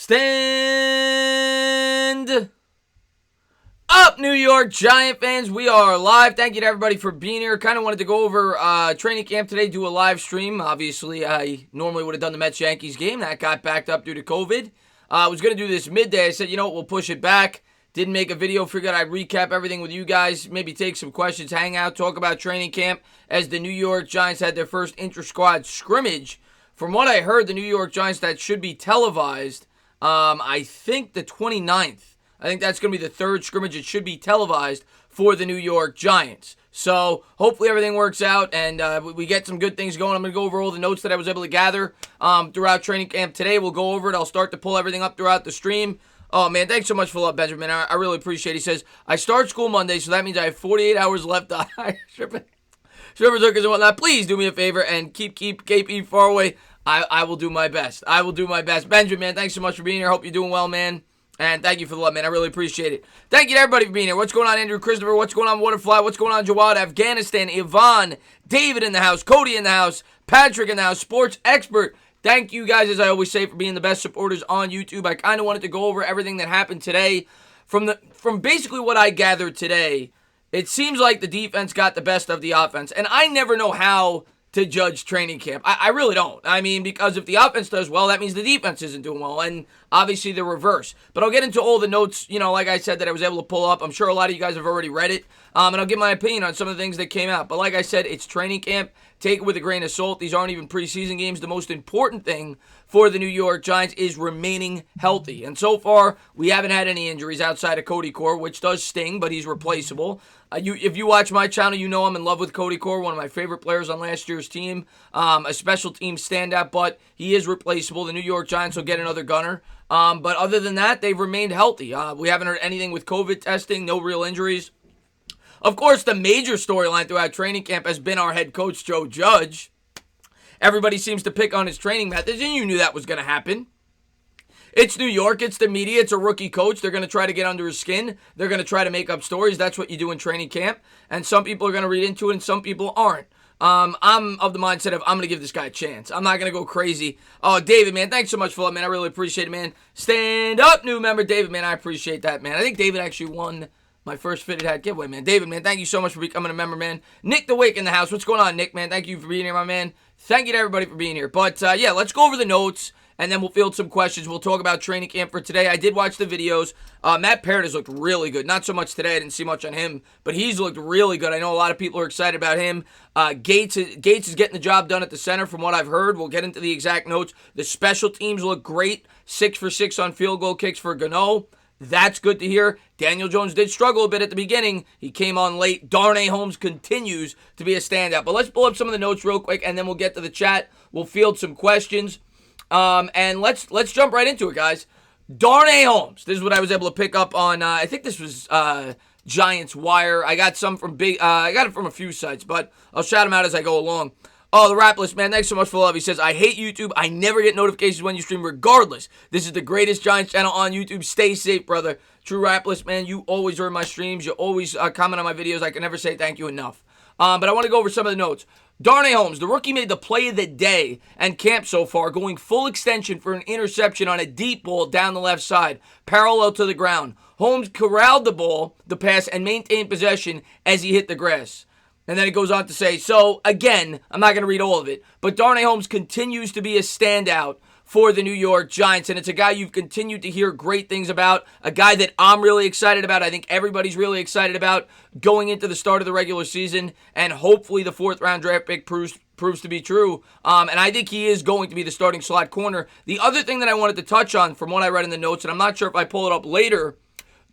Stand up, New York Giant fans. We are live. Thank you to everybody for being here. Kind of wanted to go over training camp today, do a live stream. Obviously, I normally would have done the Mets-Yankees game. That got backed up due to COVID. I was going to do this midday. I said, you know what, we'll push it back. Didn't make a video. Figured I'd recap everything with you guys. Maybe take some questions, hang out, talk about training camp as the New York Giants had their first inter-squad scrimmage. From what I heard, the New York Giants, that should be televised. I think the 29th. I think that's going to be the third scrimmage. It should be televised for the New York Giants. So hopefully everything works out and we get some good things going. I'm going to go over all the notes that I was able to gather throughout training camp today. We'll go over it. I'll start to pull everything up throughout the stream. Oh, man, thanks so much for the love, Benjamin. I really appreciate it. He says, I start school Monday, so that means I have 48 hours left to hire strippers and whatnot. Please do me a favor and keep KP far away. I will do my best. I will do my best. Benjamin, man, thanks so much for being here. Hope you're doing well, man. And thank you for the love, man. I really appreciate it. Thank you to everybody for being here. What's going on, Andrew Christopher? What's going on, Waterfly? What's going on, Jawad? Afghanistan, Yvonne, David in the house, Cody in the house, Patrick in the house, Sports Expert. Thank you guys, as I always say, for being the best supporters on YouTube. I kind of wanted to go over everything that happened today. From basically what I gathered today, it seems like the defense got the best of the offense. And I never know how to judge training camp. I really don't. I mean, because if the offense does well, that means the defense isn't doing well, and obviously the reverse. But I'll get into all the notes, like I said, that I was able to pull up. I'm sure a lot of you guys have already read it, and I'll give my opinion on some of the things that came out. But like I said, it's training camp. Take it with a grain of salt. These aren't even preseason games. The most important thing for the New York Giants is remaining healthy. And so far, we haven't had any injuries outside of Cody Core, which does sting, but he's replaceable. If you watch my channel, you know I'm in love with Cody Core, one of my favorite players on last year's team. A special team standout, but he is replaceable. The New York Giants will get another gunner. But other than that, they've remained healthy. We haven't heard anything with COVID testing, no real injuries. Of course, the major storyline throughout training camp has been our head coach, Joe Judge. Everybody seems to pick on his training methods, and you knew that was going to happen. It's New York. It's the media. It's a rookie coach. They're going to try to get under his skin. They're going to try to make up stories. That's what you do in training camp. And some people are going to read into it, and some people aren't. I'm of the mindset of I'm going to give this guy a chance. I'm not going to go crazy. Oh, David, man, thanks so much for that, man. I really appreciate it, man. Stand up, new member, David, man. I appreciate that, man. I think David actually won my first fitted hat giveaway, man. David, man, thank you so much for becoming a member, man. Nick the Wake in the house. What's going on, Nick, man? Thank you for being here, my man. Thank you to everybody for being here. But, yeah, let's go over the notes, and then we'll field some questions. We'll talk about training camp for today. I did watch the videos. Matt Parrott has looked really good. Not so much today. I didn't see much on him, but he's looked really good. I know a lot of people are excited about him. Gates is getting the job done at the center from what I've heard. We'll get into the exact notes. The special teams look great. 6 for 6 on field goal kicks for Gano. That's good to hear. Daniel Jones did struggle a bit at the beginning. He came on late. Darnay Holmes continues to be a standout. But let's pull up some of the notes real quick, and then we'll get to the chat. We'll field some questions. And let's jump right into it, guys. Darnay Holmes. This is what I was able to pick up on. I think this was Giants Wire. I got some from I got it from a few sites, but I'll shout them out as I go along. Oh, the Rap List, man, thanks so much for the love. He says, I hate YouTube. I never get notifications when you stream regardless. This is the greatest Giants channel on YouTube. Stay safe, brother. True Rap List, man, you always are in my streams. You always comment on my videos. I can never say thank you enough. But I want to go over some of the notes. Darnay Holmes, the rookie, made the play of the day and camp so far, going full extension for an interception on a deep ball down the left side, parallel to the ground. Holmes corralled the pass, and maintained possession as he hit the grass. And then it goes on to say, so, again, I'm not going to read all of it, but Darnay Holmes continues to be a standout for the New York Giants, and it's a guy you've continued to hear great things about, a guy that I'm really excited about. I think everybody's really excited about going into the start of the regular season, and hopefully the 4th-round draft pick proves to be true, and I think he is going to be the starting slot corner. The other thing that I wanted to touch on from what I read in the notes, and I'm not sure if I pull it up later,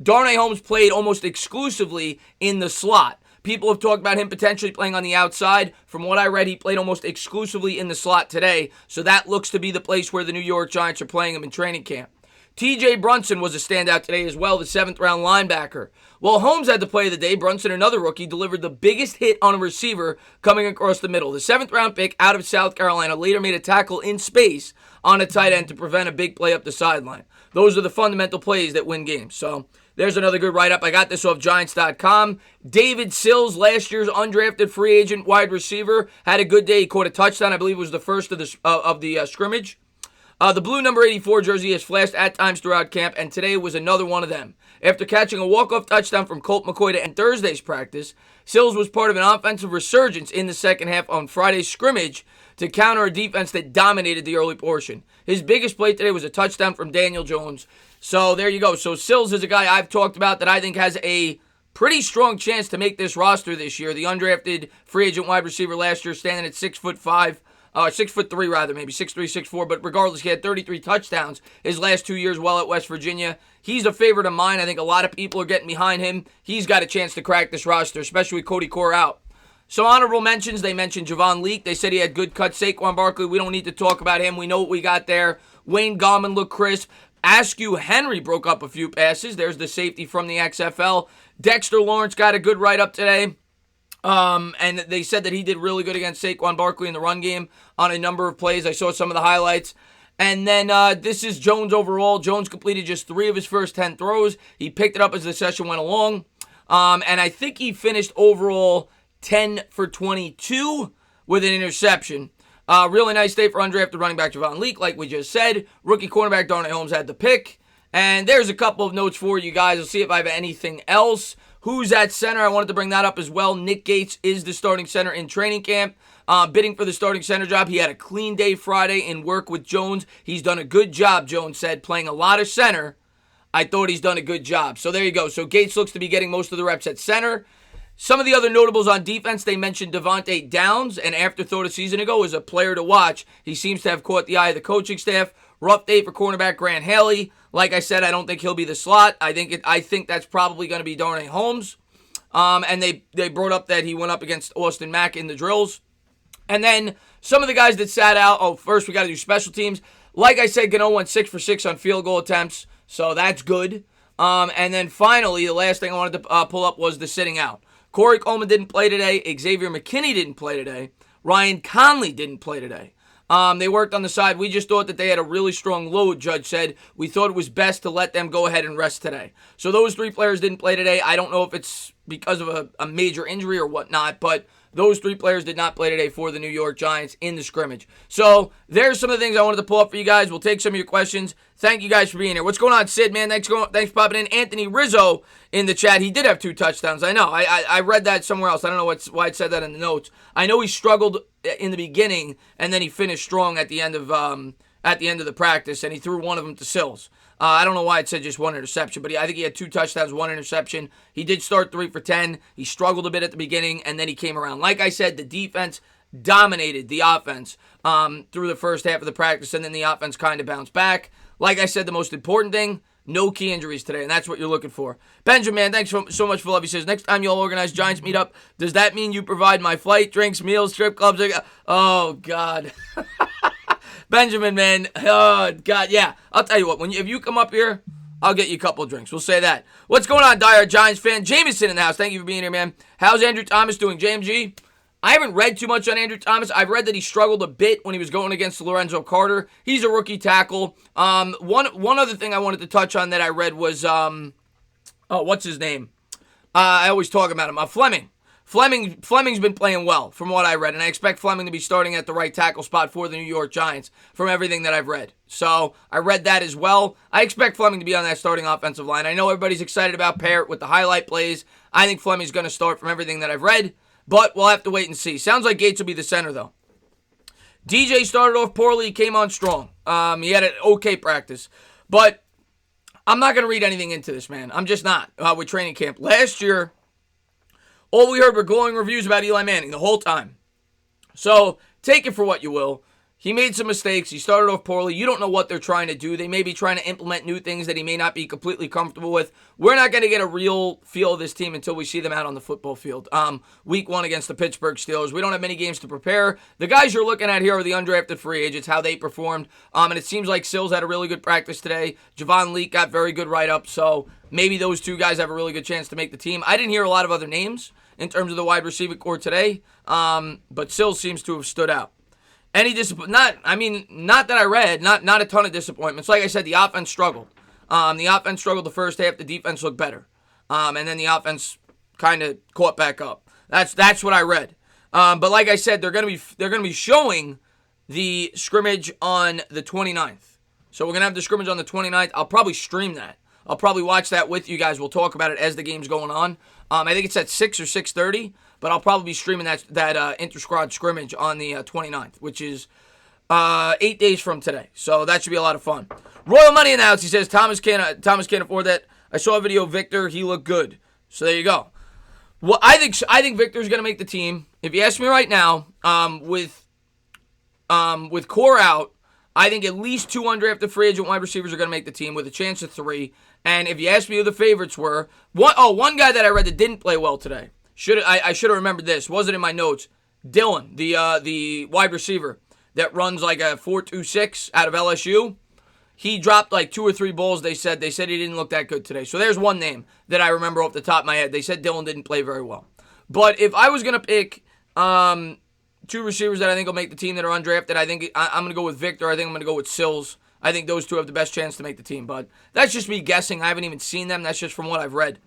Darnay Holmes played almost exclusively in the slot. People have talked about him potentially playing on the outside. From what I read, he played almost exclusively in the slot today. So that looks to be the place where the New York Giants are playing him in training camp. T.J. Brunson was a standout today as well, the 7th-round linebacker. While Holmes had the play of the day, Brunson, another rookie, delivered the biggest hit on a receiver coming across the middle. The 7th-round pick out of South Carolina later made a tackle in space on a tight end to prevent a big play up the sideline. Those are the fundamental plays that win games. So there's another good write-up. I got this off Giants.com. David Sills, last year's undrafted free agent wide receiver, had a good day. He caught a touchdown. I believe it was the first of the scrimmage. The blue number 84 jersey has flashed at times throughout camp, and today was another one of them. After catching a walk-off touchdown from Colt McCoy to end Thursday's practice, Sills was part of an offensive resurgence in the second half on Friday's scrimmage to counter a defense that dominated the early portion. His biggest play today was a touchdown from Daniel Jones. So there you go. So Sills is a guy I've talked about that I think has a pretty strong chance to make this roster this year. The undrafted free agent wide receiver last year, standing at 6'5", 6'3" rather, maybe 6'3", 6'4", but regardless, he had 33 touchdowns his last 2 years while at West Virginia. He's a favorite of mine. I think a lot of people are getting behind him. He's got a chance to crack this roster, especially with Cody Core out. So honorable mentions, they mentioned Javon Leak. They said he had good cuts. Saquon Barkley, we don't need to talk about him. We know what we got there. Wayne Gallman looked crisp. Askew Henry broke up a few passes. There's the safety from the XFL. Dexter Lawrence got a good write-up today. And they said that he did really good against Saquon Barkley in the run game on a number of plays. I saw some of the highlights. And then this is Jones overall. Jones completed just 3 of his first 10 throws. He picked it up as the session went along. And I think he finished overall 10 for 22 with an interception. Really nice day for undrafted running back Javon Leak, like we just said. Rookie cornerback Darnay Holmes had the pick. And there's a couple of notes for you guys. I'll see if I have anything else. Who's at center? I wanted to bring that up as well. Nick Gates is the starting center in training camp. Bidding for the starting center job. He had a clean day Friday in work with Jones. He's done a good job, Jones said, playing a lot of center. I thought he's done a good job. So there you go. So Gates looks to be getting most of the reps at center. Some of the other notables on defense, they mentioned Devontae Downs, an afterthought a season ago, is a player to watch. He seems to have caught the eye of the coaching staff. Rough day for cornerback Grant Haley. Like I said, I don't think he'll be the slot. I think that's probably going to be Darnay Holmes. And they brought up that he went up against Austin Mack in the drills. And then some of the guys that sat out. Oh, first we got to do special teams. Like I said, Gano went 6 for 6 on field goal attempts, so that's good. And then finally, the last thing I wanted to pull up was the sitting out. Corey Coleman didn't play today. Xavier McKinney didn't play today. Ryan Conley didn't play today. They worked on the side. We just thought that they had a really strong load, Judge said. We thought it was best to let them go ahead and rest today. So those 3 players didn't play today. I don't know if it's because of a major injury or whatnot, but those 3 players did not play today for the New York Giants in the scrimmage. So there's some of the things I wanted to pull up for you guys. We'll take some of your questions. Thank you guys for being here. What's going on, Sid, man? Thanks for popping in. Anthony Rizzo in the chat. He did have 2 touchdowns. I know. I read that somewhere else. I don't know why it said that in the notes. I know he struggled in the beginning, and then he finished strong at the end of the practice, and he threw one of them to Sills. I don't know why it said just 1 interception, but I think he had 2 touchdowns, 1 interception. He did start 3 for 10. He struggled a bit at the beginning, and then he came around. Like I said, the defense dominated the offense through the first half of the practice, and then the offense kind of bounced back. Like I said, the most important thing, no key injuries today, and that's what you're looking for. Benjamin, thanks so much for love. He says, next time you all organize Giants meetup, does that mean you provide my flight, drinks, meals, strip clubs? Oh, God. Benjamin, man, oh, God, yeah. I'll tell you what, if you come up here, I'll get you a couple of drinks. We'll say that. What's going on, diehard Giants fan? Jameson in the house. Thank you for being here, man. How's Andrew Thomas doing? JMG? I haven't read too much on Andrew Thomas. I've read that he struggled a bit when he was going against Lorenzo Carter. He's a rookie tackle. One other thing I wanted to touch on that I read was, what's his name? I always talk about him. Fleming. Fleming's been playing well from what I read, and I expect Fleming to be starting at the right tackle spot for the New York Giants from everything that I've read. So I read that as well. I expect Fleming to be on that starting offensive line. I know everybody's excited about Parrott with the highlight plays. I think Fleming's going to start from everything that I've read, but we'll have to wait and see. Sounds like Gates will be the center, though. DJ started off poorly. He came on strong. He had an okay practice, but I'm not going to read anything into this, man. I'm just not with training camp. Last year, all we heard were glowing reviews about Eli Manning the whole time. So take it for what you will. He made some mistakes. He started off poorly. You don't know what they're trying to do. They may be trying to implement new things that he may not be completely comfortable with. We're not going to get a real feel of this team until we see them out on the football field. Week 1 against the Pittsburgh Steelers. We don't have many games to prepare. The guys you're looking at here are the undrafted free agents, how they performed. And it seems like Sills had a really good practice today. Javon Leak got very good write-up. So maybe those 2 guys have a really good chance to make the team. I didn't hear a lot of other names in terms of the wide receiver core today. But Sills seems to have stood out. Any not that I read, not a ton of disappointments. Like I said, the offense struggled. The offense struggled the first half. The defense looked better, and then the offense kind of caught back up. That's what I read. But like I said, they're gonna be showing the scrimmage on the 29th. So we're going to have the scrimmage on the 29th. I'll probably stream that. I'll probably watch that with you guys. We'll talk about it as the game's going on. I think it's at 6 or 6:30, but I'll probably be streaming that inter-squad scrimmage on the 29th, which is 8 days from today. So that should be a lot of fun. Royal Money announced. He says Thomas can't afford that. I saw a video of Victor. He looked good. So there you go. Well, I think Victor's going to make the team. If you ask me right now, with Core out, I think at least 2 undrafted free agent wide receivers are going to make the team with a chance of 3. And if you ask me who the favorites were, one guy that I read that didn't play well today. I should have remembered this. Wasn't in my notes. Dylan, the wide receiver that runs like a 4.26 out of LSU. He dropped like 2 or 3 balls. They said he didn't look that good today. So there's one name that I remember off the top of my head. They said Dylan didn't play very well. But if I was going to pick 2 receivers that I think will make the team that are undrafted, I think I'm going to go with Victor. I think I'm going to go with Sills. I think those 2 have the best chance to make the team. But that's just me guessing. I haven't even seen them. That's just from what I've read.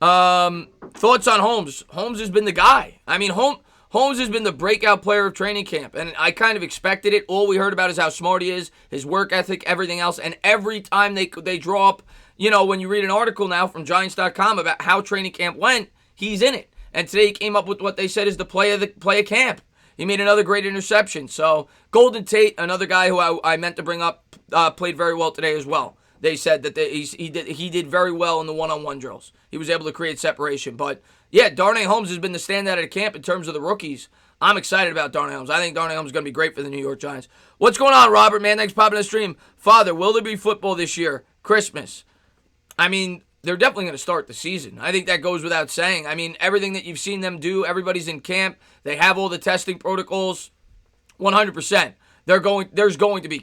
Thoughts on Holmes? Holmes has been the guy. I mean, Holmes has been the breakout player of training camp, and I kind of expected it. All we heard about is how smart he is, his work ethic, everything else. And every time they draw up, when you read an article now from Giants.com about how training camp went, he's in it. And today he came up with what they said is the play of camp. He made another great interception. So Golden Tate, another guy who I meant to bring up, played very well today as well. They said that he did very well in the one-on-one drills. He was able to create separation. But, yeah, Darnay Holmes has been the standout at camp in terms of the rookies. I'm excited about Darnay Holmes. I think Darnay Holmes is going to be great for the New York Giants. What's going on, Robert, man? Thanks for popping in the stream. Father, will there be football this year? Christmas. I mean, they're definitely going to start the season. I think that goes without saying. I mean, everything that you've seen them do, everybody's in camp. They have all the testing protocols. 100%. There's going to be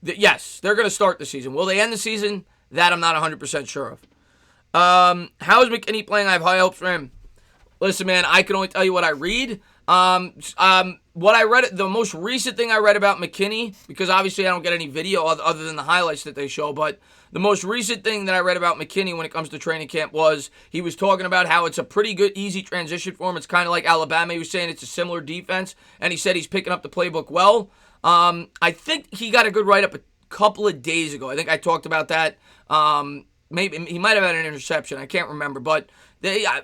yes, they're going to start the season. Will they end the season? That I'm not 100% sure of. How is McKinney playing? I have high hopes for him. Listen, man, I can only tell you what I read. What I read, the most recent thing I read about McKinney, because obviously I don't get any video other than the highlights that they show, but the most recent thing that I read about McKinney when it comes to training camp was he was talking about how it's a pretty good, easy transition for him. It's kind of like Alabama. He was saying it's a similar defense, and he said he's picking up the playbook well. I think he got a good write-up a couple of days ago. I think I talked about that. Maybe he might have had an interception. I can't remember. But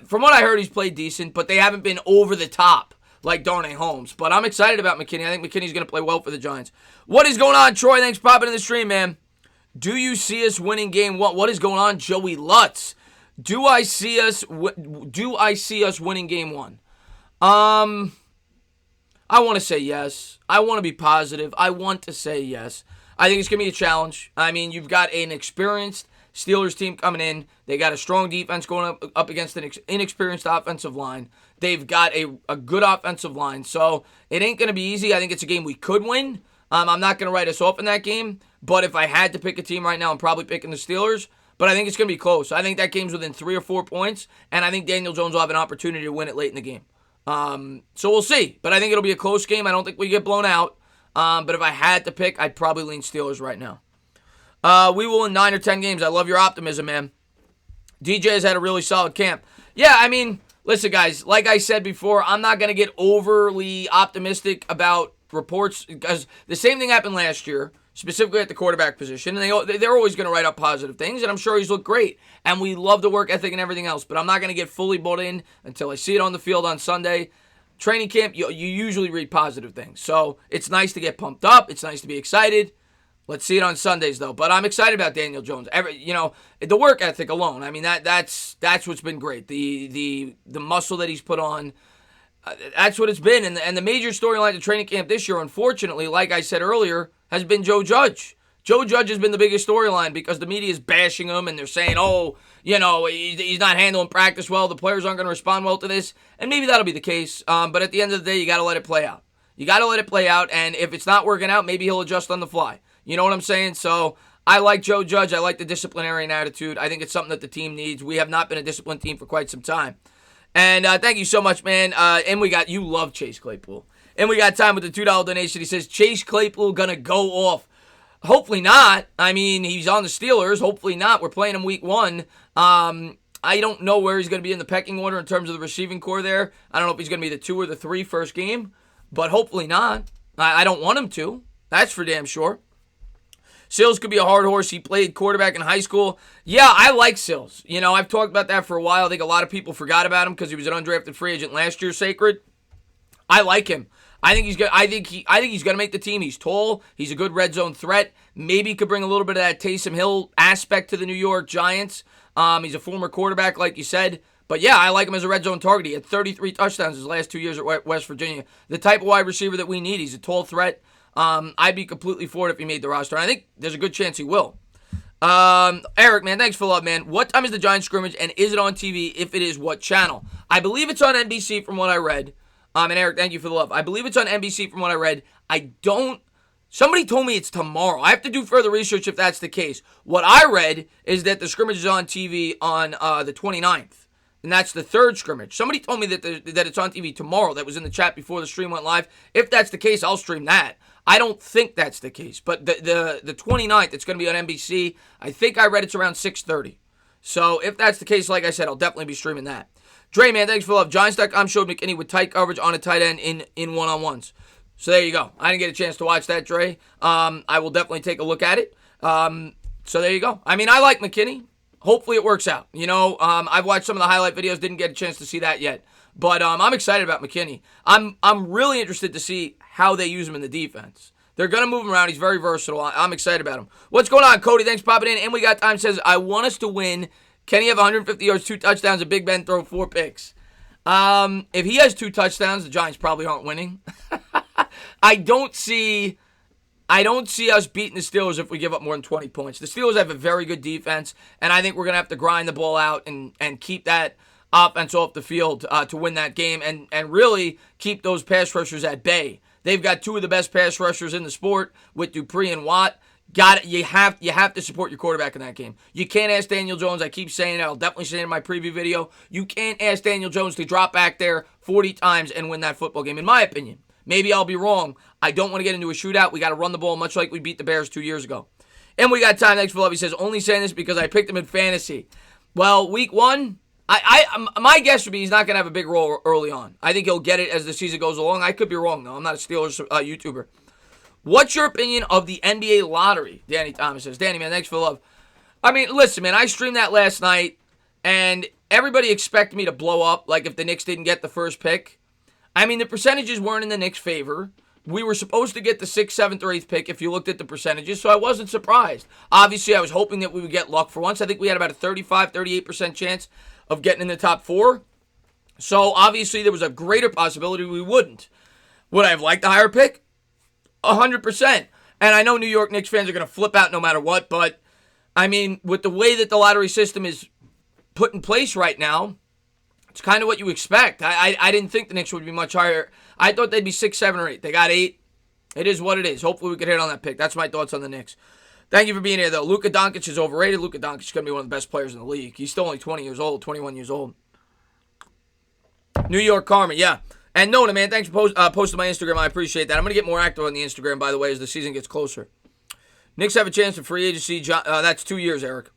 from what I heard, he's played decent, but they haven't been over the top like Darnay Holmes. But I'm excited about McKinney. I think McKinney's going to play well for the Giants. What is going on, Troy? Thanks for popping in the stream, man. Do you see us winning game 1? What is going on, Joey Lutz? Do I see us winning game 1? I want to say yes. I want to be positive. I want to say yes. I think it's going to be a challenge. I mean, you've got an experienced Steelers team coming in. They got a strong defense going up against an inexperienced offensive line. They've got a good offensive line. So it ain't going to be easy. I think it's a game we could win. I'm not going to write us off in that game. But if I had to pick a team right now, I'm probably picking the Steelers. But I think it's going to be close. I think that game's within 3 or 4 points. And I think Daniel Jones will have an opportunity to win it late in the game. So we'll see. But I think it'll be a close game. I don't think we get blown out. But if I had to pick, I'd probably lean Steelers right now. We will win 9 or 10 games. I love your optimism, man. DJ has had a really solid camp. Yeah, I mean, listen, guys. Like I said before, I'm not going to get overly optimistic about reports because the same thing happened last year, specifically at the quarterback position. And they're always going to write up positive things, and I'm sure he's looked great. And we love the work ethic and everything else. But I'm not going to get fully bought in until I see it on the field on Sunday. Training camp, you usually read positive things. So it's nice to get pumped up. It's nice to be excited. Let's see it on Sundays, though. But I'm excited about Daniel Jones. The work ethic alone. I mean, that's what's been great. The muscle that he's put on. That's what it's been. And the major storyline to training camp this year, unfortunately, like I said earlier, has been Joe Judge. Joe Judge has been the biggest storyline because the media is bashing him and they're saying, he's not handling practice well. The players aren't going to respond well to this. And maybe that'll be the case. But at the end of the day, you got to let it play out. And if it's not working out, maybe he'll adjust on the fly. You know what I'm saying? So I like Joe Judge. I like the disciplinarian attitude. I think it's something that the team needs. We have not been a disciplined team for quite some time. And thank you so much, man. And you love Chase Claypool. And we got time with the $2 donation. He says, Chase Claypool going to go off. Hopefully not. I mean, he's on the Steelers. Hopefully not. We're playing him week 1. I don't know where he's going to be in the pecking order in terms of the receiving core there. I don't know if he's going to be the 2 or the 3 first game. but hopefully not. I don't want him to. That's for damn sure. Sills could be a hard horse. He played quarterback in high school. Yeah, I like Sills. You know, I've talked about that for a while. I think a lot of people forgot about him because he was an undrafted free agent last year, Sacred. I like him. I think he's gonna make the team. He's tall. He's a good red zone threat. Maybe he could bring a little bit of that Taysom Hill aspect to the New York Giants. He's a former quarterback, like you said. But yeah, I like him as a red zone target. He had 33 touchdowns his last 2 years at West Virginia. The type of wide receiver that we need. He's a tall threat. I'd be completely for it if he made the roster. And I think there's a good chance he will. Eric, man, thanks for the love, man. What time is the Giants scrimmage, and is it on TV? If it is, what channel? I believe it's on NBC from what I read. And Eric, thank you for the love. I believe it's on NBC from what I read. Somebody told me it's tomorrow. I have to do further research if that's the case. What I read is that the scrimmage is on TV on the 29th. And that's the third scrimmage. Somebody told me that it's on TV tomorrow. That was in the chat before the stream went live. If that's the case, I'll stream that. I don't think that's the case. But the 29th, it's going to be on NBC. I think I read it's around 6:30. So if that's the case, like I said, I'll definitely be streaming that. Dre, man, thanks for the love. Giants.com showed McKinney with tight coverage on a tight end in one-on-ones. So there you go. I didn't get a chance to watch that, Dre. I will definitely take a look at it. So there you go. I mean, I like McKinney. Hopefully it works out. You know, I've watched some of the highlight videos. Didn't get a chance to see that yet. But I'm excited about McKinney. I'm really interested to see how they use him in the defense. They're going to move him around. He's very versatile. I'm excited about him. What's going on, Cody? Thanks for popping in. And we got time. Says, I want us to win. Kenny have 150 yards, 2 touchdowns, and Big Ben throw 4 picks. If he has 2 touchdowns, the Giants probably aren't winning. I don't see us beating the Steelers if we give up more than 20 points. The Steelers have a very good defense, and I think we're going to have to grind the ball out and keep that offense off the field to win that game and really keep those pass rushers at bay. They've got 2 of the best pass rushers in the sport with Dupree and Watt. You have to support your quarterback in that game. You can't ask Daniel Jones. I keep saying it. I'll definitely say it in my preview video. You can't ask Daniel Jones to drop back there 40 times and win that football game, in my opinion. Maybe I'll be wrong. I don't want to get into a shootout. We got to run the ball much like we beat the Bears 2 years ago. And we got time. Thanks for love. He says, only saying this because I picked him in fantasy. Well, week 1, my guess would be he's not going to have a big role early on. I think he'll get it as the season goes along. I could be wrong, though. I'm not a Steelers YouTuber. What's your opinion of the NBA lottery? Danny Thomas says. Danny, man, thanks for the love. I mean, listen, man, I streamed that last night, and everybody expected me to blow up, like if the Knicks didn't get the first pick. I mean, the percentages weren't in the Knicks' favor. We were supposed to get the 6th, 7th, or 8th pick if you looked at the percentages, so I wasn't surprised. Obviously, I was hoping that we would get luck for once. I think we had about a 35, 38% chance of getting in the top 4. So, obviously, there was a greater possibility we wouldn't. Would I have liked the higher pick? 100%. And I know New York Knicks fans are going to flip out no matter what, but, I mean, with the way that the lottery system is put in place right now, it's kind of what you expect. I didn't think the Knicks would be much higher. I thought they'd be 6, 7, or 8. They got 8. It is what it is. Hopefully we could hit on that pick. That's my thoughts on the Knicks. Thank you for being here, though. Luka Doncic is overrated. Luka Doncic is going to be one of the best players in the league. He's still only 20 years old, 21 years old. New York Karma, yeah. And Nona, man, thanks for posting my Instagram. I appreciate that. I'm going to get more active on the Instagram, by the way, as the season gets closer. Knicks have a chance for free agency. That's 2 years, Eric.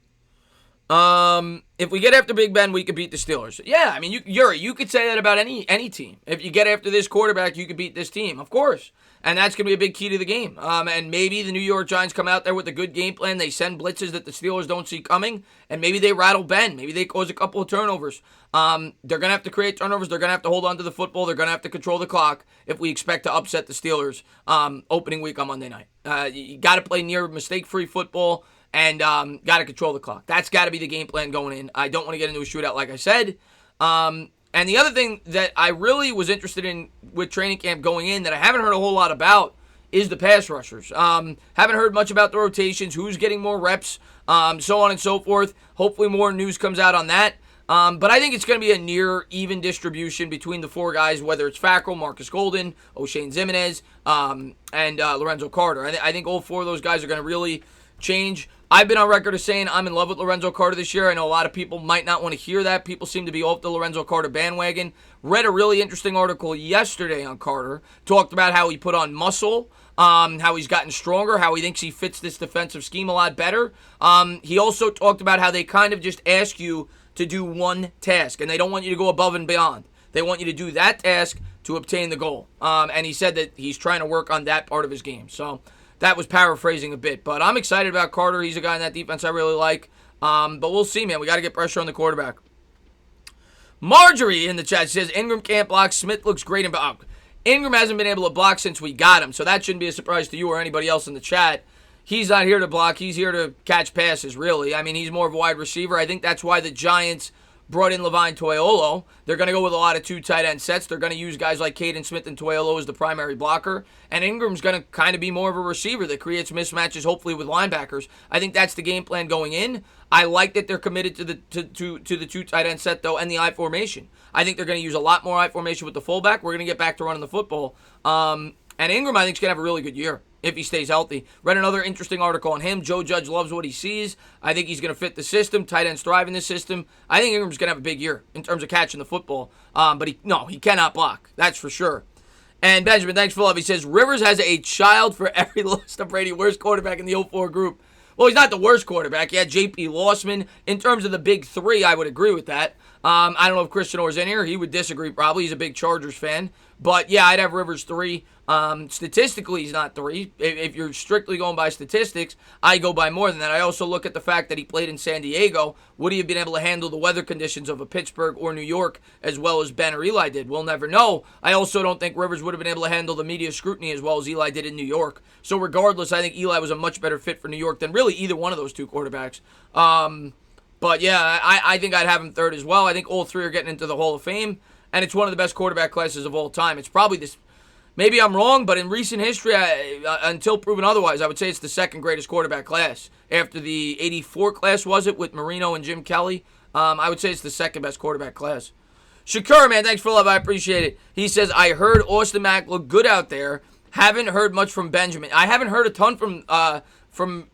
If we get after Big Ben, we could beat the Steelers. Yeah, I mean, you could say that about any team. If you get after this quarterback, you could beat this team, of course. And that's going to be a big key to the game. And maybe the New York Giants come out there with a good game plan. They send blitzes that the Steelers don't see coming, and maybe they rattle Ben. Maybe they cause a couple of turnovers. They're going to have to create turnovers. They're going to have to hold on to the football. They're going to have to control the clock if we expect to upset the Steelers opening week on Monday night. You got to play near mistake-free football. And got to control the clock. That's got to be the game plan going in. I don't want to get into a shootout, like I said. And the other thing that I really was interested in with training camp going in that I haven't heard a whole lot about is the pass rushers. Haven't heard much about the rotations, who's getting more reps, so on and so forth. Hopefully more news comes out on that. But I think it's going to be a near even distribution between the 4 guys, whether it's Fackrell, Marcus Golden, O'Shane Zimenez, and Lorenzo Carter. I think all 4 of those guys are going to really change. I've been on record as saying I'm in love with Lorenzo Carter this year. I know a lot of people might not want to hear that. People seem to be off the Lorenzo Carter bandwagon. Read a really interesting article yesterday on Carter. Talked about how he put on muscle, how he's gotten stronger, how he thinks he fits this defensive scheme a lot better. He also talked about how they kind of just ask you to do one task, and they don't want you to go above and beyond. They want you to do that task, to obtain the goal. And he said that he's trying to work on that part of his game. So that was paraphrasing a bit. But I'm excited about Carter. He's a guy in that defense I really like. But we'll see, man. We got to get pressure on the quarterback. Marjorie in the chat says, Ingram can't block. Smith looks great in block. Ingram hasn't been able to block since we got him, so that shouldn't be a surprise to you or anybody else in the chat. He's not here to block. He's here to catch passes, really. I mean, he's more of a wide receiver. I think that's why the Giants brought in Levine Toilolo. They're going to go with a lot of 2 tight end sets. They're going to use guys like Caden Smith and Toilolo as the primary blocker. And Ingram's going to kind of be more of a receiver that creates mismatches, hopefully, with linebackers. I think that's the game plan going in. I like that they're committed to the 2 tight end set, though, and the I formation. I think they're going to use a lot more I formation with the fullback. We're going to get back to running the football. And Ingram, I think, is going to have a really good year if he stays healthy. Read another interesting article on him. Joe Judge loves what he sees. I think he's going to fit the system. Tight ends thrive in this system. I think Ingram's going to have a big year in terms of catching the football. But he cannot block. That's for sure. And Benjamin, thanks for love. He says, Rivers has a child for every list of Brady. Worst quarterback in the 04 group. Well, he's not the worst quarterback. He had J.P. Lossman. In terms of the big 3, I would agree with that. I don't know if Christian Orr's in here. He would disagree probably. He's a big Chargers fan. But, yeah, I'd have Rivers 3. Statistically, he's not 3. If you're strictly going by statistics, I go by more than that. I also look at the fact that he played in San Diego. Would he have been able to handle the weather conditions of a Pittsburgh or New York as well as Ben or Eli did? We'll never know. I also don't think Rivers would have been able to handle the media scrutiny as well as Eli did in New York. So regardless, I think Eli was a much better fit for New York than really either one of those 2 quarterbacks. But, yeah, I think I'd have him 3rd as well. I think all 3 are getting into the Hall of Fame. And it's one of the best quarterback classes of all time. It's probably this. Maybe I'm wrong, but in recent history, until proven otherwise, I would say it's the 2nd greatest quarterback class. After the 84 class, was it, with Marino and Jim Kelly? I would say it's the 2nd best quarterback class. Shakur, man, thanks for love. I appreciate it. He says, I heard Austin Mack look good out there. Haven't heard much from Benjamin. I haven't heard a ton from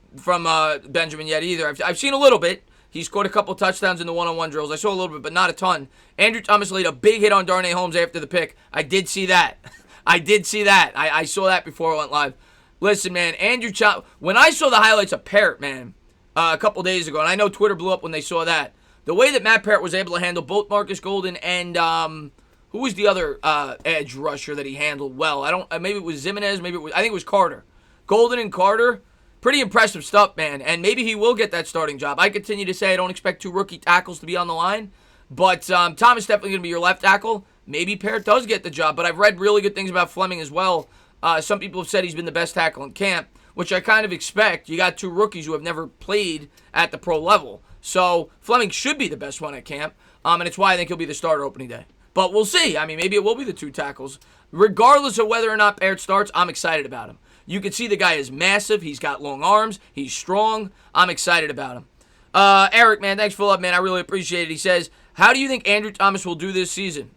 Benjamin yet either. I've seen a little bit. He scored a couple touchdowns in the one-on-one drills. I saw a little bit, but not a ton. Andrew Thomas laid a big hit on Darnay Holmes after the pick. I did see that. I saw that before I went live. Listen, man, Andrew Thomas, when I saw the highlights of Parrott, man, a couple days ago, and I know Twitter blew up when they saw that, the way that Matt Parrott was able to handle both Marcus Golden and who was the other edge rusher that he handled well? Maybe it was Zimenez, I think it was Carter. Golden and Carter. Pretty impressive stuff, man, and maybe he will get that starting job. I continue to say I don't expect 2 rookie tackles to be on the line, but Thomas definitely going to be your left tackle. Maybe Parrott does get the job, but I've read really good things about Fleming as well. Some people have said he's been the best tackle in camp, which I kind of expect. You got 2 rookies who have never played at the pro level, so Fleming should be the best one at camp, and it's why I think he'll be the starter opening day. But we'll see. I mean, maybe it will be the 2 tackles. Regardless of whether or not Parrott starts, I'm excited about him. You can see the guy is massive. He's got long arms. He's strong. I'm excited about him. Eric, man, thanks for love, man. I really appreciate it. He says, how do you think Andrew Thomas will do this season?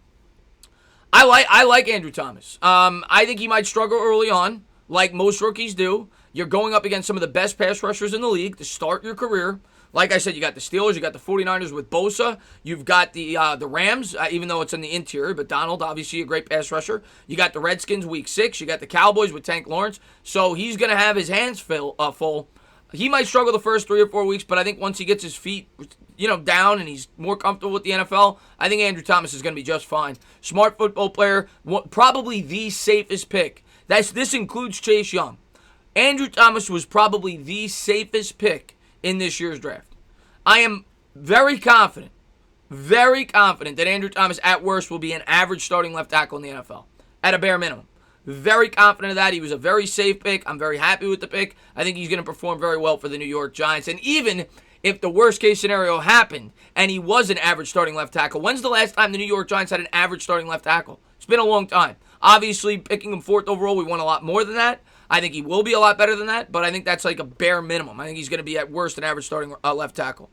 I like Andrew Thomas. I think he might struggle early on, like most rookies do. You're going up against some of the best pass rushers in the league to start your career. Like I said, you got the Steelers, you got the 49ers with Bosa, you've got the Rams, even though it's in the interior, but Donald, obviously a great pass rusher. You got the Redskins week 6, you got the Cowboys with Tank Lawrence, so he's going to have his hands full. He might struggle the first 3 or 4 weeks, but I think once he gets his feet down and he's more comfortable with the NFL, I think Andrew Thomas is going to be just fine. Smart football player, probably the safest pick. This includes Chase Young. Andrew Thomas was probably the safest pick in this year's draft. I am very confident that Andrew Thomas at worst will be an average starting left tackle in the NFL, at a bare minimum. Very confident of that. He was a very safe pick. I'm very happy with the pick. I think he's going to perform very well for the New York Giants. And even if the worst case scenario happened and he was an average starting left tackle, when's the last time the New York Giants had an average starting left tackle? It's been a long time. Obviously, picking him 4th overall, we want a lot more than that. I think he will be a lot better than that, but I think that's like a bare minimum. I think he's going to be at worst an average starting left tackle.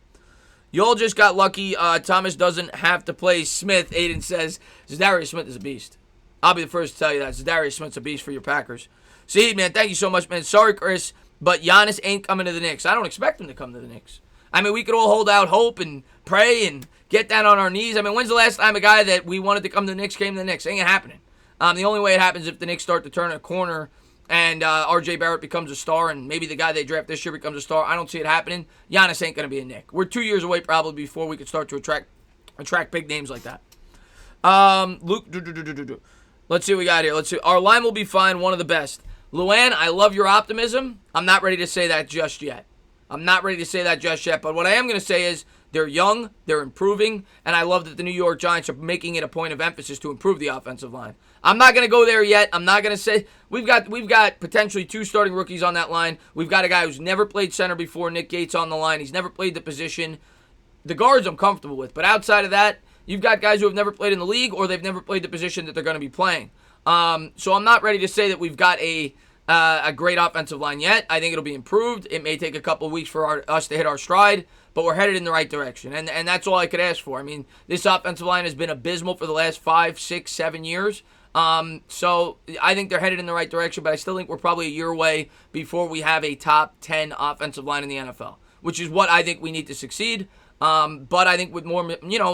Y'all just got lucky. Thomas doesn't have to play Smith. Aiden says, Zadarius Smith is a beast. I'll be the first to tell you that. Zadarius Smith's a beast for your Packers. Saeed, man, thank you so much, man. Sorry, Chris, but Giannis ain't coming to the Knicks. I don't expect him to come to the Knicks. I mean, we could all hold out hope and pray and get down on our knees. I mean, when's the last time a guy that we wanted to come to the Knicks came to the Knicks? Ain't happening. The only way it happens is if the Knicks start to turn a corner and R.J. Barrett becomes a star, and maybe the guy they draft this year becomes a star. I don't see it happening. Giannis ain't going to be a Knick. We're 2 years away probably before we could start to attract big names like that. Luke, Let's see what we got here. Let's see. Our line will be fine. One of the best. Luann, I love your optimism. I'm not ready to say that just yet. But what I am going to say is they're young, they're improving, and I love that the New York Giants are making it a point of emphasis to improve the offensive line. I'm not going to go there yet. I'm not going to say we've got potentially 2 starting rookies on that line. We've got a guy who's never played center before, Nick Gates, on the line. He's never played the position. The guards I'm comfortable with, but outside of that, you've got guys who have never played in the league or they've never played the position that they're going to be playing. So I'm not ready to say that we've got a great offensive line yet. I think it'll be improved. It may take a couple of weeks for us to hit our stride, but we're headed in the right direction, and that's all I could ask for. I mean, this offensive line has been abysmal for the last 5, 6, 7 years. So I think they're headed in the right direction, but I still think we're probably a year away before we have a top 10 offensive line in the NFL, which is what I think we need to succeed. But I think with more,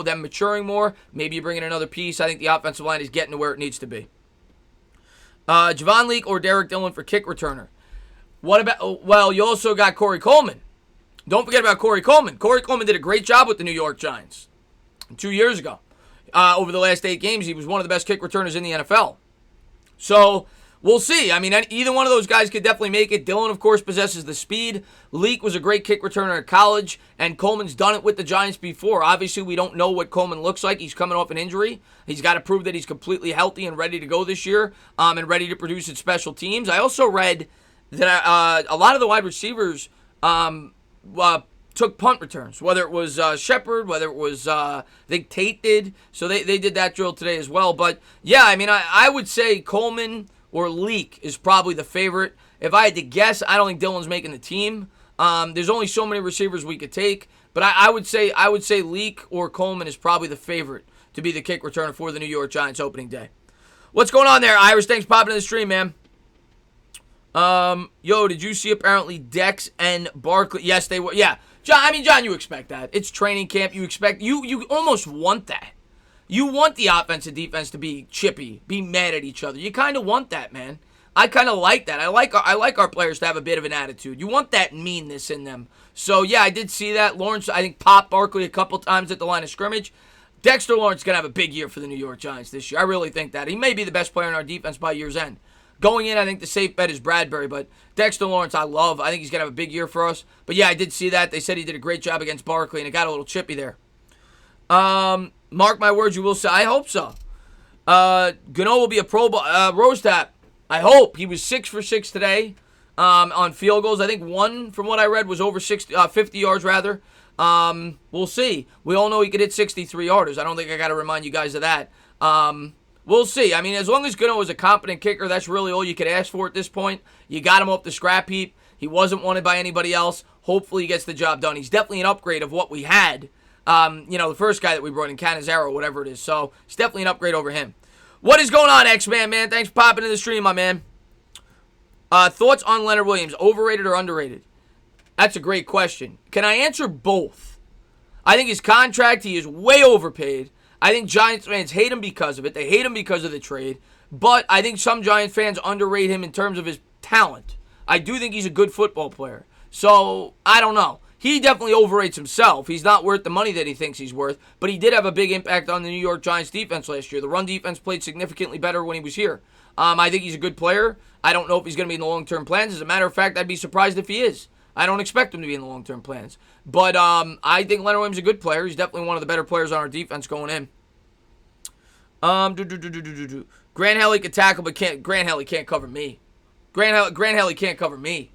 them maturing more, maybe you bring in another piece. I think the offensive line is getting to where it needs to be. Javon Leake or Derek Dillon for kick returner. What about, well, you also got Corey Coleman. Don't forget about Corey Coleman. Corey Coleman did a great job with the New York Giants 2 years ago. Over the last 8 games, he was one of the best kick returners in the NFL. So, we'll see. I mean, either one of those guys could definitely make it. Dillon, of course, possesses the speed. Leake was a great kick returner at college, and Coleman's done it with the Giants before. Obviously, we don't know what Coleman looks like. He's coming off an injury. He's got to prove that he's completely healthy and ready to go this year, and ready to produce at special teams. I also read that a lot of the wide receivers took punt returns, whether it was Shepard, whether it was, I think Tate did. So they did that drill today as well. But, yeah, I mean, I would say Coleman or Leake is probably the favorite. If I had to guess, I don't think Dillon's making the team. There's only so many receivers we could take. But I would say Leake or Coleman is probably the favorite to be the kick returner for the New York Giants opening day. What's going on there, Irish? Thanks for popping in the stream, man. Yo, did you see apparently Dex and Barkley? Yes, they were. Yeah. John, you expect that. It's training camp. You expect, you almost want that. You want the offense and defense to be chippy, be mad at each other. You kind of want that, man. I kind of like that. I like our players to have a bit of an attitude. You want that meanness in them. So, yeah, I did see that. Lawrence, I think, popped Barkley a couple times at the line of scrimmage. Dexter Lawrence is going to have a big year for the New York Giants this year. I really think that. He may be the best player in our defense by year's end. Going in, I think the safe bet is Bradbury, but Dexter Lawrence I love. I think he's going to have a big year for us. But, yeah, I did see that. They said he did a great job against Barkley, and it got a little chippy there. Mark my words, you will say. I hope so. Gano will be a Pro Bowl. Rose Tap, I hope. He was 6 for 6 today on field goals. I think one, from what I read, was over 50 yards, rather. We'll see. We all know he could hit 63-yarders. I don't think I got to remind you guys of that. We'll see. I mean, as long as Gano is a competent kicker, that's really all you could ask for at this point. You got him up the scrap heap. He wasn't wanted by anybody else. Hopefully he gets the job done. He's definitely an upgrade of what we had. The first guy that we brought in, Canizaro, whatever it is. So, it's definitely an upgrade over him. What is going on, X-Man, man? Thanks for popping in the stream, my man. Thoughts on Leonard Williams, overrated or underrated? That's a great question. Can I answer both? I think his contract, he is way overpaid. I think Giants fans hate him because of it. They hate him because of the trade. But I think some Giants fans underrate him in terms of his talent. I do think he's a good football player. So, I don't know. He definitely overrates himself. He's not worth the money that he thinks he's worth. But he did have a big impact on the New York Giants defense last year. The run defense played significantly better when he was here. I think he's a good player. I don't know if he's going to be in the long-term plans. As a matter of fact, I'd be surprised if he is. I don't expect him to be in the long-term plans. But I think Leonard Williams is a good player. He's definitely one of the better players on our defense going in. Grant Haley can tackle, but Grant Haley can't cover me. Grant Haley can't cover me.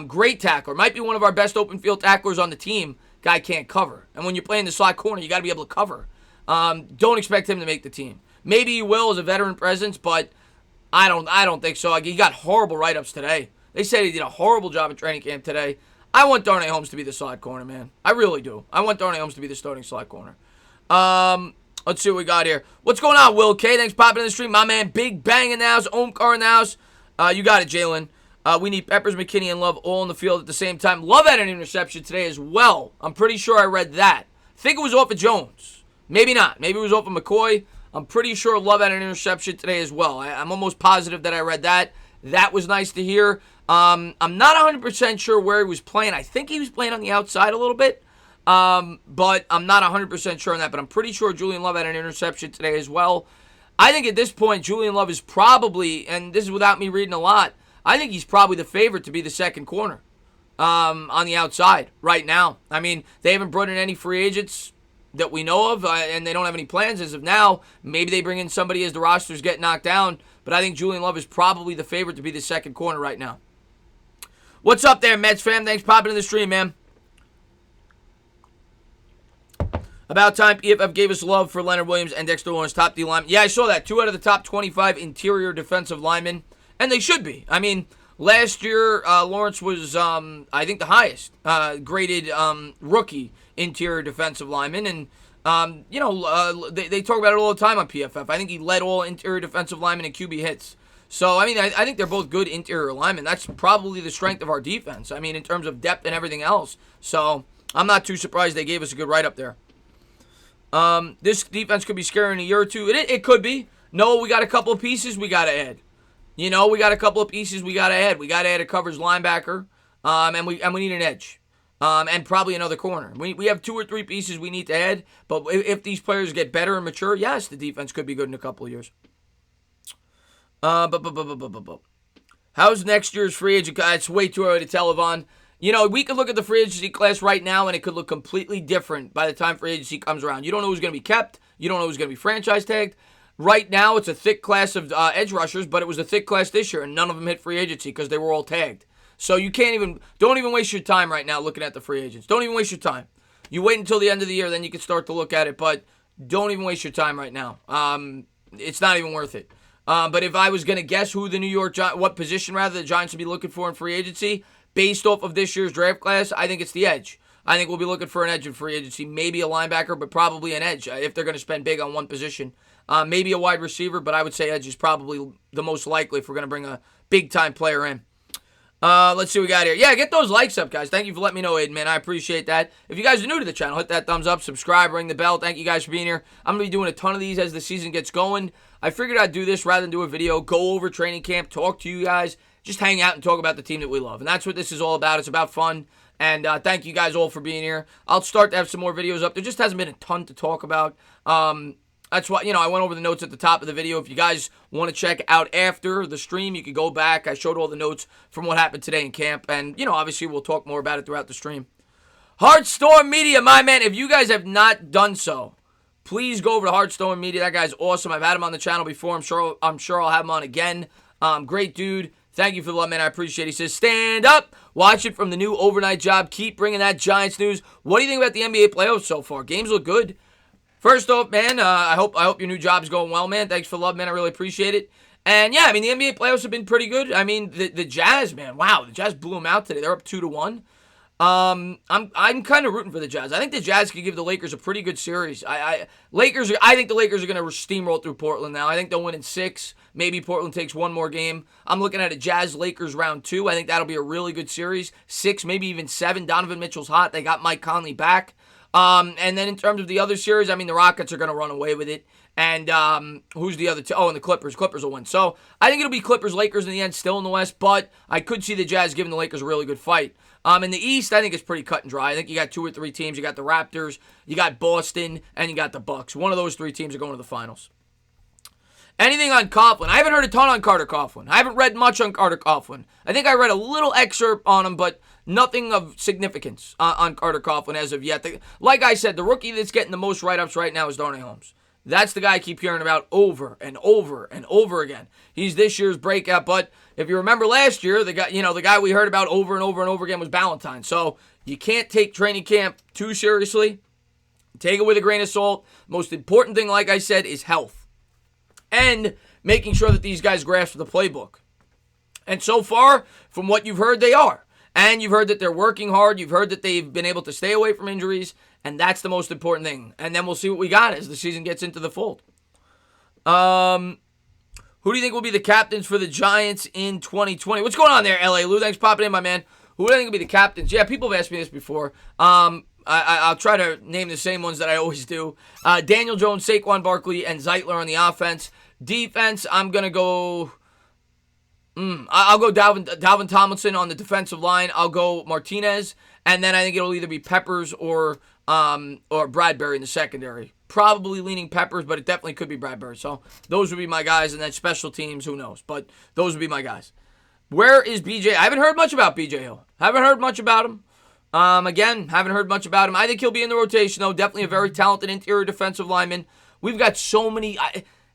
Great tackler. Might be one of our best open field tacklers on the team. Guy can't cover. And when you're playing the slot corner, you got to be able to cover. Don't expect him to make the team. Maybe he will as a veteran presence, but I don't think so. He got horrible write-ups today. They said he did a horrible job at training camp today. I want Darnay Holmes to be the slot corner, man. I really do. I want Darnay Holmes to be the starting slot corner. Let's see what we got here. What's going on, Will K? Thanks for popping in the stream. My man, Big Bang in the house. Omkar in the house. You got it, Jalen. We need Peppers, McKinney, and Love all in the field at the same time. Love had an interception today as well. I'm pretty sure I read that. I think it was off of Jones. Maybe not. Maybe it was off of McCoy. I'm pretty sure Love had an interception today as well. I'm almost positive that I read that. That was nice to hear. I'm not 100% sure where he was playing. I think he was playing on the outside a little bit. But I'm not 100% sure on that. But I'm pretty sure Julian Love had an interception today as well. I think at this point, Julian Love is probably, and this is without me reading a lot, I think he's probably the favorite to be the second corner on the outside right now. I mean, they haven't brought in any free agents that we know of, and they don't have any plans as of now. Maybe they bring in somebody as the rosters get knocked down, but I think Julian Love is probably the favorite to be the second corner right now. What's up there, Mets fam? Thanks for popping in the stream, man. About time PFF gave us love for Leonard Williams and Dexter Lawrence, top D linemen. Yeah, I saw that. 2 out of the top 25 interior defensive linemen, and they should be. I mean, last year, Lawrence was, I think, the highest graded rookie interior defensive lineman, and, they talk about it all the time on PFF. I think he led all interior defensive linemen in QB hits. So, I mean, I think they're both good interior linemen. That's probably the strength of our defense, I mean, in terms of depth and everything else. So, I'm not too surprised they gave us a good write-up there. This defense could be scary in a year or two. It could be. No, we got a couple of pieces we got to add. We got a couple of pieces we got to add. We got to add a coverage linebacker, and we need an edge, and probably another corner. We have 2 or 3 pieces we need to add, but if these players get better and mature, yes, the defense could be good in a couple of years. How's next year's free agent class? It's way too early to tell, Yvonne. We could look at the free agency class right now, and it could look completely different by the time free agency comes around. You don't know who's going to be kept. You don't know who's going to be franchise tagged. Right now, it's a thick class of edge rushers, but it was a thick class this year, and none of them hit free agency because they were all tagged. So don't even waste your time right now looking at the free agents. Don't even waste your time. You wait until the end of the year, then you can start to look at it, but don't even waste your time right now. It's not even worth it. But if I was going to guess who what position the Giants would be looking for in free agency, based off of this year's draft class, I think it's the edge. I think we'll be looking for an edge in free agency. Maybe a linebacker, but probably an edge if they're going to spend big on one position. Maybe a wide receiver, but I would say edge is probably the most likely if we're going to bring a big-time player in. Let's see what we got here. Yeah, get those likes up, guys. Thank you for letting me know, Aiden, man. I appreciate that. If you guys are new to the channel, hit that thumbs up, subscribe, ring the bell. Thank you guys for being here. I'm going to be doing a ton of these as the season gets going. I figured I'd do this rather than do a video, go over training camp, talk to you guys, just hang out and talk about the team that we love. And that's what this is all about. It's about fun. And thank you guys all for being here. I'll start to have some more videos up. There just hasn't been a ton to talk about. That's why, I went over the notes at the top of the video. If you guys want to check out after the stream, you can go back. I showed all the notes from what happened today in camp. And, obviously we'll talk more about it throughout the stream. Heartstorm Media, my man. If you guys have not done so, please go over to Heartstorm Media. That guy's awesome. I've had him on the channel before. I'm sure I'll have him on again. Great dude. Thank you for the love, man. I appreciate it. He says, stand up. Watch it from the new overnight job. Keep bringing that Giants news. What do you think about the NBA playoffs so far? Games look good. First off, man, I hope your new job's going well, man. Thanks for the love, man. I really appreciate it. And, yeah, I mean, the NBA playoffs have been pretty good. I mean, the Jazz, man, wow. The Jazz blew them out today. They're up 2-1. I'm kind of rooting for the Jazz. I think the Jazz could give the Lakers a pretty good series. I think the Lakers are going to steamroll through Portland now. I think they'll win in 6. Maybe Portland takes one more game. I'm looking at a Jazz-Lakers round 2. I think that'll be a really good series. 6, maybe even 7. Donovan Mitchell's hot. They got Mike Conley back. And then in terms of the other series, I mean, the Rockets are going to run away with it. And who's the other two? Oh, and the Clippers. Clippers will win. So I think it'll be Clippers-Lakers in the end, still in the West. But I could see the Jazz giving the Lakers a really good fight. In the East, I think it's pretty cut and dry. I think you got 2 or 3 teams. You got the Raptors, you got Boston, and you got the Bucks. One of those 3 teams are going to the finals. Anything on Coughlin? I haven't heard a ton on Carter Coughlin. I haven't read much on Carter Coughlin. I think I read a little excerpt on him, but nothing of significance on Carter Coughlin as of yet. Like I said, the rookie that's getting the most write-ups right now is Darnay Holmes. That's the guy I keep hearing about over and over and over again. He's this year's breakout, but if you remember last year, the guy we heard about over and over and over again was Ballantyne. So you can't take training camp too seriously. Take it with a grain of salt. Most important thing, like I said, is health. And making sure that these guys grasp the playbook. And so far, from what you've heard, they are. And you've heard that they're working hard. You've heard that they've been able to stay away from injuries. And that's the most important thing. And then we'll see what we got as the season gets into the fold. Who do you think will be the captains for the Giants in 2020? What's going on there, LA Lou? Thanks for popping in, my man. Who do I think will be the captains? Yeah, people have asked me this before. I'll try to name the same ones that I always do. Daniel Jones, Saquon Barkley, and Zeitler on the offense. Defense, I'm going to go... I'll go Dalvin Tomlinson on the defensive line. I'll go Martinez. And then I think it'll either be Peppers or Bradbury in the secondary. probably leaning Peppers, but it definitely could be Bradbury. So those would be my guys, and then special teams, who knows? But those would be my guys. Where is BJ? I haven't heard much about BJ Hill. Haven't heard much about him. Again, haven't heard much about him. I think he'll be in the rotation, though. Definitely a very talented interior defensive lineman. We've got so many.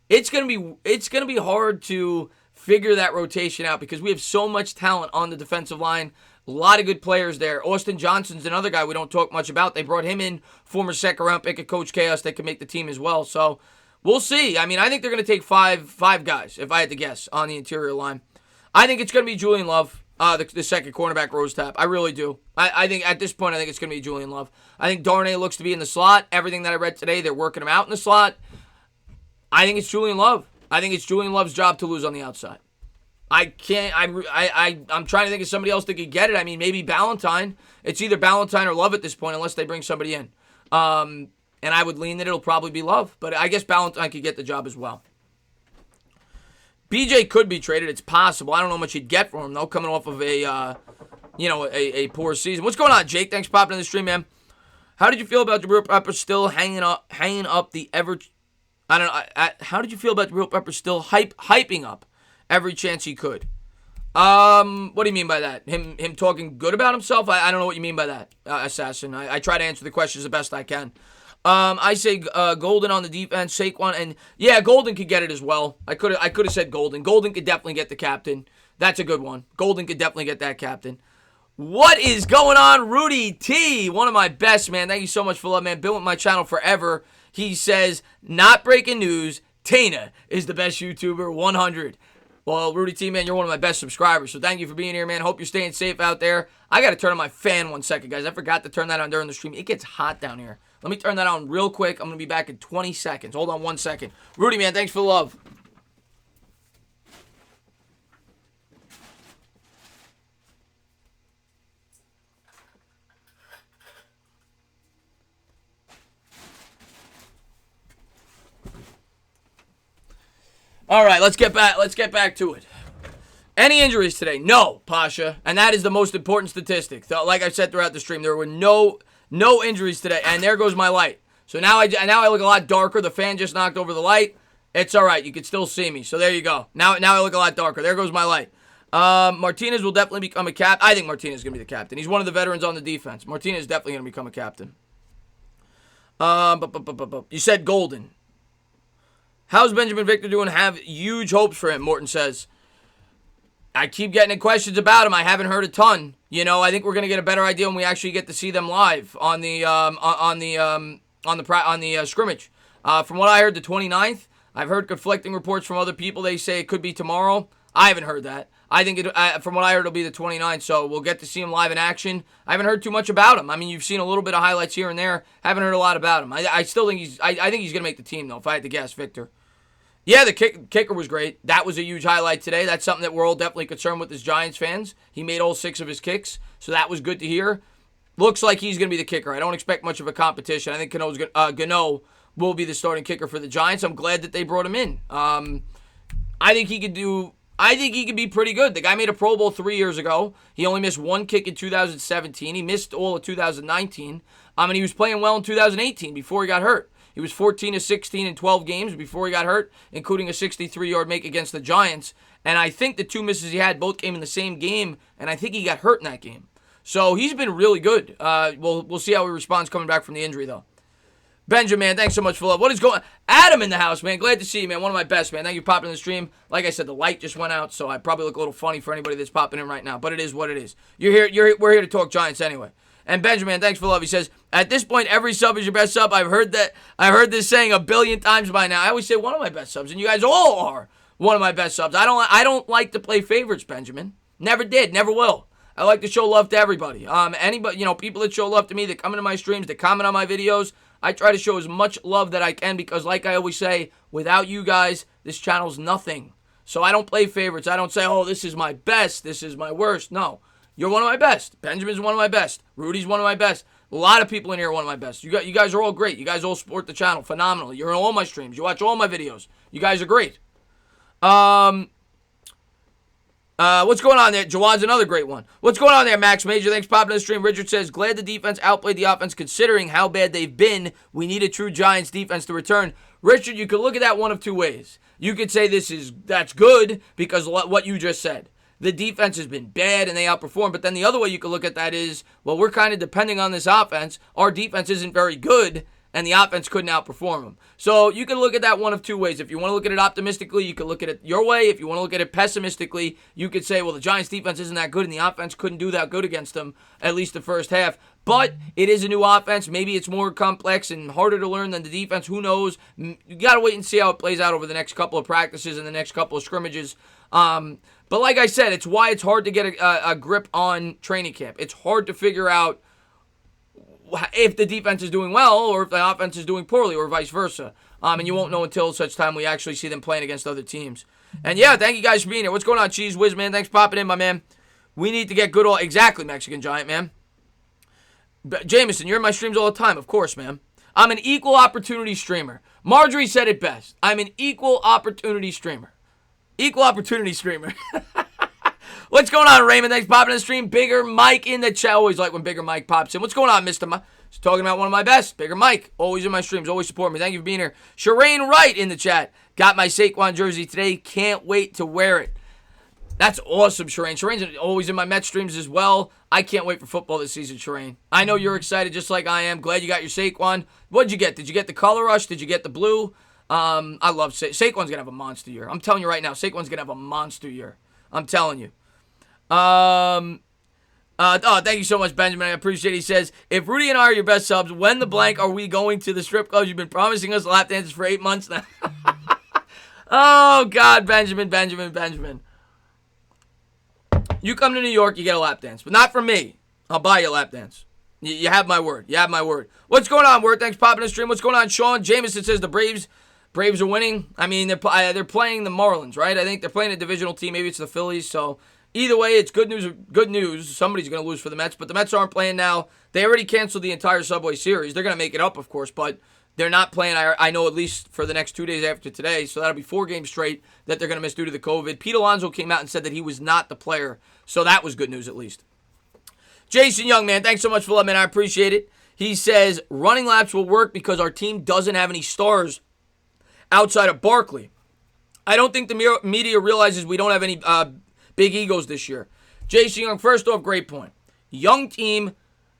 It's gonna be hard to figure that rotation out because we have so much talent on the defensive line. A lot of good players there. Austin Johnson's another guy we don't talk much about. They brought him in, former second-round pick of Coach Chaos, that could make the team as well. So we'll see. I mean, I think they're going to take five guys, if I had to guess, on the interior line. I think it's going to be Julian Love, the second cornerback Rose Tap. I really do. I think at this point, I think it's going to be Julian Love. I think Darnay looks to be in the slot. Everything that I read today, they're working him out in the slot. I think it's Julian Love. I think it's Julian Love's job to lose on the outside. I'm trying to think of somebody else that could get it. I mean, maybe Ballantyne. It's either Ballantyne or Love at this point, unless they bring somebody in. And I would lean that it'll probably be Love. But I guess Ballantyne could get the job as well. BJ could be traded. It's possible. I don't know how much you'd get for him, though, coming off of a poor season. What's going on, Jake? Thanks for popping in the stream, man. How did you feel about Jabril Pepper still hanging up the ever... I don't know. How did you feel about Jabril Pepper still hyping up every chance he could? What do you mean by that? Him talking good about himself? I don't know what you mean by that, Assassin. I try to answer the questions the best I can. I say Golden on the defense, Saquon, and yeah, Golden could get it as well. I could have said Golden. Golden could definitely get the captain. That's a good one. Golden could definitely get that captain. What is going on, Rudy T? One of my best, man. Thank you so much for love, man. Been with my channel forever. He says, not breaking news, Tana is the best YouTuber 100. Well, Rudy T, man, you're one of my best subscribers, so thank you for being here, man. Hope you're staying safe out there. I got to turn on my fan 1 second, guys. I forgot to turn that on during the stream. It gets hot down here. Let me turn that on real quick. I'm going to be back in 20 seconds. Hold on 1 second. Rudy, man, thanks for the love. All right, let's get back to it. Any injuries today? No, Pasha, and that is the most important statistic. So, like I said throughout the stream, there were no injuries today, and there goes my light. So now I look a lot darker. The fan just knocked over the light. It's all right. You can still see me. So there you go. Now I look a lot darker. There goes my light. Martinez will definitely become a captain. I think Martinez is going to be the captain. He's one of the veterans on the defense. Martinez is definitely going to become a captain. You said Golden. How's Benjamin Victor doing? Have huge hopes for him, Morton says. I keep getting questions about him. I haven't heard a ton. You know, I think we're going to get a better idea when we actually get to see them live on the scrimmage. From what I heard, the 29th. I've heard conflicting reports from other people. They say it could be tomorrow. I haven't heard that. I think from what I heard, it'll be the 29th, so we'll get to see him live in action. I haven't heard too much about him. I mean, you've seen a little bit of highlights here and there. Haven't heard a lot about him. I still think I think he's going to make the team, though, if I had to guess, Victor. Yeah, the kicker was great. That was a huge highlight today. That's something that we're all definitely concerned with as Giants fans. He made all 6 of his kicks, so that was good to hear. Looks like he's going to be the kicker. I don't expect much of a competition. I think Gano will be the starting kicker for the Giants. I'm glad that they brought him in. I think he could be pretty good. The guy made a Pro Bowl 3 years ago. He only missed 1 kick in 2017. He missed all of 2019. And he was playing well in 2018 before he got hurt. He was 14-16 in 12 games before he got hurt, including a 63-yard make against the Giants. And I think the 2 misses he had both came in the same game, and I think he got hurt in that game. So he's been really good. We'll see how he responds coming back from the injury, though. Benjamin, thanks so much for love. What is going on? Adam in the house, man. Glad to see you, man. One of my best, man. Thank you for popping in the stream. Like I said, the light just went out, so I probably look a little funny for anybody that's popping in right now. But it is what it is. We're here to talk Giants anyway. And Benjamin, thanks for love. He says, at this point, every sub is your best sub. I've heard this saying a billion times by now. I always say one of my best subs, and you guys all are one of my best subs. I don't like to play favorites, Benjamin. Never did, never will. I like to show love to everybody. Anybody, people that show love to me, that come into my streams, that comment on my videos, I try to show as much love that I can because, like I always say, without you guys, this channel's nothing. So I don't play favorites. I don't say, oh, this is my best, this is my worst. No. You're one of my best. Benjamin's one of my best. Rudy's one of my best. A lot of people in here are one of my best. You guys are all great. You guys all support the channel phenomenally. You're in all my streams. You watch all my videos. You guys are great. What's going on there? Jawad's another great one. What's going on there, Max Major? Thanks for popping in the stream. Richard says, glad the defense outplayed the offense considering how bad they've been. We need a true Giants defense to return. Richard, you could look at that one of two ways. You could say that's good because what you just said. The defense has been bad and they outperform. But then the other way you could look at that is, well, we're kind of depending on this offense. Our defense isn't very good and the offense couldn't outperform them. So you can look at that one of two ways. If you want to look at it optimistically, you can look at it your way. If you want to look at it pessimistically, you could say, well, the Giants defense isn't that good and the offense couldn't do that good against them, at least the first half. But it is a new offense. Maybe it's more complex and harder to learn than the defense. Who knows? You got to wait and see how it plays out over the next couple of practices and the next couple of scrimmages. But like I said, it's why it's hard to get a grip on training camp. It's hard to figure out if the defense is doing well or if the offense is doing poorly or vice versa. And you won't know until such time we actually see them playing against other teams. And yeah, thank you guys for being here. What's going on, Cheese Whiz, man? Thanks for popping in, my man. We need to get good all exactly, Mexican Giant, man. But Jameson, you're in my streams all the time, of course, man. I'm an equal opportunity streamer. Marjorie said it best. I'm an equal opportunity streamer. Equal opportunity streamer. What's going on, Raymond? Thanks for popping in the stream. Bigger Mike in the chat. Always like when Bigger Mike pops in. What's going on, Mr. Mike? He's talking about one of my best. Bigger Mike. Always in my streams. Always support me. Thank you for being here. Shireen Wright in the chat. Got my Saquon jersey today. Can't wait to wear it. That's awesome, Shireen. Shireen's always in my Mets streams as well. I can't wait for football this season, Shireen. I know you're excited just like I am. Glad you got your Saquon. What'd you get? Did you get the Color Rush? Did you get the blue? I love Saquon's going to have a monster year. I'm telling you right now, Saquon's going to have a monster year. I'm telling you. Thank you so much, Benjamin. I appreciate it. He says, if Rudy and I are your best subs, when the blank are we going to the strip clubs? You've been promising us lap dances for 8 months now. Oh, God, Benjamin. You come to New York, you get a lap dance. But not from me. I'll buy you a lap dance. You have my word. What's going on, Word? Thanks for popping in the stream. What's going on, Sean? Jameson says the Braves are winning. I mean, they're playing the Marlins, right? I think they're playing a divisional team. Maybe it's the Phillies. So either way, it's good news. Somebody's going to lose for the Mets. But the Mets aren't playing now. They already canceled the entire Subway Series. They're going to make it up, of course. But they're not playing, I know, at least for the next 2 days after today. So that'll be 4 games straight that they're going to miss due to the COVID. Pete Alonso came out and said that he was not the player. So that was good news at least. Jason Young, man, thanks so much for letting me in. I appreciate it. He says, running laps will work because our team doesn't have any stars outside of Barkley. I don't think the media realizes we don't have any big egos this year. Jason Young, first off, great point. Young team,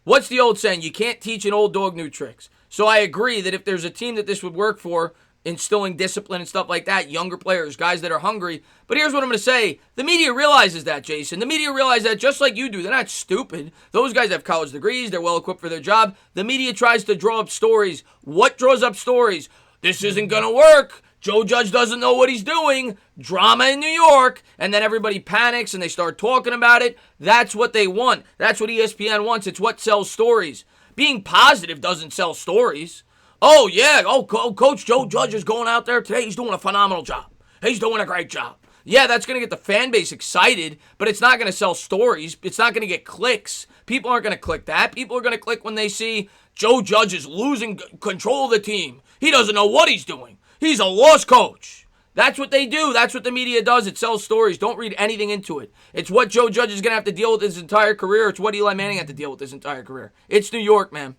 what's the old saying? You can't teach an old dog new tricks. So I agree that if there's a team that this would work for, instilling discipline and stuff like that, younger players, guys that are hungry. But here's what I'm going to say. The media realizes that, Jason. The media realizes that just like you do. They're not stupid. Those guys have college degrees. They're well equipped for their job. The media tries to draw up stories. What draws up stories? This isn't going to work. Joe Judge doesn't know what he's doing. Drama in New York. And then everybody panics and they start talking about it. That's what they want. That's what ESPN wants. It's what sells stories. Being positive doesn't sell stories. Oh, yeah. Coach Joe Judge is going out there today. He's doing a phenomenal job. He's doing a great job. Yeah, that's going to get the fan base excited, but it's not going to sell stories. It's not going to get clicks. People aren't going to click that. People are going to click when they see Joe Judge is losing control of the team. He doesn't know what he's doing. He's a lost coach. That's what they do. That's what the media does. It sells stories. Don't read anything into it. It's what Joe Judge is going to have to deal with his entire career. It's what Eli Manning had to deal with his entire career. It's New York, man.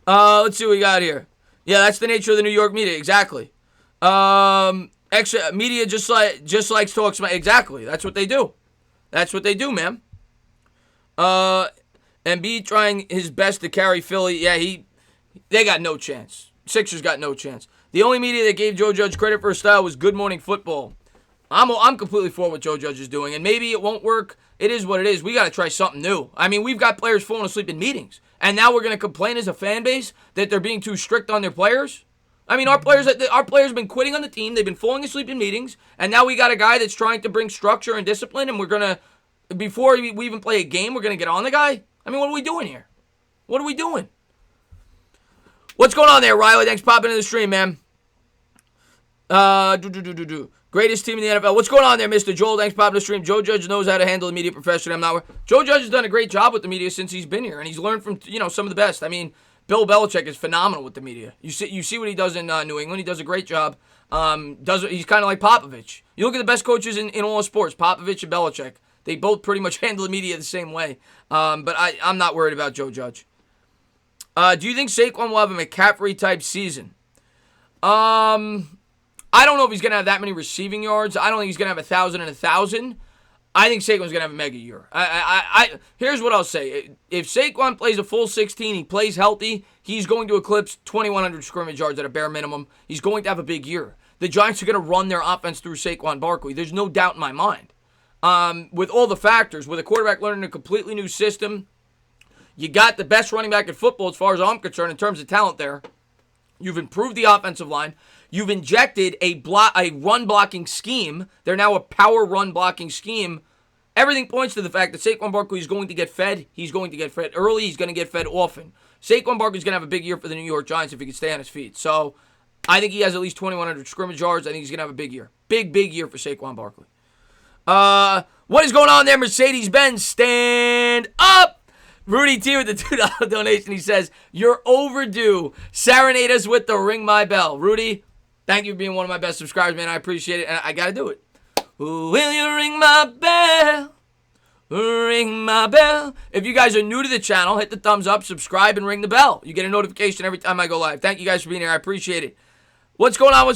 Let's see what we got here. Yeah, that's the nature of the New York media. Exactly. Extra media just likes talks. Exactly. That's what they do. That's what they do, man. Embiid trying his best to carry Philly. Yeah, they got no chance. Sixers got no chance. The only media that gave Joe Judge credit for his style was Good Morning Football. I'm completely for what Joe Judge is doing, and maybe it won't work. It is what it is. We got to try something new. I mean, we've got players falling asleep in meetings, and now we're going to complain as a fan base that they're being too strict on their players. I mean, our players have been quitting on the team. They've been falling asleep in meetings, and now we got a guy that's trying to bring structure and discipline, and we're going to, before we even play a game, we're going to get on the guy? I mean, what are we doing here? What are we doing? What's going on there, Riley? Thanks for popping in the stream, man. Greatest team in the NFL. What's going on there, Mr. Joel? Thanks for popping in the stream. Joe Judge knows how to handle the media professionally. Joe Judge has done a great job with the media since he's been here, and he's learned from some of the best. I mean, Bill Belichick is phenomenal with the media. You see what he does in New England. He does a great job. He's kind of like Popovich. You look at the best coaches in all sports, Popovich and Belichick. They both pretty much handle the media the same way. But I'm not worried about Joe Judge. Do you think Saquon will have a McCaffrey-type season? I don't know if he's going to have that many receiving yards. I don't think he's going to have 1,000 and 1,000. I think Saquon's going to have a mega year. Here's what I'll say. If Saquon plays a full 16, he plays healthy, he's going to eclipse 2,100 scrimmage yards at a bare minimum. He's going to have a big year. The Giants are going to run their offense through Saquon Barkley. There's no doubt in my mind. With all the factors, with a quarterback learning a completely new system, you got the best running back in football as far as I'm concerned in terms of talent there. You've improved the offensive line. You've injected a run-blocking scheme. They're now a power run-blocking scheme. Everything points to the fact that Saquon Barkley is going to get fed. He's going to get fed early. He's going to get fed often. Saquon Barkley is going to have a big year for the New York Giants if he can stay on his feet. So I think he has at least 2,100 scrimmage yards. I think he's going to have a big year. Big year for Saquon Barkley. What is going on there, Mercedes-Benz? Stand up! Rudy T with the $2 donation. He says, you're overdue. Serenade us with the Ring My Bell. Rudy, thank you for being one of my best subscribers, man. I appreciate it, and I got to do it. Will you ring my bell? Ring my bell. If you guys are new to the channel, hit the thumbs up, subscribe, and ring the bell. You get a notification every time I go live. Thank you guys for being here. I appreciate it. What's going on?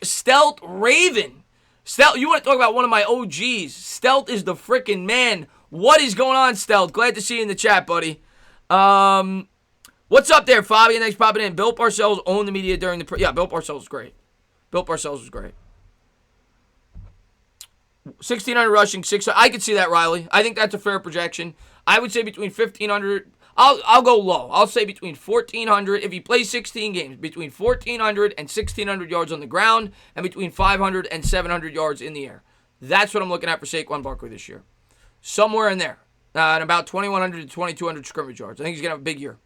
Stealth Raven? Stealth, you want to talk about one of my OGs. Stealth is the freaking man. What is going on, Stealth? Glad to see you in the chat, buddy. What's up there, Fabian? Thanks for popping in. Bill Parcells owned the media during the... Yeah, Bill Parcells was great. 1,600 rushing, 600. I could see that, Riley. I think that's a fair projection. I would say between 1,500... I'll go low. I'll say between 1,400, if he plays 16 games, between 1,400 and 1,600 yards on the ground, and between 500 and 700 yards in the air. That's what I'm looking at for Saquon Barkley this year. Somewhere in there. And about 2,100 to 2,200 scrimmage yards. I think he's going to have a big year.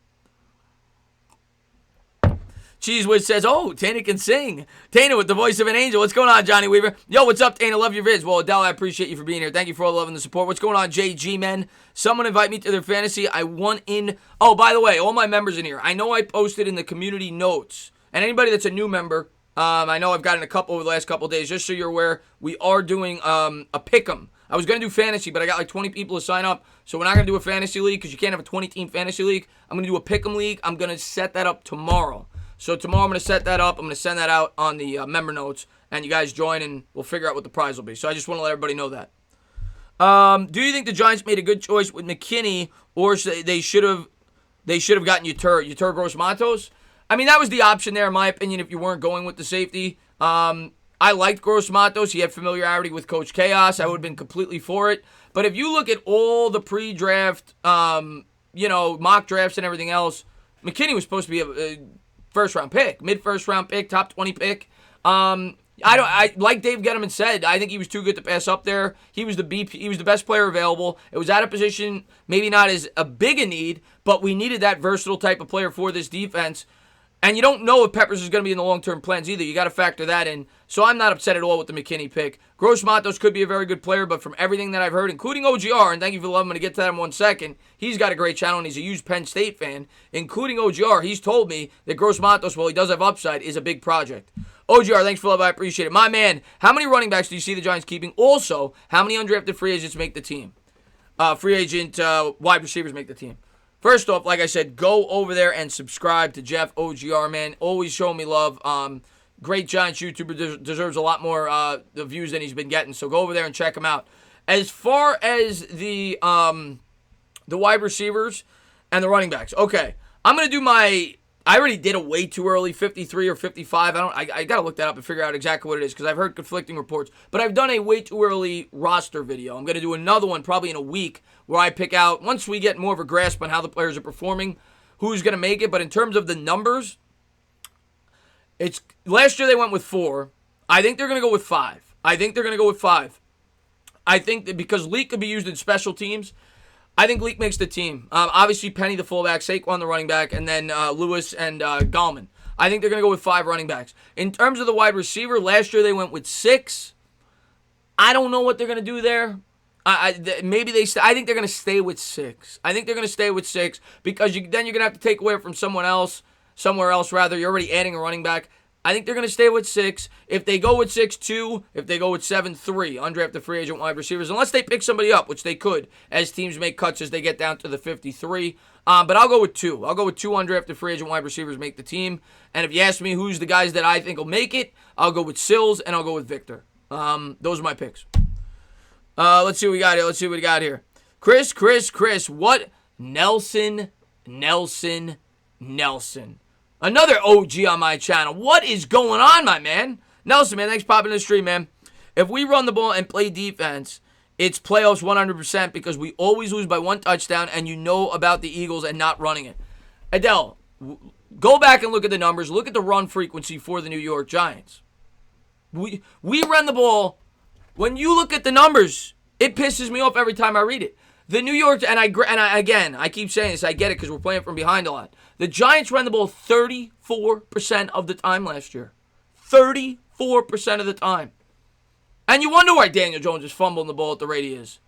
Cheese Whiz says, oh, Tana can sing. Tana with the voice of an angel. What's going on, Johnny Weaver? Yo, what's up, Tana? Love your vids. Well, Adele, I appreciate you for being here. Thank you for all the love and the support. What's going on, JG Men? Someone invite me to their fantasy. I want in. Oh, by the way, all my members in here. I know I posted in the community notes. And anybody that's a new member, I know I've gotten a couple over the last couple of days. Just so you're aware, we are doing a pick'em. I was going to do fantasy, but I got like 20 people to sign up. So we're not going to do a fantasy league because you can't have a 20-team fantasy league. I'm going to do a pick'em league. I'm going to set that up tomorrow. So tomorrow I'm going to set that up. I'm going to send that out on the member notes. And you guys join and we'll figure out what the prize will be. So I just want to let everybody know that. Do you think the Giants made a good choice with McKinney, or they should have gotten Yetur Gross-Matos? I mean, that was the option there, in my opinion, if you weren't going with the safety. I liked Gross-Matos. He had familiarity with Coach Chaos. I would have been completely for it. But if you look at all the pre-draft, mock drafts and everything else, McKinney was supposed to be a first-round pick, mid-first-round pick, top 20 pick. Like Dave Gettleman said, I think he was too good to pass up there. He was the best player available. It was at a position, maybe not as a big a need, but we needed that versatile type of player for this defense. And you don't know if Peppers is going to be in the long-term plans either. You got to factor that in. So I'm not upset at all with the McKinney pick. Gross-Matos could be a very good player, but from everything that I've heard, including OGR, and thank you for the love, I'm going to get to that in 1 second, he's got a great channel, and he's a huge Penn State fan. Including OGR, he's told me that Gross-Matos, while he does have upside, is a big project. OGR, thanks for the love. I appreciate it. My man, how many running backs do you see the Giants keeping? Also, how many undrafted free agents make the team? Free agent wide receivers make the team. First off, like I said, go over there and subscribe to Jeff OGR, man. Always showing me love. Great Giants YouTuber, deserves a lot more the views than he's been getting. So go over there and check him out. As far as the wide receivers and the running backs, okay, I'm gonna do I already did a way too early 53 or 55. I gotta look that up and figure out exactly what it is because I've heard conflicting reports. But I've done a way too early roster video. I'm gonna do another one probably in a week where I pick out, once we get more of a grasp on how the players are performing, who's gonna make it. But in terms of the numbers, last year they went with 4. I think they're gonna go with 5. I think that because Leak could be used in special teams, I think Leak makes the team. Obviously, Penny the fullback, Saquon the running back, and then Lewis and Gallman. I think they're going to go with 5 running backs. In terms of the wide receiver, last year they went with 6. I don't know what they're going to do there. I think they're going to stay with 6. I think they're going to stay with 6 because then you're going to have to take away from somewhere else. You're already adding a running back. I think they're going to stay with 6. If they go with 6-2, if they go with 7-3, undrafted free agent wide receivers, unless they pick somebody up, which they could, as teams make cuts as they get down to the 53. But I'll go with 2. I'll go with 2 undrafted free agent wide receivers make the team. And if you ask me who's the guys that I think will make it, I'll go with Sills and I'll go with Victor. Those are my picks. Let's see what we got here. Chris. What? Nelson. Another OG on my channel. What is going on, my man? Nelson, man, thanks for popping in the stream, man. If we run the ball and play defense, it's playoffs 100% because we always lose by 1 touchdown, and you know about the Eagles and not running it. Adele, go back and look at the numbers. Look at the run frequency for the New York Giants. We run the ball. When you look at the numbers, it pisses me off every time I read it. The New York, and I keep saying this, I get it because we're playing from behind a lot. The Giants ran the ball 34% of the time last year. 34% of the time. And you wonder why Daniel Jones is fumbling the ball at the rate he is.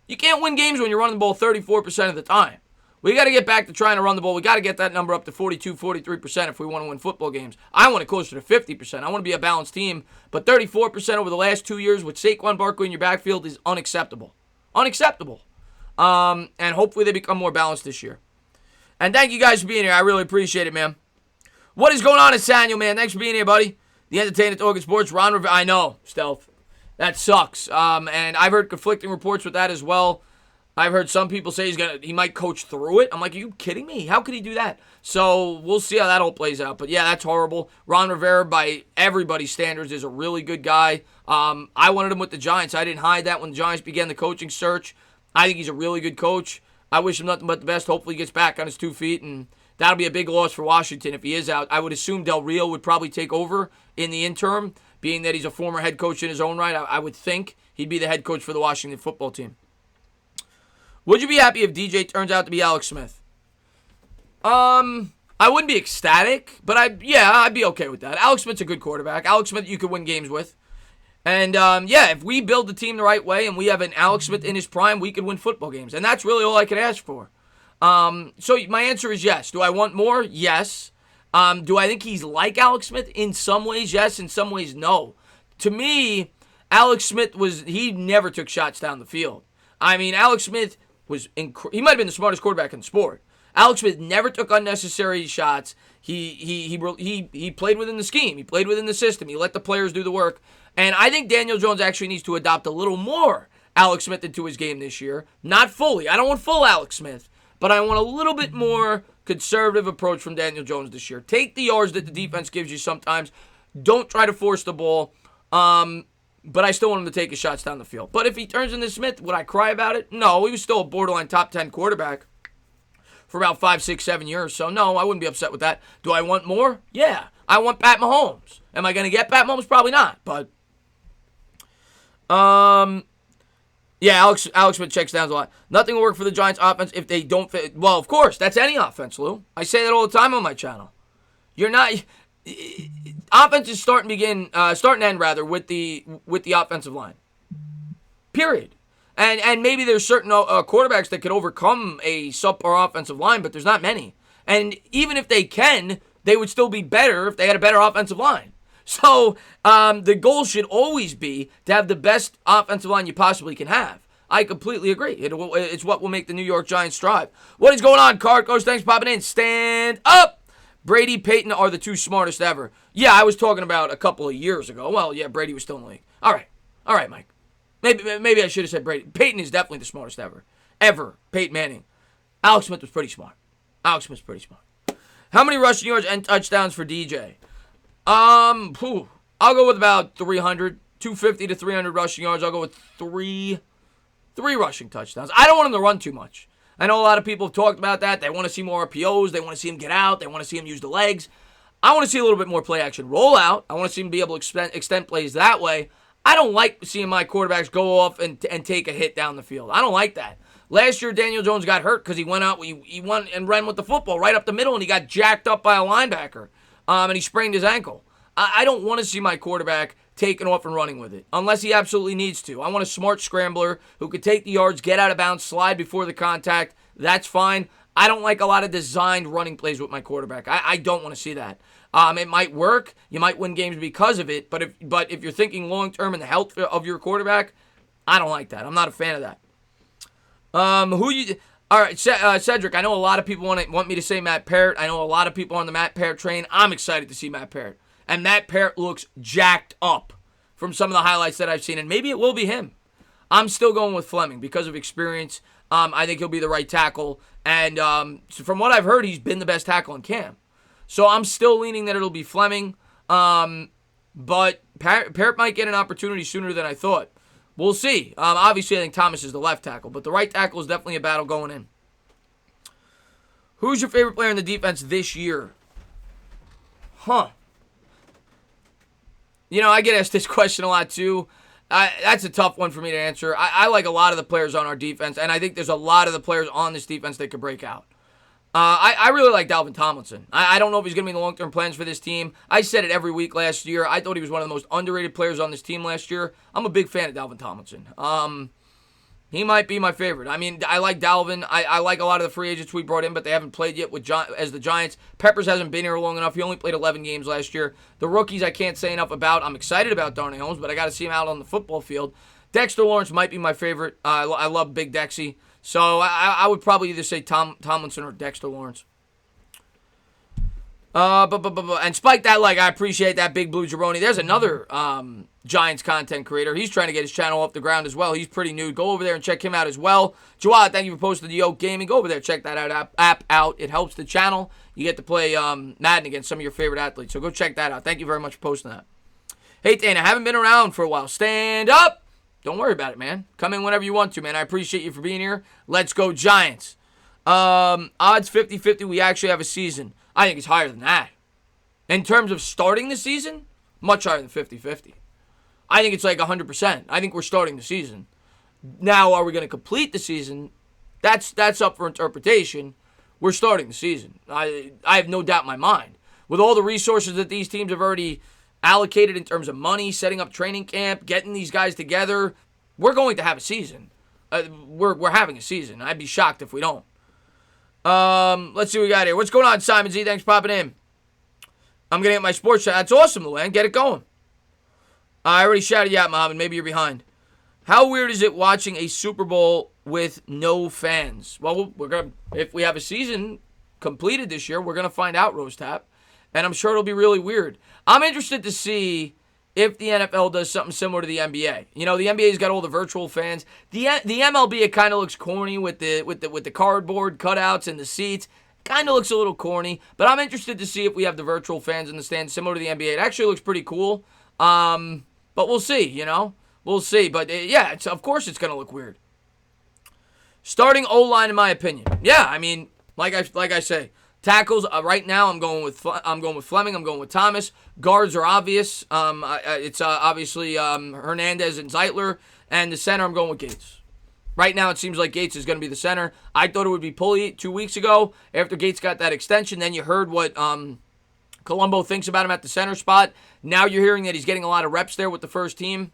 You can't win games when you're running the ball 34% of the time. We got to get back to trying to run the ball. We got to get that number up to 42, 43% if we want to win football games. I want it closer to 50%. I want to be a balanced team. But 34% over the last 2 years with Saquon Barkley in your backfield is unacceptable. Unacceptable. And hopefully they become more balanced this year. And thank you guys for being here. I really appreciate it, man. What is going on, Nathaniel, man? Thanks for being here, buddy. The Entertainment Talking Sports, Ron Rivera. I know, Stealth. That sucks. And I've heard conflicting reports with that as well. I've heard some people say he might coach through it. I'm like, are you kidding me? How could he do that? So we'll see how that all plays out. But yeah, that's horrible. Ron Rivera, by everybody's standards, is a really good guy. I wanted him with the Giants. I didn't hide that when the Giants began the coaching search. I think he's a really good coach. I wish him nothing but the best. Hopefully he gets back on his 2 feet, and that'll be a big loss for Washington if he is out. I would assume Del Rio would probably take over in the interim, being that he's a former head coach in his own right. I would think he'd be the head coach for the Washington football team. Would you be happy if DJ turns out to be Alex Smith? I wouldn't be ecstatic, but I'd be okay with that. Alex Smith's a good quarterback. Alex Smith you could win games with. And, if we build the team the right way and we have an Alex Smith in his prime, we could win football games. And that's really all I could ask for. So my answer is yes. Do I want more? Yes. Do I think he's like Alex Smith? In some ways, yes. In some ways, no. To me, Alex Smith he never took shots down the field. I mean, Alex Smith he might have been the smartest quarterback in the sport. Alex Smith never took unnecessary shots. He played within the scheme. He played within the system. He let the players do the work. And I think Daniel Jones actually needs to adopt a little more Alex Smith into his game this year. Not fully. I don't want full Alex Smith. But I want a little bit more conservative approach from Daniel Jones this year. Take the yards that the defense gives you sometimes. Don't try to force the ball. But I still want him to take his shots down the field. But if he turns into Smith, would I cry about it? No, he was still a borderline top 10 quarterback for about 5, 6, 7 years. So, no, I wouldn't be upset with that. Do I want more? Yeah. I want Pat Mahomes. Am I going to get Pat Mahomes? Probably not. But, yeah, Alex Smith checks down a lot. Nothing will work for the Giants offense if they don't fit. Well, of course, that's any offense, Lou. I say that all the time on my channel. You're not... Offense is starting to end with the offensive line. Period. And maybe there's certain quarterbacks that could overcome a subpar offensive line, but there's not many. And even if they can, they would still be better if they had a better offensive line. So the goal should always be to have the best offensive line you possibly can have. I completely agree. It's what will make the New York Giants strive. What is going on, Card Coach? Thanks for popping in. Stand up! Brady, Peyton are the 2 smartest ever. Yeah, I was talking about a couple of years ago. Well, yeah, Brady was still in the league. All right, Mike. Maybe I should have said Brady. Peyton is definitely the smartest ever. Peyton Manning. Alex Smith was pretty smart. How many rushing yards and touchdowns for DJ? I'll go with about 300. 250 to 300 rushing yards. I'll go with three rushing touchdowns. I don't want him to run too much. I know a lot of people have talked about that. They want to see more RPOs. They want to see him get out. They want to see him use the legs. I want to see a little bit more play action roll out. I want to see him be able to extend plays that way. I don't like seeing my quarterbacks go off and take a hit down the field. I don't like that. Last year, Daniel Jones got hurt because he went and ran with the football right up the middle, and he got jacked up by a linebacker, and he sprained his ankle. I don't want to see my quarterback taking off and running with it, unless he absolutely needs to. I want a smart scrambler who could take the yards, get out of bounds, slide before the contact. That's fine. I don't like a lot of designed running plays with my quarterback. I don't want to see that. It might work. You might win games because of it. But if you're thinking long term in the health of your quarterback, I don't like that. I'm not a fan of that. All right, Cedric, I know a lot of people want me to say Matt Parrott. I know a lot of people on the Matt Parrott train. I'm excited to see Matt Parrott. And Matt Parrott looks jacked up from some of the highlights that I've seen. And maybe it will be him. I'm still going with Fleming because of experience. I think he'll be the right tackle. And so from what I've heard, he's been the best tackle in camp. So I'm still leaning that it'll be Fleming. But Parrott might get an opportunity sooner than I thought. We'll see. Obviously, I think Thomas is the left tackle, but the right tackle is definitely a battle going in. Who's your favorite player in the defense this year? You know, I get asked this question a lot too. That's a tough one for me to answer. I like a lot of the players on our defense, and I think there's a lot of the players on this defense that could break out. I really like Dalvin Tomlinson. I don't know if he's going to be in the long-term plans for this team. I said it every week last year. I thought he was one of the most underrated players on this team last year. I'm a big fan of Dalvin Tomlinson. He might be my favorite. I mean, I like Dalvin. I like a lot of the free agents we brought in, but they haven't played yet as the Giants. Peppers hasn't been here long enough. He only played 11 games last year. The rookies I can't say enough about. I'm excited about Darnay Holmes, but I got to see him out on the football field. Dexter Lawrence might be my favorite. I love Big Dexy. So I would probably either say Tomlinson or Dexter Lawrence. And Spike that like, I appreciate that, Big Blue Jabroni. There's another Giants content creator. He's trying to get his channel off the ground as well. He's pretty new. Go over there and check him out as well. Jawad, thank you for posting the Yoke Gaming. Go over there, check that app out. It helps the channel. You get to play Madden against some of your favorite athletes. So go check that out. Thank you very much for posting that. Hey, Dana, I haven't been around for a while. Stand up. Don't worry about it, man. Come in whenever you want to, man. I appreciate you for being here. Let's go, Giants. Odds 50-50. We actually have a season. I think it's higher than that. In terms of starting the season, much higher than 50-50. I think it's like 100%. I think we're starting the season. Now, are we going to complete the season? That's up for interpretation. We're starting the season. I have no doubt in my mind. With all the resources that these teams have already allocated in terms of money, setting up training camp, getting these guys together, we're going to have a season. We're having a season. I'd be shocked if we don't. Let's see what we got here. What's going on, Simon Z? Thanks for popping in. I'm going to get my sports chat. That's awesome, Luann. Get it going. I already shouted you out, Mohammed. Maybe you're behind. How weird is it watching a Super Bowl with no fans? Well, if we have a season completed this year, we're going to find out, Rose Tap. And I'm sure it'll be really weird. I'm interested to see if the NFL does something similar to the NBA. You know, the NBA's got all the virtual fans. The MLB, it kind of looks corny with the cardboard cutouts and the seats. Kind of looks a little corny. But I'm interested to see if we have the virtual fans in the stands similar to the NBA. It actually looks pretty cool. But we'll see, you know. We'll see. But, yeah, of course it's going to look weird. Starting O-line, in my opinion. Yeah, I mean, like I say. Tackles, right now, I'm going with Fleming. I'm going with Thomas. Guards are obvious. It's obviously Hernandez and Zeitler. And the center, I'm going with Gates. Right now, it seems like Gates is going to be the center. I thought it would be Pulley 2 weeks ago after Gates got that extension. Then you heard what Colombo thinks about him at the center spot. Now you're hearing that he's getting a lot of reps there with the first team.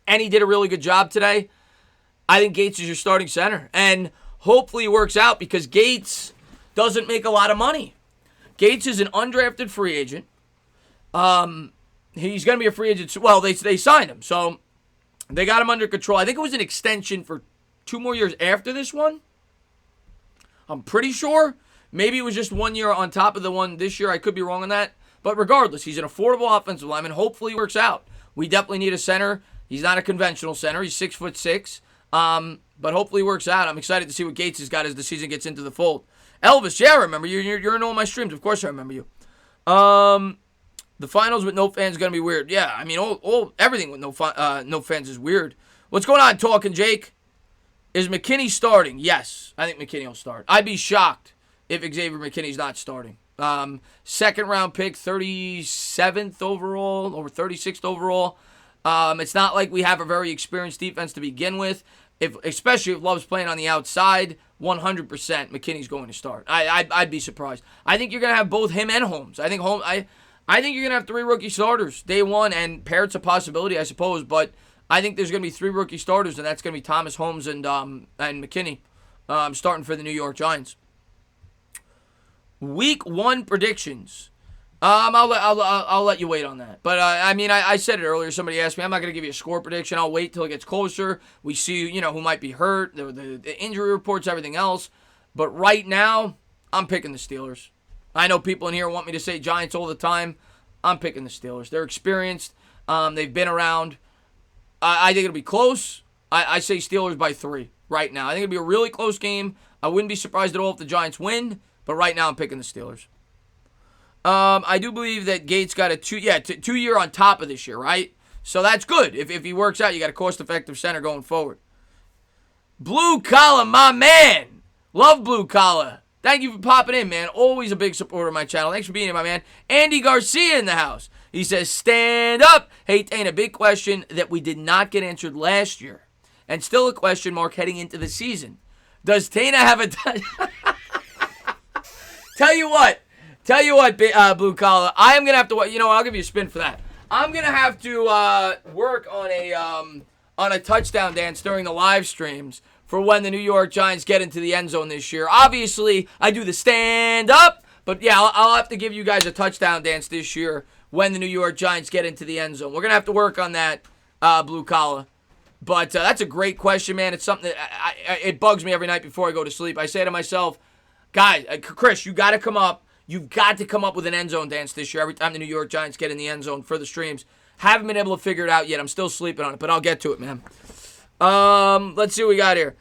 And he did a really good job today. I think Gates is your starting center. And hopefully it works out because Gates doesn't make a lot of money. Gates is an undrafted free agent. He's going to be a free agent. Well, they signed him, so they got him under control. I think it was an extension for 2 more years after this one. I'm pretty sure. Maybe it was just 1 year on top of the one this year. I could be wrong on that. But regardless, he's an affordable offensive lineman. Hopefully it works out. We definitely need a center. He's not a conventional center. He's 6'6". But hopefully it works out. I'm excited to see what Gates has got as the season gets into the fold. Elvis, yeah, I remember you. You're in all my streams. Of course I remember you. The finals with no fans is going to be weird. Yeah, I mean, everything with no fans is weird. What's going on, Talking Jake? Is McKinney starting? Yes, I think McKinney will start. I'd be shocked if Xavier McKinney's not starting. Second round pick, 37th overall, or 36th overall. It's not like we have a very experienced defense to begin with. Especially if Love's playing on the outside, 100% McKinney's going to start. I'd be surprised. I think you're going to have both him and Holmes. I think you're going to have 3 rookie starters day one, and Parrott's a possibility, I suppose, but I think there's going to be 3 rookie starters, and that's going to be Thomas, Holmes, and McKinney starting for the New York Giants. Week 1 predictions. I'll let you wait on that. But I mean, I said it earlier. Somebody asked me. I'm not going to give you a score prediction. I'll wait till it gets closer. We see, who might be hurt, the injury reports, everything else. But right now, I'm picking the Steelers. I know people in here want me to say Giants all the time. I'm picking the Steelers. They're experienced. They've been around. I think it'll be close. I say Steelers by 3 right now. I think it'll be a really close game. I wouldn't be surprised at all if the Giants win. But right now, I'm picking the Steelers. I do believe that Gates got a 2-year on top of this year, right? So that's good. If he works out, you got a cost-effective center going forward. Blue Collar, my man. Love Blue Collar. Thank you for popping in, man. Always a big supporter of my channel. Thanks for being here, my man. Andy Garcia in the house. He says, stand up. Hey, Tana, big question that we did not get answered last year. And still a question mark heading into the season. Does Tana have a... Tell you what, Blue Collar, I am going to have to... I'll give you a spin for that. I'm going to have to work on a touchdown dance during the live streams for when the New York Giants get into the end zone this year. Obviously, I do the stand up, but yeah, I'll have to give you guys a touchdown dance this year when the New York Giants get into the end zone. We're going to have to work on that, Blue Collar. But that's a great question, man. It's something that it bugs me every night before I go to sleep. I say to myself, guys, Chris, you got to come up. You've got to come up with an end zone dance this year every time the New York Giants get in the end zone for the streams. Haven't been able to figure it out yet. I'm still sleeping on it, but I'll get to it, man. Let's see what we got here.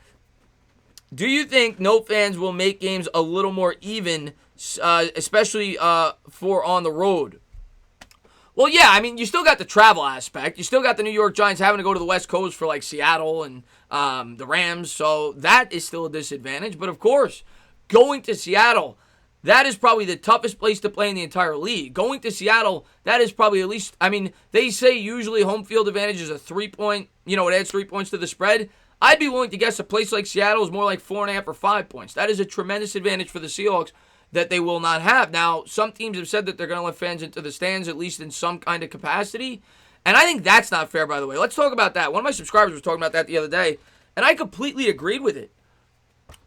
Do you think no fans will make games a little more even, especially for on the road? Well, yeah, I mean, you still got the travel aspect. You still got the New York Giants having to go to the West Coast for, like, Seattle and the Rams, so that is still a disadvantage. But, of course, going to Seattle, that is probably the toughest place to play in the entire league. Going to Seattle, that is probably at least, I mean, they say usually home field advantage is a 3-point, it adds 3 points to the spread. I'd be willing to guess a place like Seattle is more like 4.5 or 5 points. That is a tremendous advantage for the Seahawks that they will not have. Now, some teams have said that they're going to let fans into the stands, at least in some kind of capacity. And I think that's not fair, by the way. Let's talk about that. One of my subscribers was talking about that the other day, and I completely agreed with it.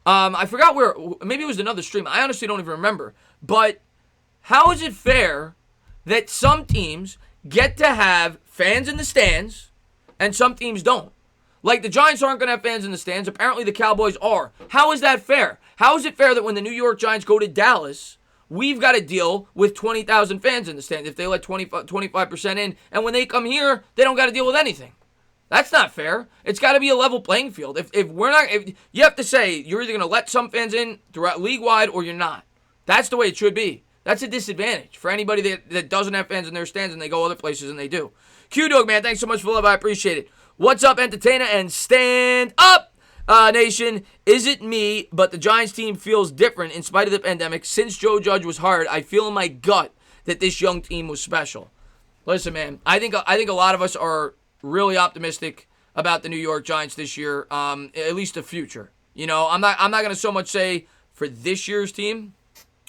I forgot where, maybe it was another stream. I honestly don't even remember. But how is it fair that some teams get to have fans in the stands and some teams don't? Like, the Giants aren't going to have fans in the stands. Apparently, the Cowboys are. How is that fair? How is it fair that when the New York Giants go to Dallas, we've got to deal with 20,000 fans in the stands if they let 25% in, and when they come here, they don't got to deal with anything? That's not fair. It's got to be a level playing field. If you have to say you're either going to let some fans in throughout league-wide or you're not. That's the way it should be. That's a disadvantage for anybody that doesn't have fans in their stands and they go other places and they do. Q-Dog, man, thanks so much for the love. I appreciate it. What's up, entertainer, and stand up, nation? Is it me, but the Giants team feels different in spite of the pandemic? Since Joe Judge was hired, I feel in my gut that this young team was special. Listen, man, I think a lot of us are really optimistic about the New York Giants this year, at least the future. I'm not going to so much say for this year's team,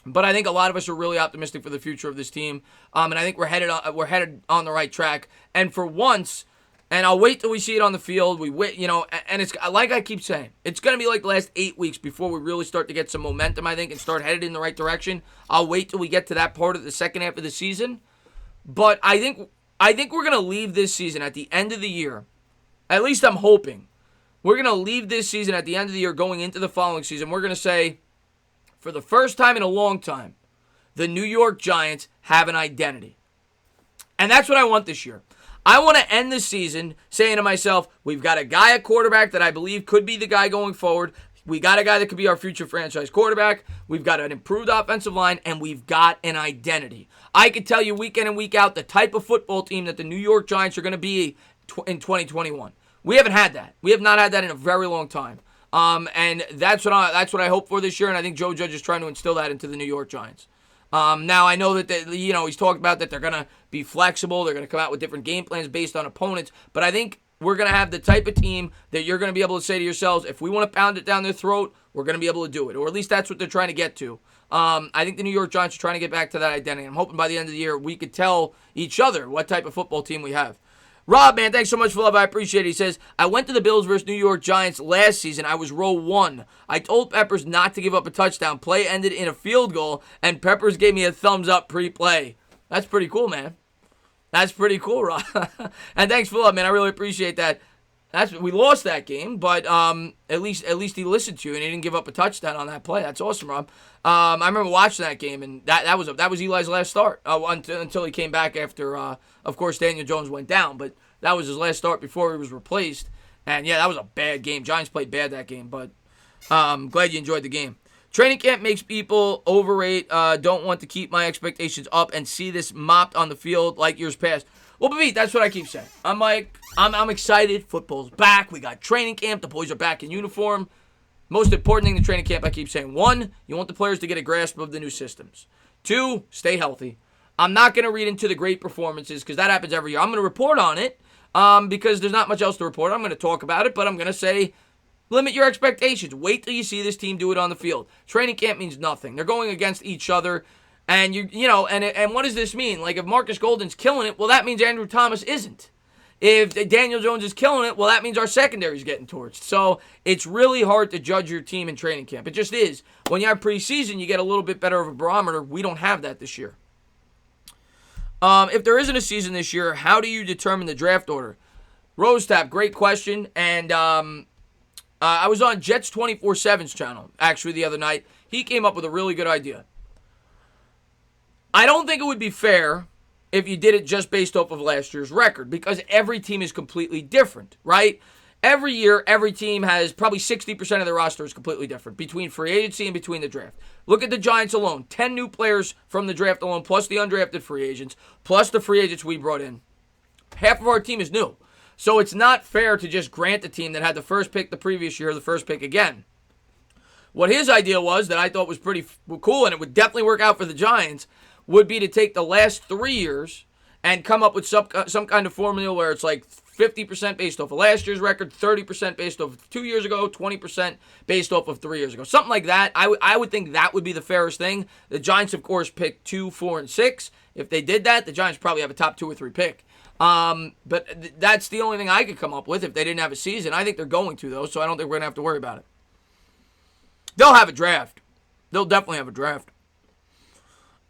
but I think a lot of us are really optimistic for the future of this team, and I think we're headed on the right track. And for once. And I'll wait till we see it on the field. And it's like I keep saying, it's going to be like the last 8 weeks before we really start to get some momentum, I think, and start headed in the right direction. I'll wait till we get to that part of the second half of the season. But I think we're going to leave this season at the end of the year. At least I'm hoping. We're going to leave this season at the end of the year going into the following season. We're going to say, for the first time in a long time, the New York Giants have an identity. And that's what I want this year. I want to end the season saying to myself, we've got a guy at quarterback that I believe could be the guy going forward. We got a guy that could be our future franchise quarterback. We've got an improved offensive line, and we've got an identity. I could tell you week in and week out the type of football team that the New York Giants are going to be in 2021. We haven't had that. We have not had that in a very long time. And that's what I hope for this year, and I think Joe Judge is trying to instill that into the New York Giants. Now, I know that, he's talked about that they're going to be flexible. They're going to come out with different game plans based on opponents. But I think we're going to have the type of team that you're going to be able to say to yourselves, if we want to pound it down their throat, we're going to be able to do it. Or at least that's what they're trying to get to. I think the New York Giants are trying to get back to that identity. I'm hoping by the end of the year we could tell each other what type of football team we have. Rob, man, thanks so much for love. I appreciate it. He says, I went to the Bills versus New York Giants last season. I was row 1. I told Peppers not to give up a touchdown. Play ended in a field goal, and Peppers gave me a thumbs up pre-play. That's pretty cool, man. That's pretty cool, Rob. And thanks for that, man. I really appreciate that. We lost that game, but at least he listened to you and he didn't give up a touchdown on that play. That's awesome, Rob. I remember watching that game, and that was Eli's last start until he came back after, of course, Daniel Jones went down. But that was his last start before he was replaced. And yeah, that was a bad game. Giants played bad that game, but glad you enjoyed the game. Training camp makes people overrate. Don't want to keep my expectations up and see this mopped on the field like years past. Well, Pete, that's what I keep saying. I'm excited. Football's back. We got training camp. The boys are back in uniform. Most important thing to training camp, I keep saying. 1, you want the players to get a grasp of the new systems. 2, stay healthy. I'm not going to read into the great performances because that happens every year. I'm going to report on it because there's not much else to report. I'm going to talk about it, but I'm going to say limit your expectations. Wait till you see this team do it on the field. Training camp means nothing. They're going against each other. And and what does this mean? Like if Marcus Golden's killing it, well, that means Andrew Thomas isn't. If Daniel Jones is killing it, well, that means our secondary's getting torched. So it's really hard to judge your team in training camp. It just is. When you have preseason, you get a little bit better of a barometer. We don't have that this year. If there isn't a season this year, how do you determine the draft order? Rose Tap, great question. And I was on Jets 24/7's channel actually the other night. He came up with a really good idea. I don't think it would be fair if you did it just based off of last year's record because every team is completely different, right? Every year, every team has probably 60% of their roster is completely different between free agency and between the draft. Look at the Giants alone. 10 new players from the draft alone, plus the undrafted free agents, plus the free agents we brought in. Half of our team is new. So it's not fair to just grant the team that had the first pick the previous year the first pick again. What his idea was that I thought was pretty cool, and it would definitely work out for the Giants, would be to take the last 3 years and come up with some kind of formula where it's like 50% based off of last year's record, 30% based off of 2 years ago, 20% based off of 3 years ago. Something like that. I would think that would be the fairest thing. The Giants, of course, picked 2, 4, and 6. If they did that, the Giants probably have a top 2 or 3 pick. But that's the only thing I could come up with if they didn't have a season. I think they're going to, though, so I don't think we're going to have to worry about it. They'll have a draft. They'll definitely have a draft.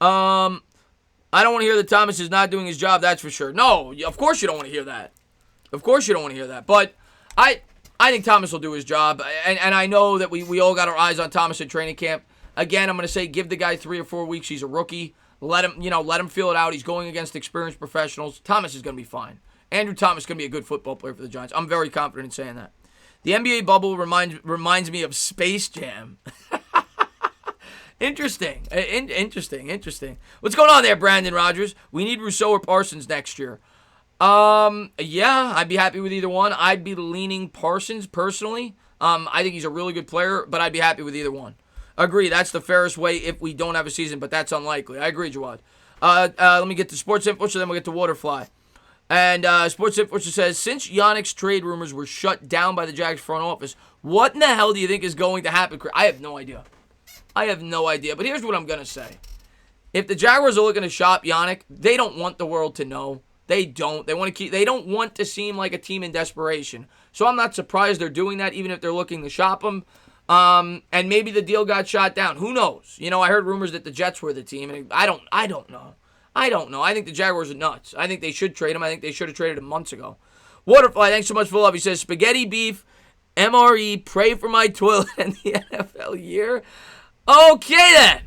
I don't want to hear that Thomas is not doing his job, that's for sure. No, of course you don't want to hear that. Of course you don't want to hear that. But I think Thomas will do his job. And I know that we all got our eyes on Thomas at training camp. Again, I'm going to say give the guy 3 or 4 weeks. He's a rookie. Let him feel it out. He's going against experienced professionals. Thomas is going to be fine. Andrew Thomas is going to be a good football player for the Giants. I'm very confident in saying that. The NBA bubble reminds me of Space Jam. Interesting. What's going on there, Brandon Rogers? We need Rousseau or Parsons next year. Yeah, I'd be happy with either one. I'd be leaning Parsons personally. I think he's a really good player, but I'd be happy with either one. Agree, that's the fairest way if we don't have a season, but that's unlikely. I agree, Jawad. Let me get to Sports Info, so then we'll get to Waterfly. And Sports Info says, since Yannick's trade rumors were shut down by the Jags front office, what in the hell do you think is going to happen? I have no idea. But here's what I'm going to say. If the Jaguars are looking to shop Yannick, they don't want the world to know. They don't. They don't want to seem like a team in desperation. So I'm not surprised they're doing that, even if they're looking to shop him. And maybe the deal got shot down. Who knows? I heard rumors that the Jets were the team, and I don't know. I think the Jaguars are nuts. I think they should trade him. I think they should have traded him months ago. Waterfly, thanks so much for love. He says, spaghetti beef, MRE, pray for my toilet in the NFL year. Okay then.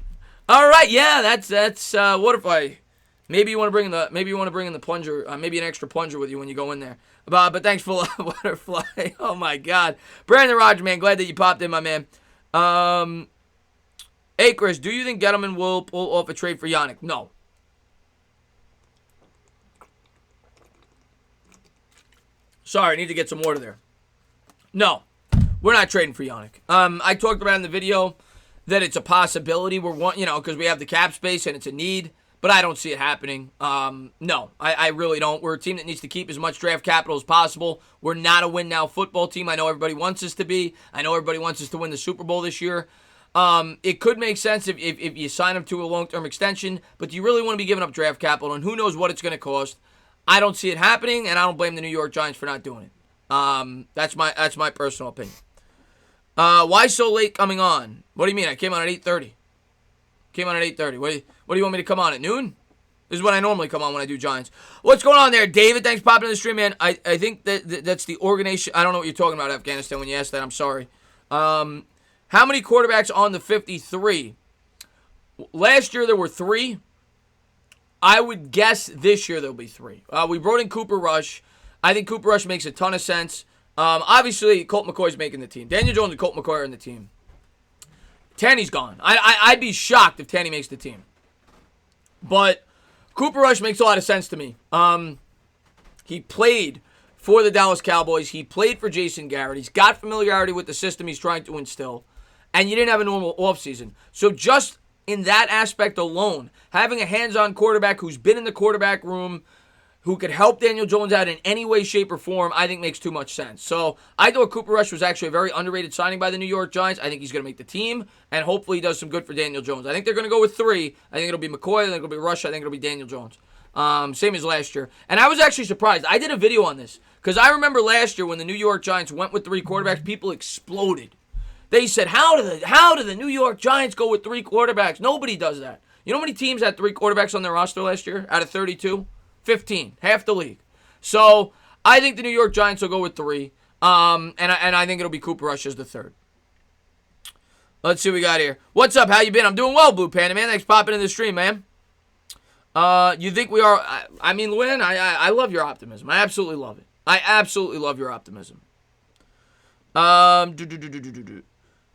All right, yeah, that's Waterfly. Maybe you want to bring in the plunger, maybe an extra plunger with you when you go in there. But thanks for Waterfly. Oh my God, Brandon Rogers, man, glad that you popped in, my man. Hey Chris, do you think Gettleman will pull off a trade for Yannick? No. Sorry, I need to get some water there. No, we're not trading for Yannick. I talked about in the video that it's a possibility. Because we have the cap space and it's a need. But I don't see it happening. No, I really don't. We're a team that needs to keep as much draft capital as possible. We're not a win-now football team. I know everybody wants us to be. I know everybody wants us to win the Super Bowl this year. It could make sense if you sign him to a long-term extension, but do you really want to be giving up draft capital? And who knows what it's going to cost? I don't see it happening, and I don't blame the New York Giants for not doing it. That's my personal opinion. Why so late coming on? What do you mean? I came on at 8:30. What do you want me to come on at noon? This is when I normally come on when I do Giants. What's going on there, David? Thanks for popping in the stream, man. I think that's the organization. I don't know what you're talking about, Afghanistan, when you asked that. I'm sorry. How many quarterbacks on the 53? Last year there were 3. I would guess this year there'll be 3. We brought in Cooper Rush. I think Cooper Rush makes a ton of sense. Obviously, Colt McCoy's making the team. Daniel Jones and Colt McCoy are in the team. Tanny's gone. I'd be shocked if Tanny makes the team. But Cooper Rush makes a lot of sense to me. He played for the Dallas Cowboys. He played for Jason Garrett. He's got familiarity with the system he's trying to instill. And you didn't have a normal offseason. So just in that aspect alone, having a hands-on quarterback who's been in the quarterback room, who could help Daniel Jones out in any way, shape, or form, I think makes too much sense. So I thought Cooper Rush was actually a very underrated signing by the New York Giants. I think he's going to make the team, and hopefully he does some good for Daniel Jones. I think they're going to go with 3. I think it'll be McCoy, I think it'll be Rush, I think it'll be Daniel Jones. Same as last year. And I was actually surprised. I did a video on this, because I remember last year when the New York Giants went with 3 quarterbacks, people exploded. They said, how do the New York Giants go with 3 quarterbacks? Nobody does that. You know how many teams had 3 quarterbacks on their roster last year out of 32? 15, half the league. So I think the New York Giants will go with 3, and I think it'll be Cooper Rush as the 3rd. Let's see what we got here. What's up? How you been? I'm doing well, Blue Panda, man. Thanks for popping in the stream, man. You think we are? I mean, Lynn, I love your optimism. I absolutely love it. I absolutely love your optimism.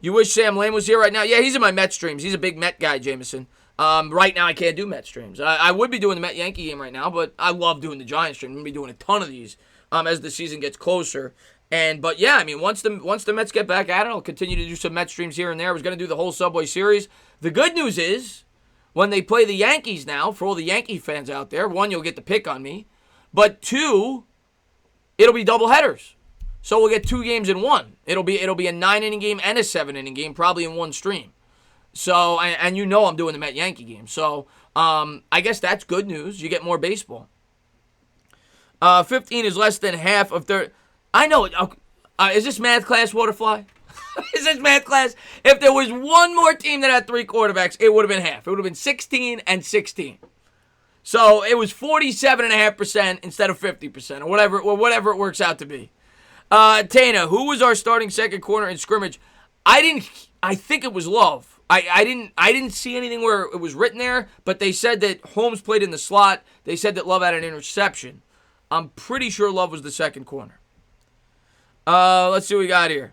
You wish Sam Lane was here right now? Yeah, he's in my Met streams. He's a big Met guy, Jameson. Right now, I can't do Met streams. I would be doing the Met-Yankee game right now, but I love doing the Giants stream. I'm going to be doing a ton of these as the season gets closer. But yeah, I mean, once the Mets get back at it, I'll continue to do some Met streams here and there. I was going to do the whole Subway Series. The good news is, when they play the Yankees now, for all the Yankee fans out there, 1, you'll get the pick on me. But 2, it'll be doubleheaders. So we'll get 2 games in 1. It'll be a 9-inning game and a 7-inning game, probably in one stream. So, and you know I'm doing the Met-Yankee game. So, I guess that's good news. You get more baseball. 15 is less than half of their... I know it. Is this math class, Waterfly? Is this math class? If there was one more team that had 3 quarterbacks, it would have been half. It would have been 16 and 16. So, it was 47.5% instead of 50%, or whatever it works out to be. Tana, who was our starting second corner in scrimmage? I think it was Love. I didn't see anything where it was written there, but they said that Holmes played in the slot. They said that Love had an interception. I'm pretty sure Love was the second corner. Let's see what we got here.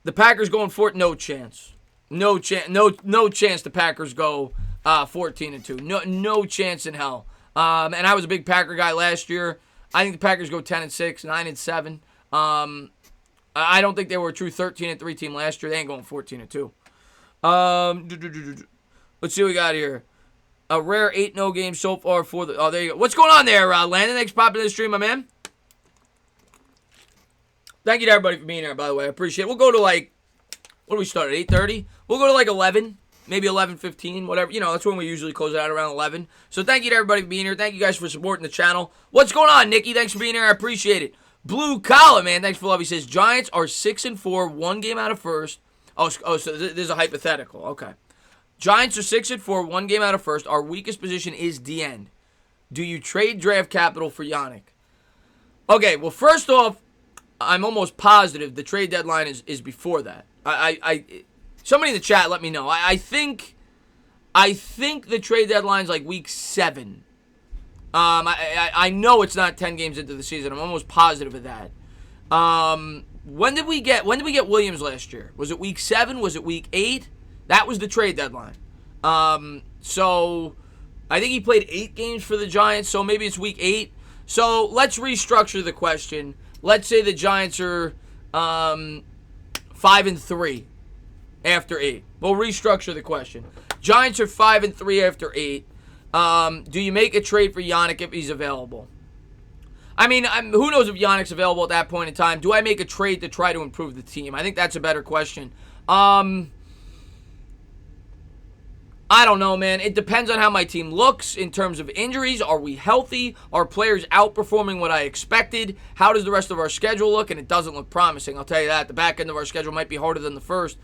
The Packers going for it? No chance. No chance the Packers go 14-2. No chance in hell. And I was a big Packer guy last year. I think the Packers go 10-6, 9-7. I don't think they were a true 13-3 team last year. They ain't going 14-2. Let's see what we got here. A rare 8-0 game so far for the... Oh, there you go. What's going on there, Landon? Thanks for popping in the stream, my man. Thank you to everybody for being here, by the way. I appreciate it. We'll go to, like... What do we start at? 8:30? We'll go to, like, 11. Maybe 11:15, whatever. You know, that's when we usually close it out, around 11. So thank you to everybody for being here. Thank you guys for supporting the channel. What's going on, Nikki? Thanks for being here. I appreciate it. Blue Collar, man. Thanks for love. He says, Giants are 6-4, 1 game out of first. Oh, so this is a hypothetical. Okay. Giants are 6-4, 1 game out of first. Our weakest position is the end. Do you trade draft capital for Yannick? Okay, well, first off, I'm almost positive the trade deadline is before that. Somebody in the chat let me know. I think the trade deadline's like week 7. I know it's not 10 games into the season. I'm almost positive of that. When did we get Williams last year? Was it week 7? Was it week 8? That was the trade deadline. So I think he played 8 games for the Giants, so maybe it's week 8. So let's restructure the question. Let's say the Giants are 5-3 after 8. We'll restructure the question. Giants are 5-3 after 8. Do you make a trade for Yannick if he's available? I mean, who knows if Yannick's available at that point in time. Do I make a trade to try to improve the team? I think that's a better question. I don't know, man. It depends on how my team looks in terms of injuries. Are we healthy? Are players outperforming what I expected? How does the rest of our schedule look? And it doesn't look promising, I'll tell you that. The back end of our schedule might be harder than the first.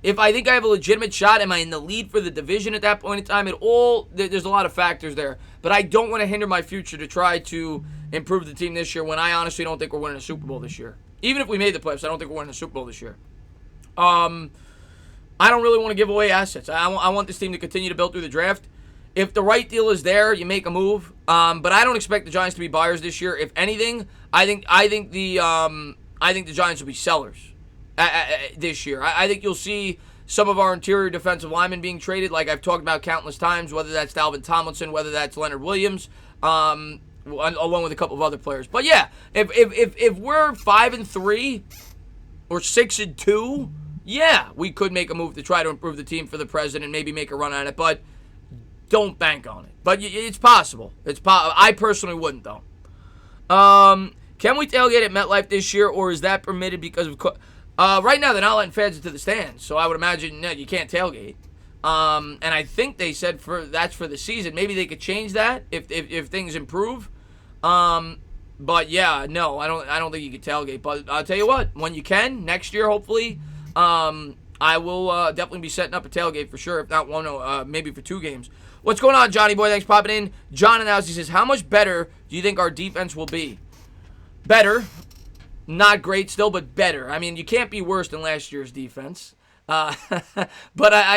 If I think I have a legitimate shot, am I in the lead for the division at that point in time? There's a lot of factors there. But I don't want to hinder my future to try to improve the team this year when I honestly don't think we're winning a Super Bowl this year. Even if we made the playoffs, I don't think we're winning a Super Bowl this year. I don't really want to give away assets. I want this team to continue to build through the draft. If the right deal is there, you make a move. But I don't expect the Giants to be buyers this year. If anything, I think the Giants will be sellers this year. I think you'll see some of our interior defensive linemen being traded, like I've talked about countless times, whether that's Dalvin Tomlinson, whether that's Leonard Williams, along with a couple of other players. But yeah, if we're 5-3 or 6-2, yeah, we could make a move to try to improve the team for the president, maybe make a run at it, but don't bank on it. But it's possible. I personally wouldn't, though. Can we tailgate at MetLife this year, or is that permitted because of... right now, they're not letting fans into the stands, so I would imagine you can't tailgate. And I think they said that's for the season. Maybe they could change that if things improve. But yeah, no, I don't think you could tailgate. But I'll tell you what, when you can next year, hopefully, I will definitely be setting up a tailgate for sure. If not one, maybe for 2 games. What's going on, Johnny boy? Thanks for popping in. John announced, he says, how much better do you think our defense will be? Better. Not great still, but better. I mean, you can't be worse than last year's defense. But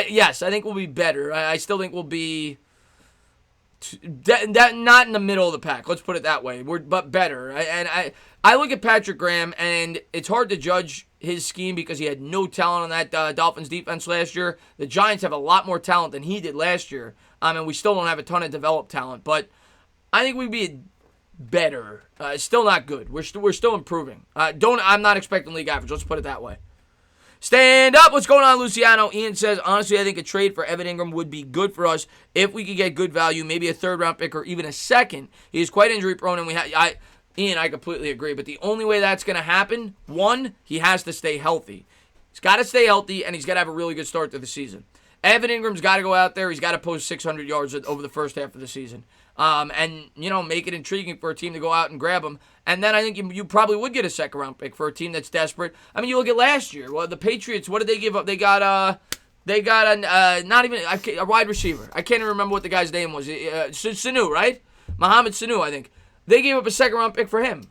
yes, I think we'll be better. I still think we'll be not in the middle of the pack. Let's put it that way. But better. I look at Patrick Graham, and it's hard to judge his scheme because he had no talent on that Dolphins defense last year. The Giants have a lot more talent than he did last year. And we still don't have a ton of developed talent. But I think we'd be better. Still not good. We're still improving. I'm not expecting league average. Let's put it that way. Stand up. What's going on, Luciano? Ian says, honestly, I think a trade for Evan Ingram would be good for us if we could get good value, maybe a 3rd-round pick or even a 2nd. He is quite injury-prone, and Ian, I completely agree. But the only way that's going to happen, 1, he has to stay healthy. He's got to stay healthy, and he's got to have a really good start to the season. Evan Ingram's got to go out there. He's got to post 600 yards over the first half of the season. And, make it intriguing for a team to go out and grab him. And then I think you probably would get a 2nd-round pick for a team that's desperate. I mean, you look at last year. Well, the Patriots, what did they give up? They got not even a wide receiver. I can't even remember what the guy's name was. Sanu, right? Mohamed Sanu, I think. They gave up a 2nd-round pick for him.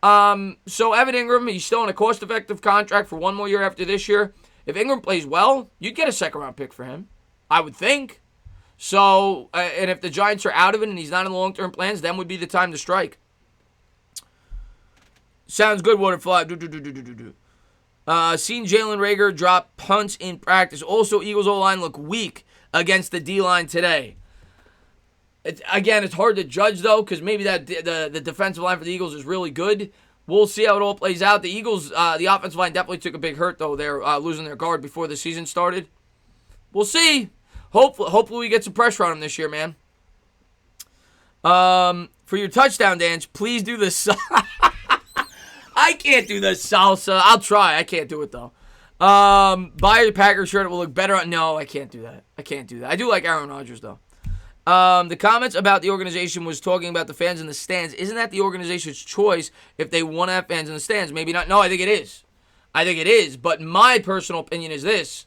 So Evan Ingram, he's still on a cost-effective contract for 1 more year after this year. If Ingram plays well, you'd get a 2nd-round pick for him, I would think. So, and if the Giants are out of it and he's not in the long-term plans, then would be the time to strike. Sounds good, Waterfly. Seen Jalen Reagor drop punts in practice. Also, Eagles O-line look weak against the D-line today. It's hard to judge, though, because maybe the defensive line for the Eagles is really good. We'll see how it all plays out. The Eagles, the offensive line definitely took a big hurt, though. They're losing their guard before the season started. We'll see. Hopefully we get some pressure on them this year, man. For your touchdown dance, please do the I can't do the salsa. I'll try. I can't do it, though. Buy a Packers shirt. It will look better on... No, I can't do that. I do like Aaron Rodgers, though. The comments about the organization was talking about the fans in the stands. Isn't that the organization's choice if they want to have fans in the stands? Maybe not. No, I think it is. But my personal opinion is this.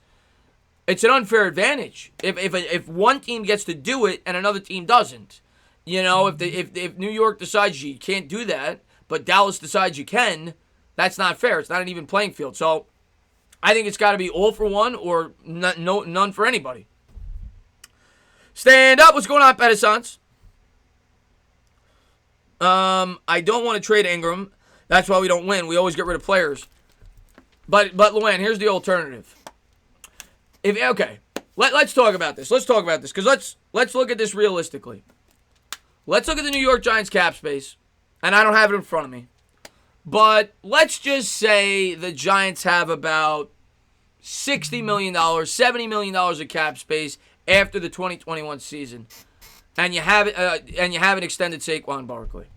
It's an unfair advantage. If one team gets to do it and another team doesn't. If New York decides you can't do that, but Dallas decides you can, that's not fair. It's not an even playing field. So I think it's got to be all for one or none for anybody. Stand up. What's going on, Pedisons? I don't want to trade Ingram. That's why we don't win. We always get rid of players. But Luann, here's the alternative. Let's talk about this. Because let's look at this realistically. Let's look at the New York Giants cap space. And I don't have it in front of me. But let's just say the Giants have about $60 million, $70 million of cap space after the 2021 season. And you haven't extended Saquon Barkley.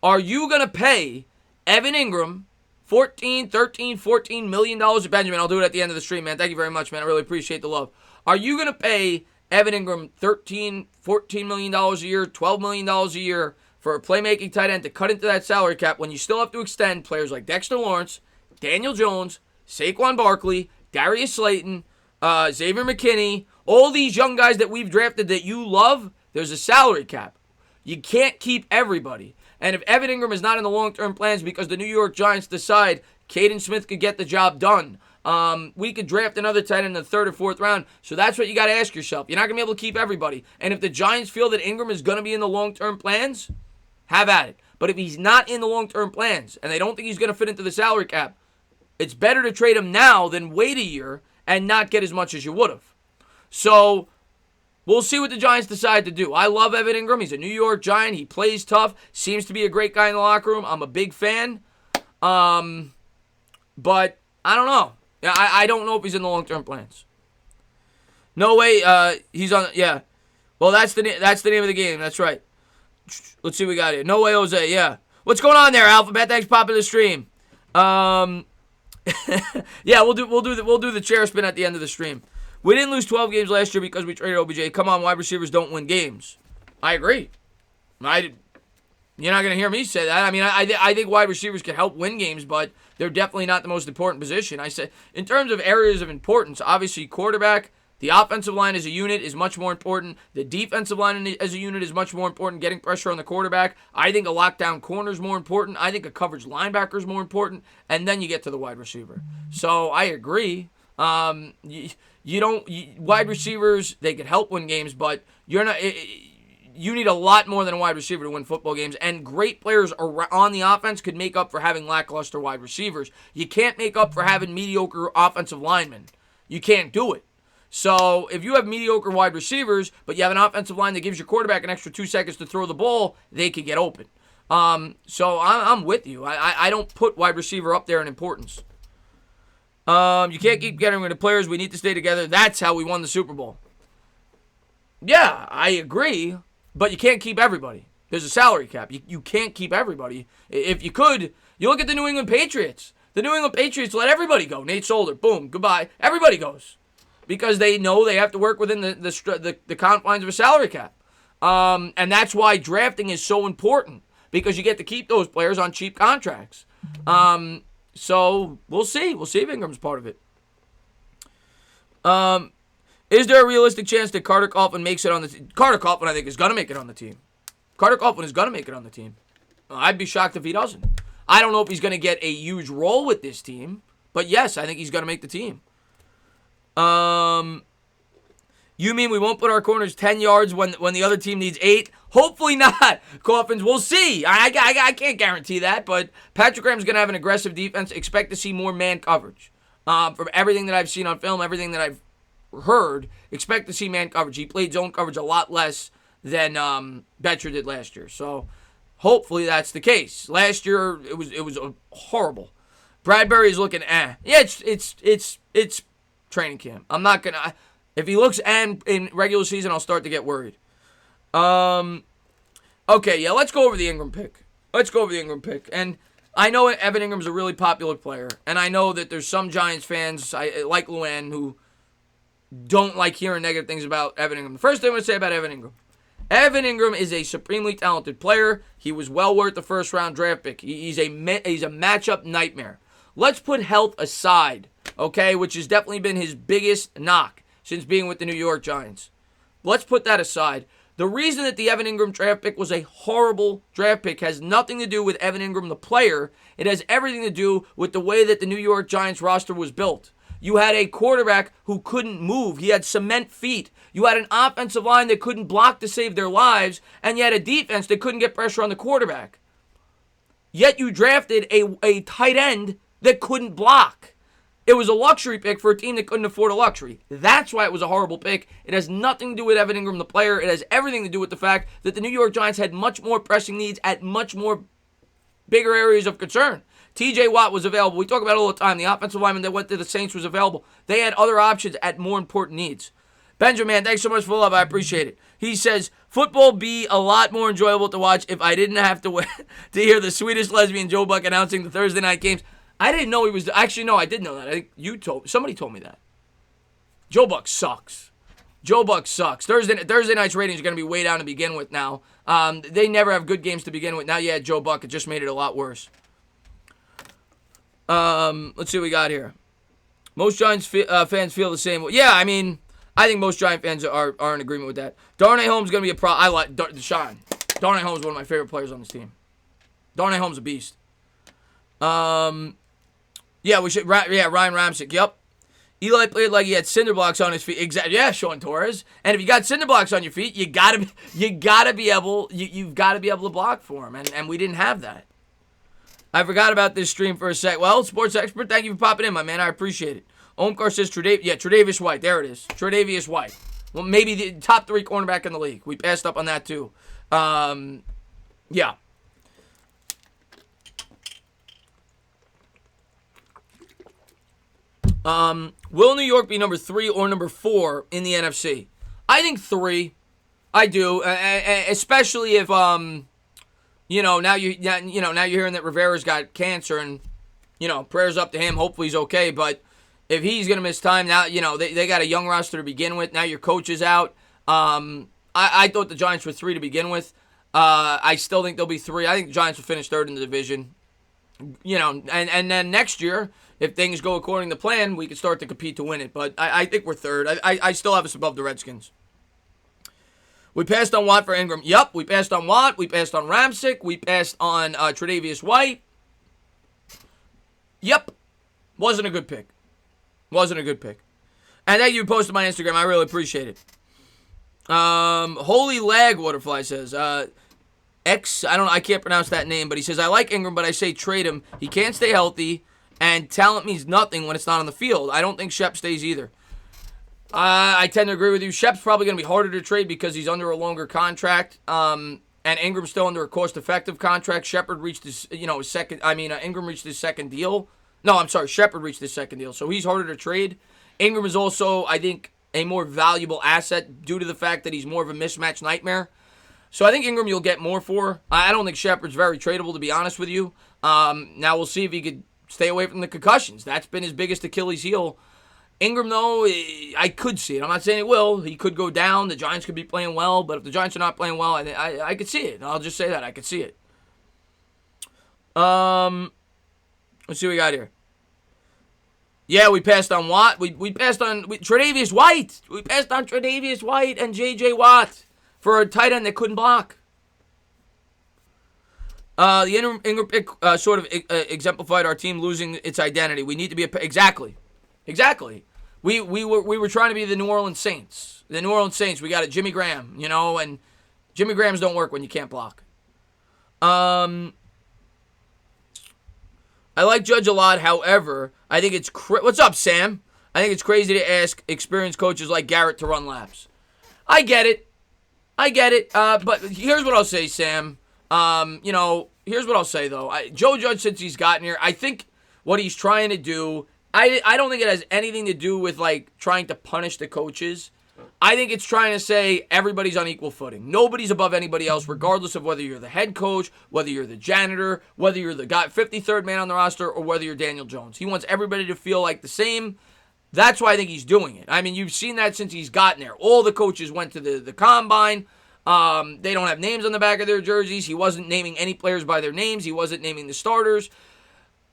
Are you going to pay Evan Ingram $14 million Benjamin? I'll do it at the end of the stream, man. Thank you very much, man. I really appreciate the love. Are you going to pay Evan Ingram $14 million a year, $12 million a year for a playmaking tight end to cut into that salary cap when you still have to extend players like Dexter Lawrence, Daniel Jones, Saquon Barkley, Darius Slayton, Xavier McKinney, all these young guys that we've drafted that you love, there's a salary cap. You can't keep everybody. And if Evan Ingram is not in the long-term plans because the New York Giants decide Caden Smith could get the job done, we could draft another tight end in the third or fourth round. So that's what you got to ask yourself. You're not going to be able to keep everybody. And if the Giants feel that Ingram is going to be in the long-term plans, have at it. But if he's not in the long-term plans and they don't think he's going to fit into the salary cap, it's better to trade him now than wait a year and not get as much as you would have. So we'll see what the Giants decide to do. I love Evan Ingram. He's a New York Giant. He plays tough. Seems to be a great guy in the locker room. I'm a big fan. But I don't know. I don't know if he's in the long-term plans. No way. He's on. Yeah. Well, that's the name of the game. That's right. Let's see what we got here. No way, Jose. Yeah. What's going on there, Alphabet? Thanks for popping the stream. Yeah, we'll do the chair spin at the end of the stream. We didn't lose 12 games last year because we traded OBJ. Come on, wide receivers don't win games. I agree. You're not going to hear me say that. I mean, I think wide receivers can help win games, but they're definitely not the most important position. I said, in terms of areas of importance, obviously quarterback, the offensive line as a unit is much more important. The defensive line as a unit is much more important, getting pressure on the quarterback. I think a lockdown corner is more important. I think a coverage linebacker is more important. And then you get to the wide receiver. So I agree. Wide receivers, they could help win games, but you're not. You need a lot more than a wide receiver to win football games, and great players on the offense could make up for having lackluster wide receivers. You can't make up for having mediocre offensive linemen. You can't do it. So if you have mediocre wide receivers, but you have an offensive line that gives your quarterback an extra 2 seconds to throw the ball, they could get open. So I'm with you. I don't put wide receiver up there in importance. You can't keep getting rid of players. We need to stay together. That's how we won the Super Bowl. Yeah, I agree, but you can't keep everybody. There's a salary cap. You can't keep everybody. If you could, you look at the New England Patriots. The New England Patriots let everybody go. Nate Solder, boom, goodbye. Everybody goes because they know they have to work within the confines of a salary cap. And that's why drafting is so important because you get to keep those players on cheap contracts. So we'll see. We'll see if Ingram's part of it. Is there a realistic chance that Carter Coughlin makes it on the team? Carter Coughlin, I think, is going to make it on the team. Carter Coughlin is going to make it on the team. I'd be shocked if he doesn't. I don't know if he's going to get a huge role with this team, but yes, I think he's going to make the team. You mean we won't put our corners 10 yards when the other team needs 8? Hopefully not, Coffins. We'll see. I can't guarantee that, but Patrick Graham's going to have an aggressive defense. Expect to see more man coverage. From everything that I've seen on film, everything that I've heard, expect to see man coverage. He played zone coverage a lot less than Betcher did last year. So hopefully that's the case. Last year it was horrible. Bradbury's looking Yeah, it's training camp. I'm not gonna. If he looks in regular season, I'll start to get worried. Okay, yeah, let's go over the Ingram pick. And I know Evan Ingram's a really popular player, and I know that there's some Giants fans, like Luann, who don't like hearing negative things about Evan Ingram. The first thing I'm going to say about Evan Ingram is a supremely talented player. He was well worth the first-round draft pick. He's a matchup nightmare. Let's put health aside, okay, which has definitely been his biggest knock since being with the New York Giants. Let's put that aside. The reason that the Evan Ingram draft pick was a horrible draft pick has nothing to do with Evan Ingram, the player. It has everything to do with the way that the New York Giants roster was built. You had a quarterback who couldn't move. He had cement feet. You had an offensive line that couldn't block to save their lives, and you had a defense that couldn't get pressure on the quarterback. Yet you drafted a tight end that couldn't block. It was a luxury pick for a team that couldn't afford a luxury. That's why it was a horrible pick. It has nothing to do with Evan Ingram, the player. It has everything to do with the fact that the New York Giants had much more pressing needs at much more bigger areas of concern. T.J. Watt was available. We talk about it all the time. The offensive lineman that went to the Saints was available. They had other options at more important needs. Benjamin, thanks so much for the love. I appreciate it. He says, football be a lot more enjoyable to watch if I didn't have to hear the Swedish lesbian Joe Buck announcing the Thursday night games. I didn't know he was. Actually, no, I did know that. I think somebody told me that. Joe Buck sucks. Thursday night's ratings are going to be way down to begin with now. They never have good games to begin with. Now you had Joe Buck. It just made it a lot worse. Let's see what we got here. Most Giants fans feel the same way. Yeah, I mean, I think most Giant fans are in agreement with that. Darnay Holmes is going to be a problem. I like Deshaun. Darnay Holmes is one of my favorite players on this team. Darnay Holmes is a beast. Yeah, we should. Yeah, Ryan Ramczyk. Yep. Eli played like he had cinder blocks on his feet. Exactly. Yeah, Sean Torres. And if you got cinder blocks on your feet, you've got to be able to block for him. And we didn't have that. I forgot about this stream for a sec. Well, sports expert, thank you for popping in, my man. I appreciate it. Omkar says Tre'Davious White. There it is. Tre'Davious White. Well, maybe the top 3 cornerback in the league. We passed up on that too. Yeah. Will New York be number 3 or number 4 in the NFC? I think 3. I do, especially if now you're hearing that Rivera's got cancer, and prayers up to him. Hopefully he's okay. But if he's gonna miss time now, they got a young roster to begin with. Now your coach is out. I thought the Giants were 3 to begin with. I still think they'll be 3. I think the Giants will finish 3rd in the division. And then next year, if things go according to plan, we can start to compete to win it. But I think we're 3rd. I still have us above the Redskins. We passed on Watt for Ingram. Yep, we passed on Watt. We passed on Ramczyk. We passed on Tre'Davious White. Yep. Wasn't a good pick. And thank you for posting my Instagram. I really appreciate it. Holy Lag Waterfly says, I can't pronounce that name, but he says, I like Ingram, but I say trade him. He can't stay healthy, and talent means nothing when it's not on the field. I don't think Shep stays either. I tend to agree with you. Shep's probably going to be harder to trade because he's under a longer contract, and Ingram's still under a cost-effective contract. Shepard reached his, Ingram reached his second deal. No, I'm sorry, Shepard reached his second deal, so he's harder to trade. Ingram is also, I think, a more valuable asset due to the fact that he's more of a mismatch nightmare. So I think Ingram you'll get more for. I don't think Shepard's very tradable, to be honest with you. Now we'll see if he could stay away from the concussions. That's been his biggest Achilles heel. Ingram, though, I could see it. I'm not saying it will. He could go down. The Giants could be playing well. But if the Giants are not playing well, I could see it. I'll just say that. I could see it. Let's see what we got here. Yeah, we passed on Watt. We passed on Tre'Davious White. We passed on Tre'Davious White and J.J. Watt for a tight end that couldn't block. The Ingram pick sort of exemplified our team losing its identity. We need to be exactly. We were trying to be the New Orleans Saints. The New Orleans Saints. We got a Jimmy Graham, and Jimmy Grahams don't work when you can't block. I like Judge a lot. However, I think it's what's up, Sam? I think it's crazy to ask experienced coaches like Garrett to run laps. I get it. But here's what I'll say, Sam. Here's what I'll say, though. Joe Judge, since he's gotten here, I think what he's trying to do, I don't think it has anything to do with, trying to punish the coaches. I think it's trying to say everybody's on equal footing. Nobody's above anybody else, regardless of whether you're the head coach, whether you're the janitor, whether you're the guy 53rd man on the roster, or whether you're Daniel Jones. He wants everybody to feel like the same. That's why I think he's doing it. I mean, you've seen that since he's gotten there. All the coaches went to the combine. They don't have names on the back of their jerseys. He wasn't naming any players by their names. He wasn't naming the starters.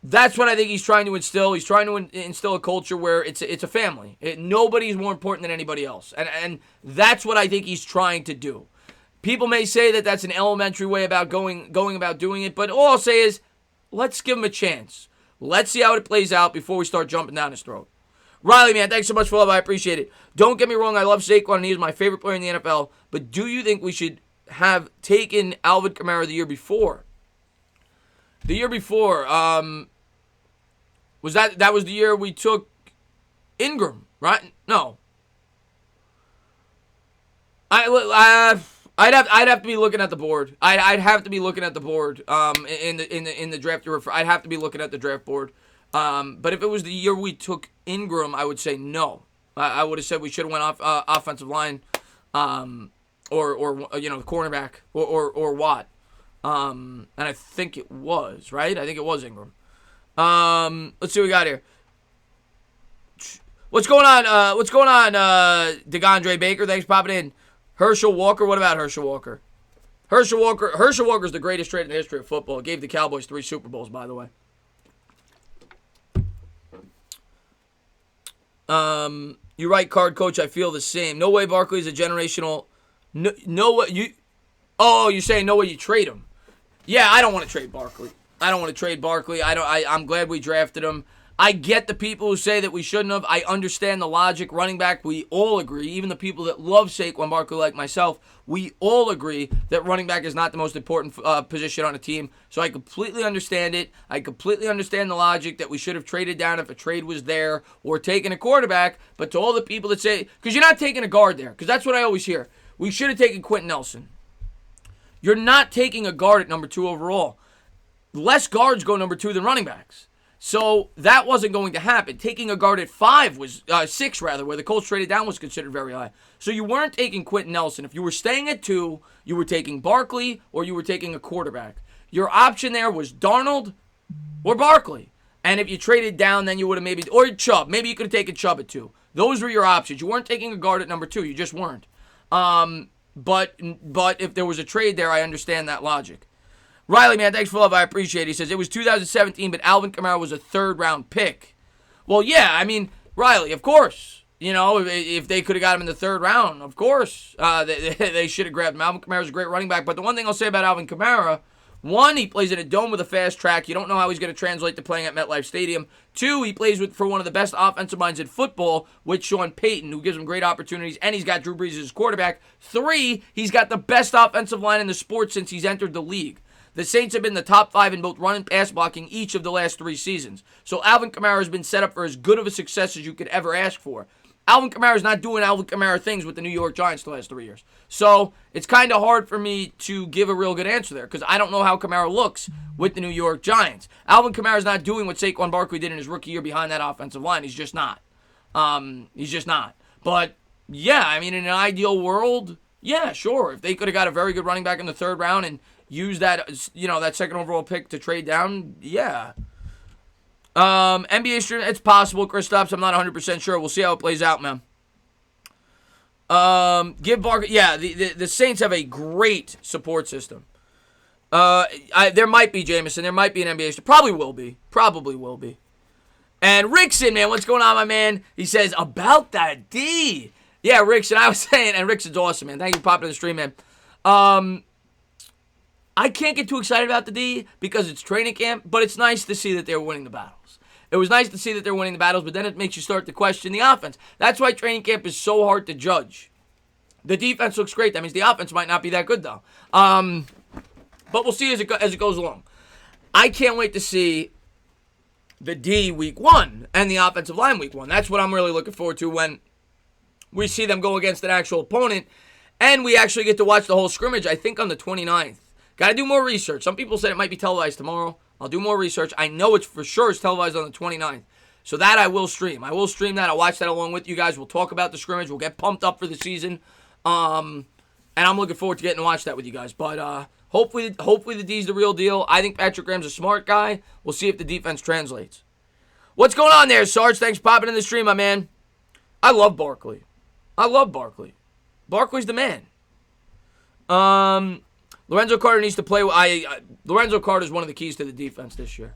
That's what I think he's trying to instill. He's trying to instill a culture where it's a family. Nobody's more important than anybody else. And that's what I think he's trying to do. People may say that that's an elementary way about going about doing it, but all I'll say is let's give him a chance. Let's see how it plays out before we start jumping down his throat. Riley, man, thanks so much for love. I appreciate it. Don't get me wrong, I love Saquon, and he is my favorite player in the NFL, but do you think we should have taken Alvin Kamara the year before? The year before, was that was the year we took Ingram, right? No. I'd have to be looking at the board. I'd have to be looking at the board. In the draft year, I'd have to be looking at the draft board. But if it was the year we took Ingram, I would say no. I would have said we should have went off offensive line, or the cornerback, or Watt. And I think it was, right? I think it was Ingram. Let's see what we got here. What's going on, DeGondre Baker? Thanks for popping in. Herschel Walker, what about Herschel Walker? Herschel Walker's the greatest trade in the history of football. It gave the Cowboys 3 Super Bowls, by the way. You're right, card coach. I feel the same. No way Barkley is a generational. No way you. Oh, you're saying no way you trade him. Yeah, I don't want to trade Barkley. I'm glad we drafted him. I get the people who say that we shouldn't have. I understand the logic. Running back, we all agree. Even the people that love Saquon Barkley like myself, we all agree that running back is not the most important position on a team. So I completely understand it. I completely understand the logic that we should have traded down if a trade was there or taken a quarterback. But to all the people that say, because you're not taking a guard there, because that's what I always hear. We should have taken Quentin Nelson. You're not taking a guard at number 2 overall. Less guards go number 2 than running backs. So that wasn't going to happen. Taking a guard at 5 was 6 rather, where the Colts traded down was considered very high. So you weren't taking Quentin Nelson. If you were staying at 2, you were taking Barkley or you were taking a quarterback. Your option there was Darnold or Barkley. And if you traded down, then you would have maybe, or Chubb. Maybe you could have taken Chubb at 2. Those were your options. You weren't taking a guard at number 2. You just weren't. But if there was a trade there, I understand that logic. Riley, man, thanks for love. I appreciate it. He says, it was 2017, but Alvin Kamara was a 3rd-round pick. Well, yeah, I mean, Riley, of course. You know, if they could have got him in the 3rd round, of course, they should have grabbed him. Alvin Kamara's a great running back. But the one thing I'll say about Alvin Kamara, 1, he plays in a dome with a fast track. You don't know how he's going to translate to playing at MetLife Stadium. 2, he plays for one of the best offensive minds in football with Sean Payton, who gives him great opportunities, and he's got Drew Brees as his quarterback. 3, he's got the best offensive line in the sport since he's entered the league. The Saints have been the top 5 in both run and pass blocking each of the last 3 seasons. So Alvin Kamara has been set up for as good of a success as you could ever ask for. Alvin Kamara is not doing Alvin Kamara things with the New York Giants the last 3 years. So it's kind of hard for me to give a real good answer there because I don't know how Kamara looks with the New York Giants. Alvin Kamara is not doing what Saquon Barkley did in his rookie year behind that offensive line. He's just not. But, yeah, I mean, in an ideal world, yeah, sure. If they could have got a very good running back in the 3rd round and use that, that 2nd overall pick to trade down, yeah. NBA stream, it's possible, Kristaps. I'm not 100% sure. We'll see how it plays out, man. Give Barkley, yeah, the Saints have a great support system. There might be, Jameson. There might be an NBA stream. Probably will be. And Rickson, man, what's going on, my man? He says, about that D. Yeah, Rickson, I was saying, and Rickson's awesome, man. Thank you for popping in the stream, man. I can't get too excited about the D because it's training camp, but it's nice to see that they're winning the battles. It was nice to see that they're winning the battles, but then it makes you start to question the offense. That's why training camp is so hard to judge. The defense looks great. That means the offense might not be that good, though. But we'll see as it goes along. I can't wait to see the D week 1 and the offensive line week 1. That's what I'm really looking forward to when we see them go against an actual opponent and we actually get to watch the whole scrimmage, I think, on the 29th. Got to do more research. Some people said it might be televised tomorrow. I'll do more research. I know it's for sure it's televised on the 29th. So that I will stream. I will stream that. I'll watch that along with you guys. We'll talk about the scrimmage. We'll get pumped up for the season. And I'm looking forward to getting to watch that with you guys. But hopefully the D's the real deal. I think Patrick Graham's a smart guy. We'll see if the defense translates. What's going on there, Sarge? Thanks for popping in the stream, my man. I love Barkley. Barkley's the man. Lorenzo Carter needs to play. Lorenzo Carter is one of the keys to the defense this year.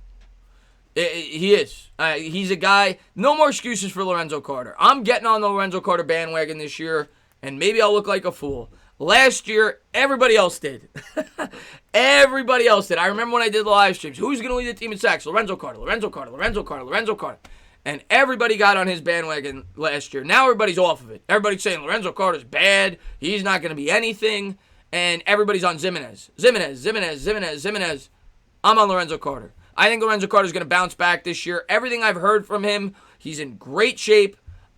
He is. He's a guy. No more excuses for Lorenzo Carter. I'm getting on the Lorenzo Carter bandwagon this year, and maybe I'll look like a fool. Last year, everybody else did. Everybody else did. I remember when I did the live streams. Who's going to lead the team in sacks? Lorenzo Carter. And everybody got on his bandwagon last year. Now everybody's off of it. Everybody's saying Lorenzo Carter's bad. He's not going to be anything. And everybody's on Zimenez. I'm on Lorenzo Carter. I think Lorenzo Carter's going to bounce back this year. Everything I've heard from him, he's in great shape.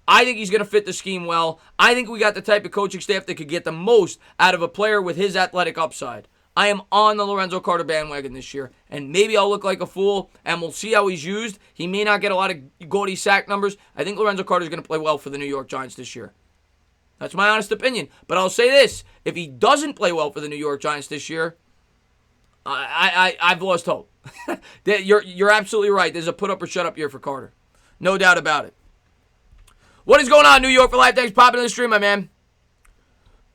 I think he's going to fit the scheme well. I think we got the type of coaching staff that could get the most out of a player with his athletic upside. I am on the Lorenzo Carter bandwagon this year, and maybe I'll look like a fool, and we'll see how he's used. He may not get a lot of gaudy sack numbers. I think Lorenzo Carter's going to play well for the New York Giants this year. That's my honest opinion. But I'll say this. If he doesn't play well for the New York Giants this year, I've lost hope. You're absolutely right. There's a put up or shut up year for Carter. No doubt about it. What is going on, New York for Life? Thanks for popping in the stream, my man.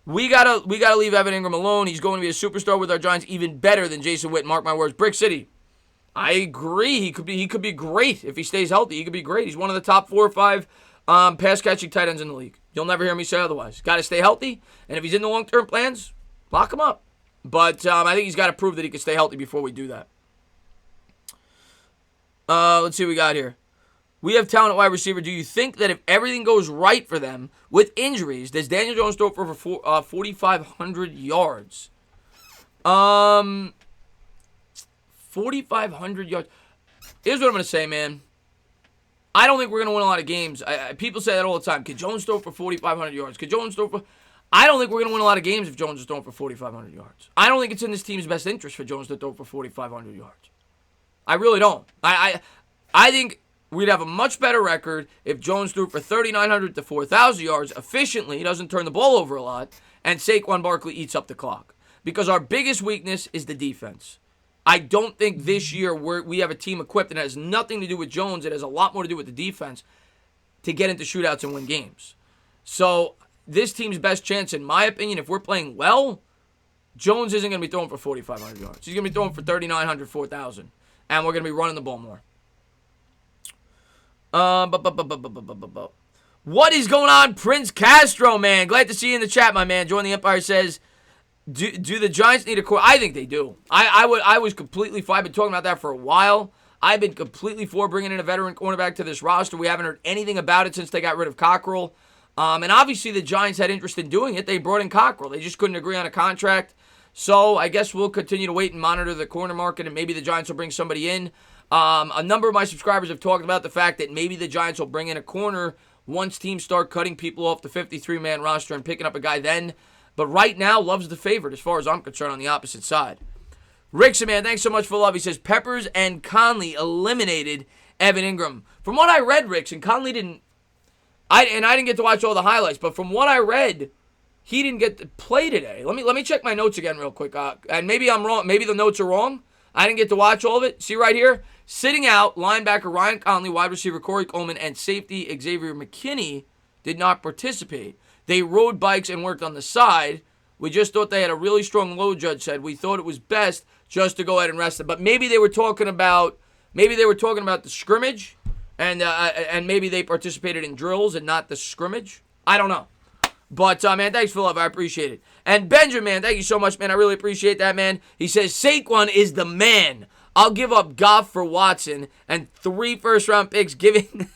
We gotta leave Evan Ingram alone. He's going to be a superstar with our Giants, even better than Jason Witten. Mark my words. Brick City. I agree. He could be great if he stays healthy. He could be great. He's one of the top 4 or 5 pass catching tight ends in the league. You'll never hear me say otherwise. Got to stay healthy, and if he's in the long-term plans, lock him up. But I think he's got to prove that he can stay healthy before we do that. Let's see what we got here. We have talent at wide receiver. Do you think that if everything goes right for them with injuries, does Daniel Jones throw for 4,500 yards? 4,500 yards. Here's what I'm going to say, man. I don't think we're going to win a lot of games. People say that all the time. Could Jones throw for 4,500 yards? Could Jones throw for... I don't think we're going to win a lot of games if Jones is throwing for 4,500 yards. I don't think it's in this team's best interest for Jones to throw for 4,500 yards. I really don't. I think we'd have a much better record if Jones threw for 3,900 to 4,000 yards efficiently. He doesn't turn the ball over a lot. And Saquon Barkley eats up the clock. Because our biggest weakness is the defense. I don't think this year we have a team equipped, and it has nothing to do with Jones. It has a lot more to do with the defense to get into shootouts and win games. So this team's best chance, in my opinion, if we're playing well, Jones isn't going to be throwing for 4,500 yards. He's going to be throwing for 3,900, 4,000. And we're going to be running the ball more. What is going on, Prince Castro, man? Glad to see you in the chat, my man. Join the Empire says, do the Giants need a core? I think they do. I was completely fine. I've been talking about that for a while. I've been completely for bringing in a veteran cornerback to this roster. We haven't heard anything about it since they got rid of Cockrell. And obviously the Giants had interest in doing it. They brought in Cockrell. They just couldn't agree on a contract. So I guess we'll continue to wait and monitor the corner market, and maybe the Giants will bring somebody in. A number of my subscribers have talked about the fact that maybe the Giants will bring in a corner once teams start cutting people off the 53-man roster and picking up a guy then. But right now, Love's the favorite as far as I'm concerned on the opposite side. Rickson, man, thanks so much for love. He says, Peppers and Conley eliminated Evan Ingram. From what I read, Rickson, Conley didn't... I didn't get to watch all the highlights, but from what I read, he didn't get to play today. Let me check my notes again real quick. And maybe I'm wrong. Maybe the notes are wrong. I didn't get to watch all of it. See right here? Sitting out, linebacker Ryan Conley, wide receiver Corey Coleman, and safety Xavier McKinney did not participate. They rode bikes and worked on the side. We just thought they had a really strong load, Judge said. We thought it was best just to go ahead and rest them. But maybe they were talking about the scrimmage, and maybe they participated in drills and not the scrimmage. I don't know. But, man, thanks for the love. I appreciate it. And Benjamin, man, thank you so much, man. I really appreciate that, man. He says, Saquon is the man. I'll give up Goff for Watson and 3 first-round picks, giving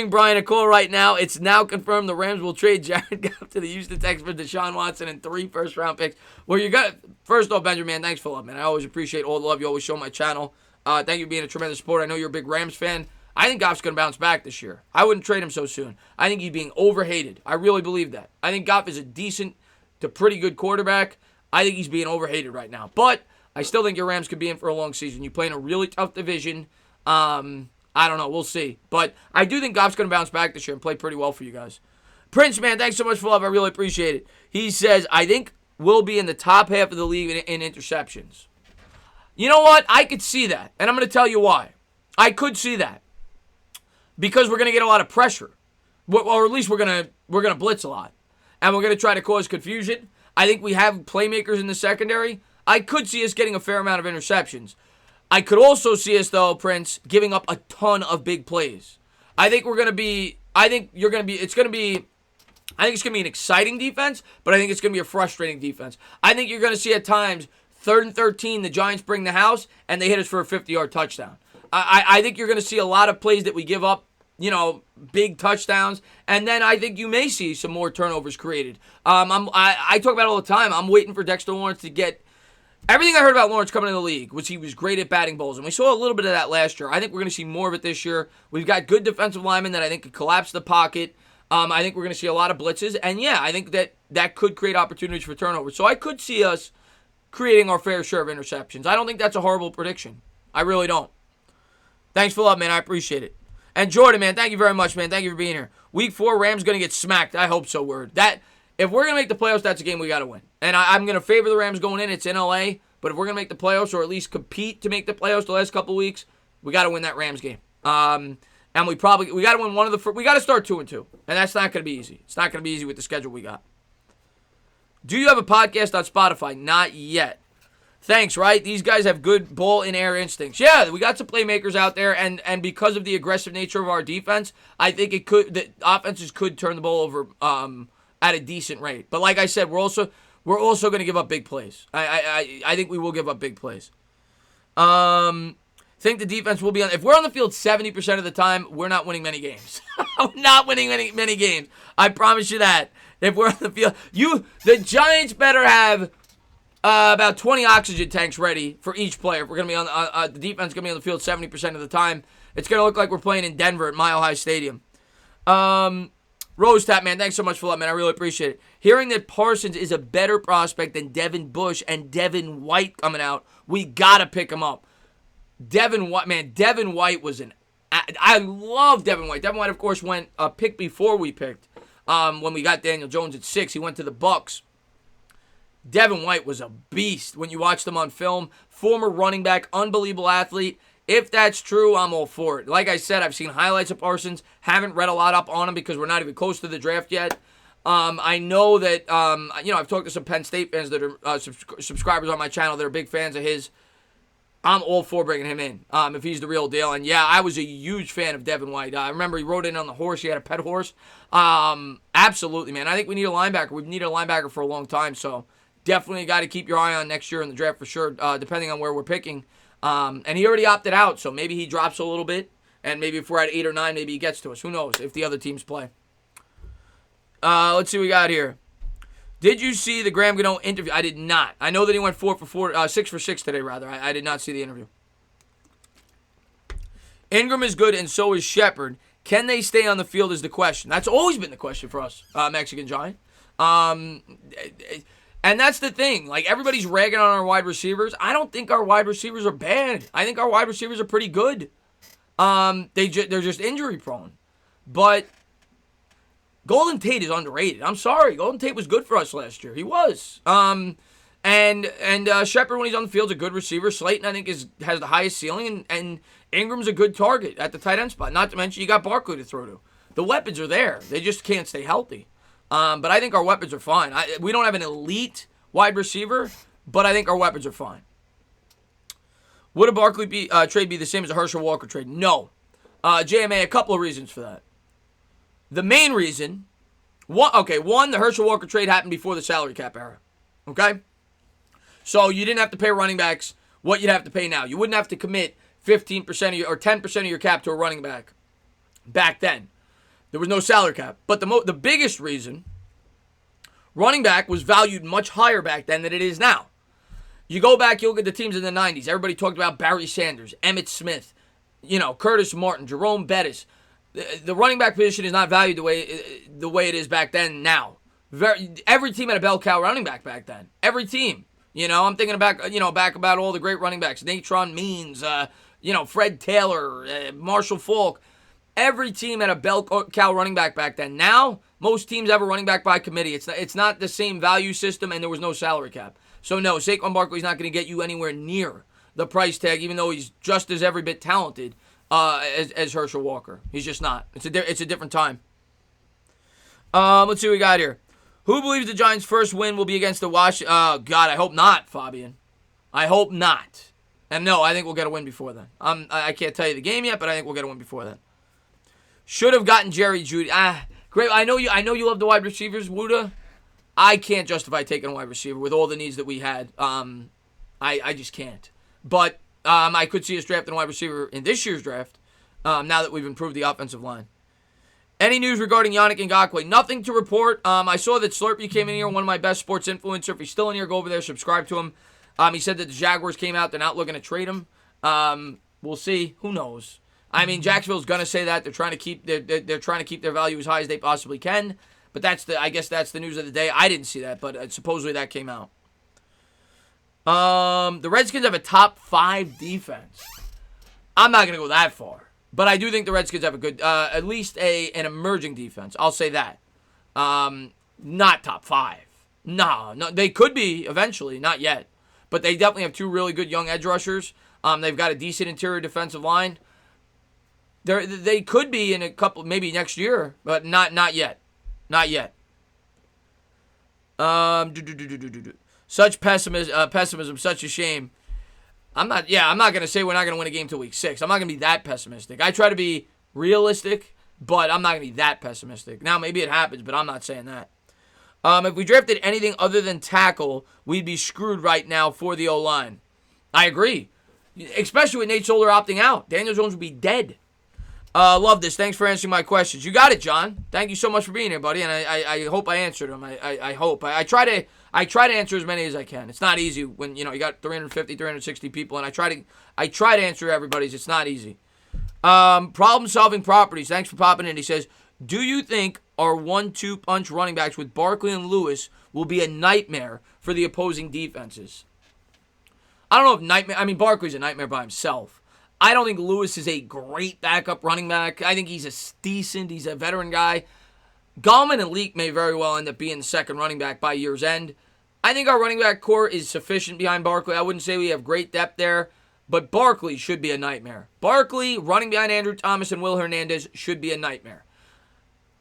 Brian a call right now. It's now confirmed the Rams will trade Jared Goff to the Houston Texans for Deshaun Watson and 3 first-round picks. Well, you got first off, Benjamin, thanks for the love, man. I always appreciate all the love you always show my channel. Thank you for being a tremendous supporter. I know you're a big Rams fan. I think Goff's going to bounce back this year. I wouldn't trade him so soon. I think he's being overhated. I really believe that. I think Goff is a decent to pretty good quarterback. I think he's being overhated right now. But I still think your Rams could be in for a long season. You play in a really tough division. I don't know. We'll see. But I do think Goff's going to bounce back this year and play pretty well for you guys. Prince, man, thanks so much for love. I really appreciate it. He says, I think we'll be in the top half of the league in interceptions. You know what? I could see that. And I'm going to tell you why. I could see that. Because we're going to get a lot of pressure. Or at least we're going to blitz a lot. And we're going to try to cause confusion. I think we have playmakers in the secondary. I could see us getting a fair amount of interceptions. I could also see us, though, Prince, giving up a ton of big plays. I think it's going to be an exciting defense, but I think it's going to be a frustrating defense. I think you're going to see at times 3rd and 13, the Giants bring the house, and they hit us for a 50-yard touchdown. I think you're going to see a lot of plays that we give up, big touchdowns, and then I think you may see some more turnovers created. I talk about it all the time. I'm waiting for Dexter Lawrence to get... Everything I heard about Lawrence coming in the league was he was great at batting balls, and we saw a little bit of that last year. I think we're going to see more of it this year. We've got good defensive linemen that I think could collapse the pocket. I think we're going to see a lot of blitzes, and yeah, I think that could create opportunities for turnovers. So I could see us creating our fair share of interceptions. I don't think that's a horrible prediction. I really don't. Thanks for love, man. I appreciate it. And Jordan, man, thank you very much, man. Thank you for being here. Week 4, Rams going to get smacked. I hope so, word. If we're going to make the playoffs, that's a game we got to win. And I'm going to favor the Rams going in. It's in L.A., but if we're going to make the playoffs or at least compete to make the playoffs the last couple weeks, we got to win that Rams game. And we got to win one of the... We got to start 2-2. And that's not going to be easy. It's not going to be easy with the schedule we got. Do you have a podcast on Spotify? Not yet. Thanks, right? These guys have good ball in air instincts. Yeah, we got some playmakers out there, and because of the aggressive nature of our defense, I think the offenses could turn the ball over at a decent rate. But like I said, we're also going to give up big plays. I think we will give up big plays. Think the defense will be on. If we're on the field 70% of the time, we're not winning many games. We're not winning many games. I promise you that. If we're on the field, the Giants better have about 20 oxygen tanks ready for each player. If we're going to be on the defense, going to be on the field 70% of the time. It's going to look like we're playing in Denver at Mile High Stadium. Rose Tap, man, thanks so much for that, man. I really appreciate it. Hearing that Parsons is a better prospect than Devin Bush and Devin White coming out, we got to pick him up. Devin White was I love Devin White. Devin White, of course, went a pick before we picked. When we got Daniel Jones at 6, he went to the Bucs. Devin White was a beast when you watched him on film. Former running back, unbelievable athlete. If that's true, I'm all for it. Like I said, I've seen highlights of Parsons. Haven't read a lot up on him because we're not even close to the draft yet. I know that, I've talked to some Penn State fans that are subscribers on my channel that are big fans of his. I'm all for bringing him in if he's the real deal. And, yeah, I was a huge fan of Devin White. I remember he rode in on the horse. He had a pet horse. Absolutely, man. I think we need a linebacker. We've needed a linebacker for a long time. So, definitely a guy to keep your eye on next year in the draft for sure, depending on where we're picking. And he already opted out, so maybe he drops a little bit. And maybe if we're at 8 or 9, maybe he gets to us. Who knows if the other teams play. Let's see what we got here. Did you see the Graham Gano interview? I did not. I know that he went 6 for 6 today, rather. I did not see the interview. Ingram is good, and so is Shepard. Can they stay on the field is the question. That's always been the question for us, Mexican Giant. And that's the thing. Like, everybody's ragging on our wide receivers. I don't think our wide receivers are bad. I think our wide receivers are pretty good. They're just injury prone. But Golden Tate is underrated. I'm sorry. Golden Tate was good for us last year. He was. And Shepard, when he's on the field, is a good receiver. Slayton, I think, has the highest ceiling. And Ingram's a good target at the tight end spot. Not to mention, you got Barkley to throw to. The weapons are there. They just can't stay healthy. But I think our weapons are fine. We don't have an elite wide receiver, but I think our weapons are fine. Would a Barkley trade be the same as a Herschel Walker trade? No. JMA, a couple of reasons for that. The main reason, one, the Herschel Walker trade happened before the salary cap era. Okay? So you didn't have to pay running backs what you'd have to pay now. You wouldn't have to commit 15% or 10% of your cap to a running back back then. There was no salary cap. But the biggest reason, running back was valued much higher back then than it is now. You go back, you look at the teams in the 90s. Everybody talked about Barry Sanders, Emmitt Smith, Curtis Martin, Jerome Bettis. The running back position is not valued the way it is back then now. Every team had a bell cow running back back then. Every team. I'm thinking back about all the great running backs. Natron Means, Fred Taylor, Marshall Faulk. Every team had a bell cow running back then. Now, most teams have a running back by committee. It's not the same value system, and there was no salary cap. So, no, Saquon Barkley's not going to get you anywhere near the price tag, even though he's just as every bit talented as Herschel Walker. He's just not. It's a different time. Let's see what we got here. Who believes the Giants' first win will be against the God, I hope not, Fabian. I hope not. And no, I think we'll get a win before then. I can't tell you the game yet, but I think we'll get a win before then. Should have gotten Jerry Jeudy. Great. I know you love the wide receivers, Wuda. I can't justify taking a wide receiver with all the needs that we had. I just can't. But I could see us drafting a wide receiver in this year's draft now that we've improved the offensive line. Any news regarding Yannick Ngakoue? Nothing to report. I saw that Slurpee came in here, one of my best sports influencers. If he's still in here, go over there, subscribe to him. He said that the Jaguars came out. They're not looking to trade him. We'll see. Who knows? I mean, Jacksonville's gonna say that they're trying to keep their value as high as they possibly can. But I guess that's the news of the day. I didn't see that, but supposedly that came out. The Redskins have a top 5 defense. I'm not gonna go that far, but I do think the Redskins have a good, at least an emerging defense. I'll say that. Not top 5. No, they could be eventually, not yet, but they definitely have 2 really good young edge rushers. They've got a decent interior defensive line. They could be in a couple, maybe next year, but not yet. Not yet. Such pessimism, such a shame. I'm not going to say we're not going to win a game till week 6. I'm not going to be that pessimistic. I try to be realistic, but I'm not going to be that pessimistic. Now, maybe it happens, but I'm not saying that. If we drafted anything other than tackle, we'd be screwed right now for the O-line. I agree. Especially with Nate Solder opting out. Daniel Jones would be dead. Love this. Thanks for answering my questions. You got it, John. Thank you so much for being here, buddy. And I hope I answered them. I hope. I try to answer as many as I can. It's not easy when you got 350, 360 people, and I try to answer everybody's. It's not easy. Problem-solving properties. Thanks for popping in. He says, do you think our 1-2 punch running backs with Barkley and Lewis will be a nightmare for the opposing defenses? I don't know if nightmare. I mean, Barkley's a nightmare by himself. I don't think Lewis is a great backup running back. I think he's he's a veteran guy. Gallman and Leak may very well end up being the second running back by year's end. I think our running back core is sufficient behind Barkley. I wouldn't say we have great depth there, but Barkley should be a nightmare. Barkley, running behind Andrew Thomas and Will Hernandez, should be a nightmare.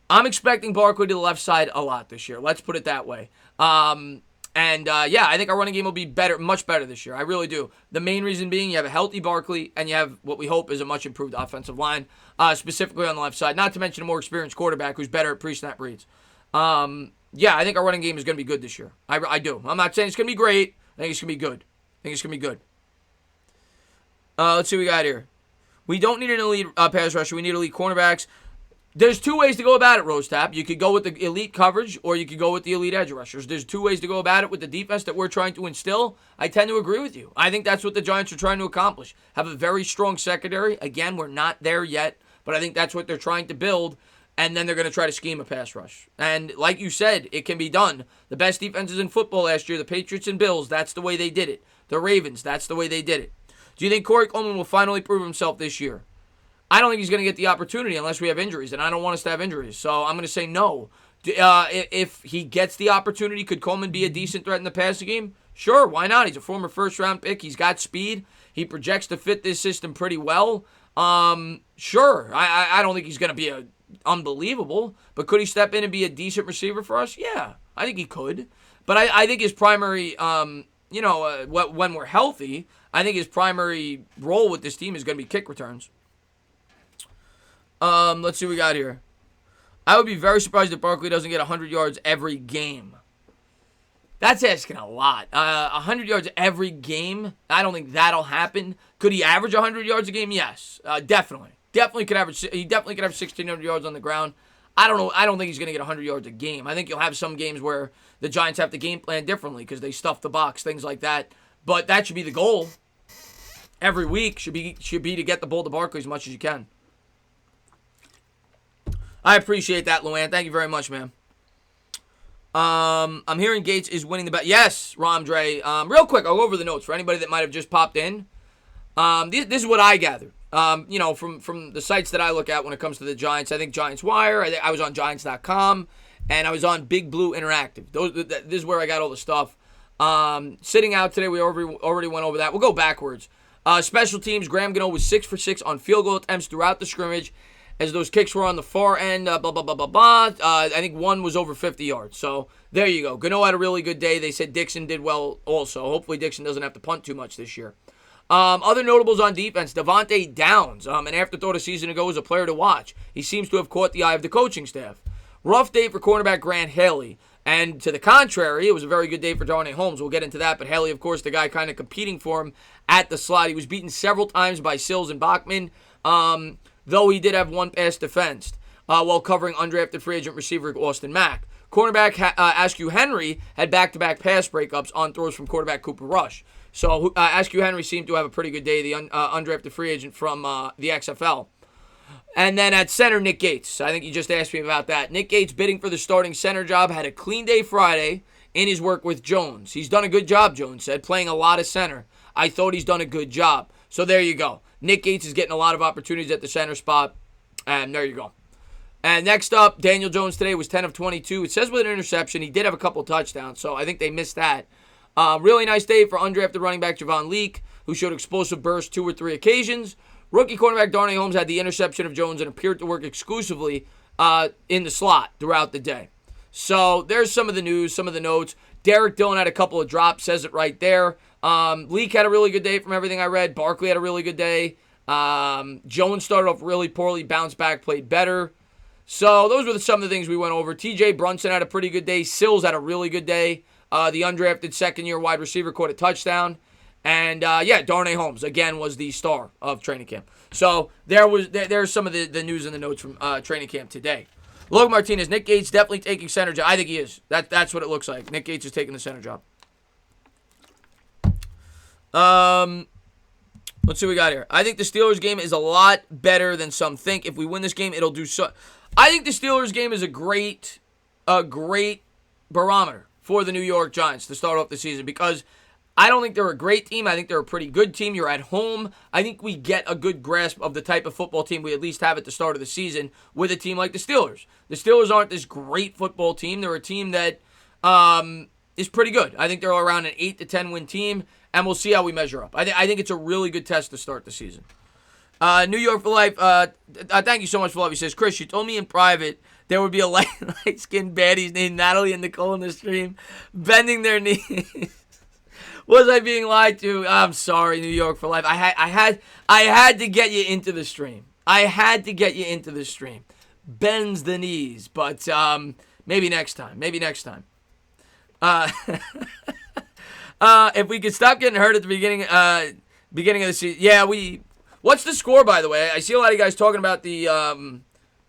I'm expecting Barkley to the left side a lot this year. Let's put it that way. I think our running game will be better, much better this year. I really do. The main reason being you have a healthy Barkley and you have what we hope is a much improved offensive line, specifically on the left side. Not to mention a more experienced quarterback who's better at pre-snap reads. I think our running game is going to be good this year. I do. I'm not saying it's going to be great. I think it's going to be good. Let's see what we got here. We don't need an elite pass rusher. We need elite cornerbacks. There's two ways to go about it, Rose Tap. You could go with the elite coverage or you could go with the elite edge rushers. There's two ways to go about it with the defense that we're trying to instill. I tend to agree with you. I think that's what the Giants are trying to accomplish. Have a very strong secondary. Again, we're not there yet, but I think that's what they're trying to build, and then they're going to try to scheme a pass rush. And like you said, it can be done. The best defenses in football last year, the Patriots and Bills, that's the way they did it. The Ravens, that's the way they did it. Do you think Corey Coleman will finally prove himself this year? I don't think he's going to get the opportunity unless we have injuries, and I don't want us to have injuries. So I'm going to say no. If he gets the opportunity, could Coleman be a decent threat in the passing game? Sure, why not? He's a former first-round pick. He's got speed. He projects to fit this system pretty well. Sure. I don't think he's going to be unbelievable, but could he step in and be a decent receiver for us? Yeah, I think he could. But I think his primary, when we're healthy, I think his primary role with this team is going to be kick returns. Let's see what we got here. I would be very surprised if Barkley doesn't get 100 yards every game. That's asking a lot. 100 yards every game, I don't think that'll happen. Could he average 100 yards a game? Yes, definitely. He definitely could have 1,600 yards on the ground. I don't know. I don't think he's going to get 100 yards a game. I think you'll have some games where the Giants have to game plan differently because they stuff the box, things like that. But that should be the goal. Every week should be to get the ball to Barkley as much as you can. I appreciate that, Luann. Thank you very much, man. I'm hearing Gates is winning the bet. Yes, Ramdre. Real quick, I'll go over the notes for anybody that might have just popped in. This is what I gathered. From the sites that I look at when it comes to the Giants. I think Giants Wire. I was on Giants.com, and I was on Big Blue Interactive. This is where I got all the stuff. Sitting out today, we already went over that. We'll go backwards. Special teams, Graham Gano was 6 for 6 on field goal attempts throughout the scrimmage, as those kicks were on the far end, I think one was over 50 yards. So there you go. Gano had a really good day. They said Dixon did well also. Hopefully Dixon doesn't have to punt too much this year. Other notables on defense, Devontae Downs, an afterthought a season ago, was a player to watch. He seems to have caught the eye of the coaching staff. Rough day for cornerback Grant Haley. And to the contrary, it was a very good day for Darnay Holmes. We'll get into that. But Haley, of course, the guy kind of competing for him at the slot. He was beaten several times by Sills and Bachman. Though he did have one pass defensed while covering undrafted free agent receiver Austin Mack. Cornerback Askew Henry had back-to-back pass breakups on throws from quarterback Cooper Rush. So Askew Henry seemed to have a pretty good day, the undrafted free agent from the XFL. And then at center, Nick Gates. I think you just asked me about that. Nick Gates, bidding for the starting center job, had a clean day Friday in his work with Jones. He's done a good job, Jones said, playing a lot of center. I thought he's done a good job. So there you go. Nick Gates is getting a lot of opportunities at the center spot. And there you go. And next up, Daniel Jones today was 10 of 22. It says with an interception. He did have a couple touchdowns, so I think they missed that. Really nice day for undrafted running back Javon Leak, who showed explosive bursts 2 or 3 occasions. Rookie cornerback Darnay Holmes had the interception of Jones and appeared to work exclusively in the slot throughout the day. So there's some of the news, some of the notes. Derek Dillon had a couple of drops, says it right there. Leak had a really good day from everything I read. Barkley had a really good day. Jones started off really poorly, bounced back, played better. So those were some of the things we went over. TJ Brunson had a pretty good day. Sills had a really good day. The undrafted second-year wide receiver caught a touchdown. And, Darnay Holmes, again, was the star of training camp. So there's some of the news and the notes from training camp today. Logan Martinez, Nick Gates definitely taking center job. I think he is. That's what it looks like. Nick Gates is taking the center job. Let's see what we got here. I think the Steelers game is a lot better than some think. If we win this game, it'll do so. I think the Steelers game is a great barometer for the New York Giants to start off the season because I don't think they're a great team. I think they're a pretty good team. You're at home. I think we get a good grasp of the type of football team we at least have at the start of the season with a team like the Steelers. The Steelers aren't this great football team. They're a team that is pretty good. I think they're around an 8 to 10 win team, and we'll see how we measure up. I think it's a really good test to start the season. New York for Life, thank you so much for love. He says, Chris, you told me in private there would be a light-skinned baddies named Natalie and Nicole in the stream bending their knees. Was I being lied to? I'm sorry, New York for Life. I had to get you into the stream. Bends the knees, but maybe next time. If we could stop getting hurt at the beginning of the season, yeah, we. What's the score, by the way? I see a lot of you guys talking about the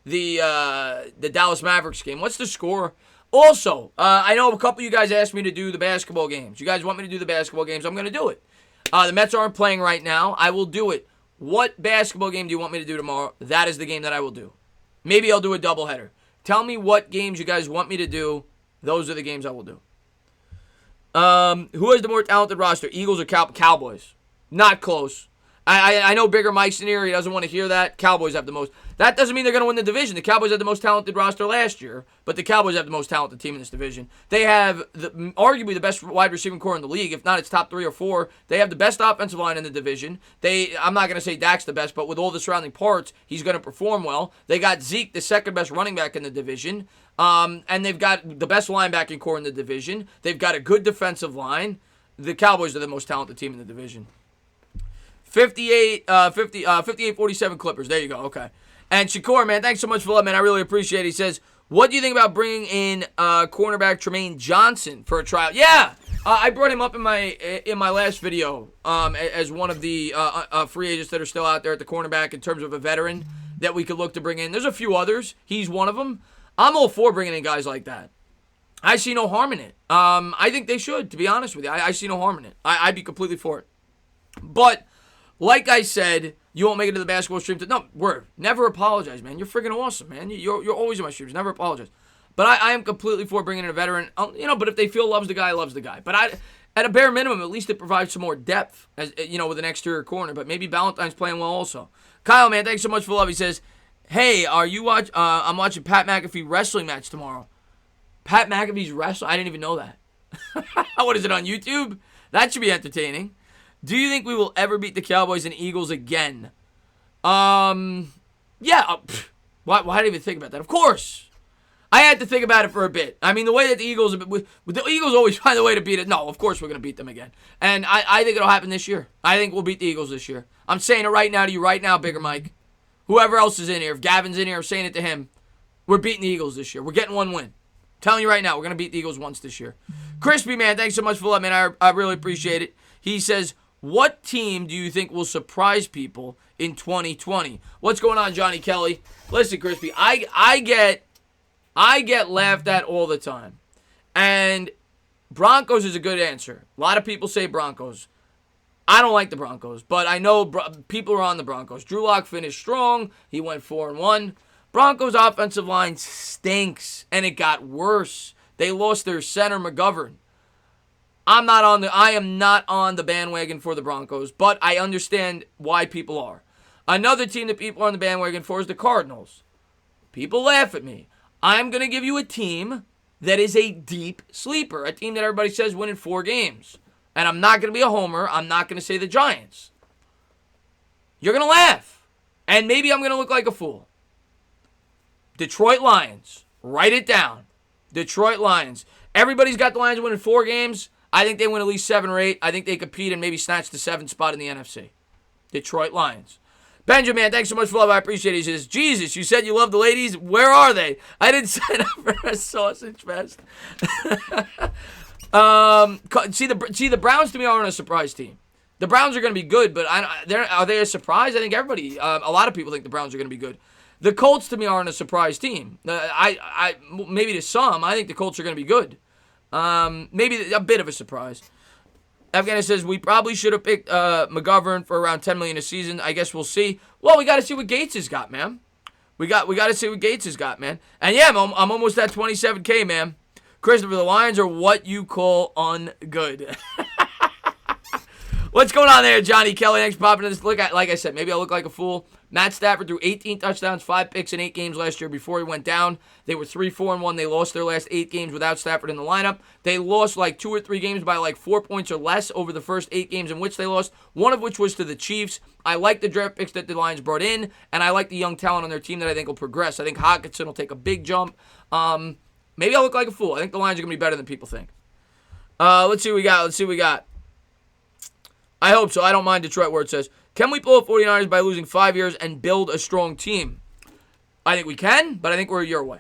Dallas Mavericks game. What's the score? Also, I know a couple of you guys asked me to do the basketball games. You guys want me to do the basketball games? I'm going to do it. The Mets aren't playing right now. I will do it. What basketball game do you want me to do tomorrow? That is the game that I will do. Maybe I'll do a doubleheader. Tell me what games you guys want me to do. Those are the games I will do. Who has the more talented roster, Eagles or Cowboys? Not close. I know Bigger Mike's in here. He doesn't want to hear that. Cowboys have the most. That doesn't mean they're going to win the division. The Cowboys had the most talented roster last year, but the Cowboys have the most talented team in this division. They have arguably the best wide receiving core in the league. If not, it's top 3 or 4. They have the best offensive line in the division. I'm not going to say Dak's the best, but with all the surrounding parts, he's going to perform well. They got Zeke, the second best running back in the division, and they've got the best linebacking core in the division. They've got a good defensive line. The Cowboys are the most talented team in the division. 58-47 Clippers. There you go. Okay. And Shakur, man, thanks so much for love, man. I really appreciate it. He says, what do you think about bringing in cornerback Tremaine Johnson for a trial? Yeah, I brought him up in my last video as one of the free agents that are still out there at the cornerback in terms of a veteran that we could look to bring in. There's a few others. He's one of them. I'm all for bringing in guys like that. I see no harm in it. I think they should, to be honest with you. I see no harm in it. I'd be completely for it. But like I said, you won't make it to the basketball stream. No, never apologize, man. You're freaking awesome, man. You're always in my streams. Never apologize. But I am completely for bringing in a veteran. But if they feel loves the guy, loves the guy. But at a bare minimum, at least it provides some more depth, as with an exterior corner. But maybe Ballantyne's playing well also. Kyle, man, thanks so much for love. He says, hey, are you I'm watching Pat McAfee wrestling match tomorrow. Pat McAfee's wrestling? I didn't even know that. What is it, on YouTube? That should be entertaining. Do you think we will ever beat the Cowboys and Eagles again? Yeah. Why did I even think about that? Of course. I had to think about it for a bit. I mean, the way that the Eagles always find a way to beat it. No, of course we're going to beat them again. And I think it'll happen this year. I think we'll beat the Eagles this year. I'm saying it right now to you right now, Bigger Mike. Whoever else is in here, if Gavin's in here, I'm saying it to him. We're beating the Eagles this year. We're getting one win. I'm telling you right now, we're going to beat the Eagles once this year. Crispy, man, thanks so much for love, man. I really appreciate it. He says, what team do you think will surprise people in 2020? What's going on, Johnny Kelly? Listen, Crispy, I get laughed at all the time. And Broncos is a good answer. A lot of people say Broncos. I don't like the Broncos, but I know people are on the Broncos. Drew Lock finished strong. He went 4-1. Broncos' offensive line stinks, and it got worse. They lost their center, McGovern. I am not on the bandwagon for the Broncos, but I understand why people are. Another team that people are on the bandwagon for is the Cardinals. People laugh at me. I'm going to give you a team that is a deep sleeper, a team that everybody says winning 4 games. And I'm not going to be a homer. I'm not going to say the Giants. You're going to laugh. And maybe I'm going to look like a fool. Detroit Lions. Write it down. Detroit Lions. Everybody's got the Lions winning 4 games. I think they win at least 7 or 8. I think they compete and maybe snatch the 7th spot in the NFC. Detroit Lions. Benjamin, thanks so much for love. I appreciate it. He says, Jesus, you said you love the ladies. Where are they? I didn't sign up for a sausage fest. See, the Browns to me aren't a surprise team. The Browns are going to be good, but are they a surprise? I think everybody, a lot of people think the Browns are going to be good. The Colts to me aren't a surprise team. Maybe to some, I think the Colts are going to be good. Maybe a bit of a surprise. Afghanistan says we probably should have picked McGovern for around $10 million a season. I guess we'll see. Well, we got to see what Gates has got, man. We got to see what Gates has got, man. And yeah, I'm almost at 27K, man. Christopher, the Lions are what you call ungood. What's going on there, Johnny Kelly? Thanks for popping in this. Like I said, maybe I look like a fool. Matt Stafford threw 18 touchdowns, 5 picks in 8 games last year before he went down. They were 3-4-1. They lost their last 8 games without Stafford in the lineup. They lost like 2 or 3 games by like 4 points or less over the first 8 games in which they lost, one of which was to the Chiefs. I like the draft picks that the Lions brought in, and I like the young talent on their team that I think will progress. I think Hockenson will take a big jump. Maybe I look like a fool. I think the Lions are going to be better than people think. Let's see what we got. I hope so. I don't mind Detroit where it says, can we pull up 49ers by losing 5 years and build a strong team? I think we can, but I think we're a year away.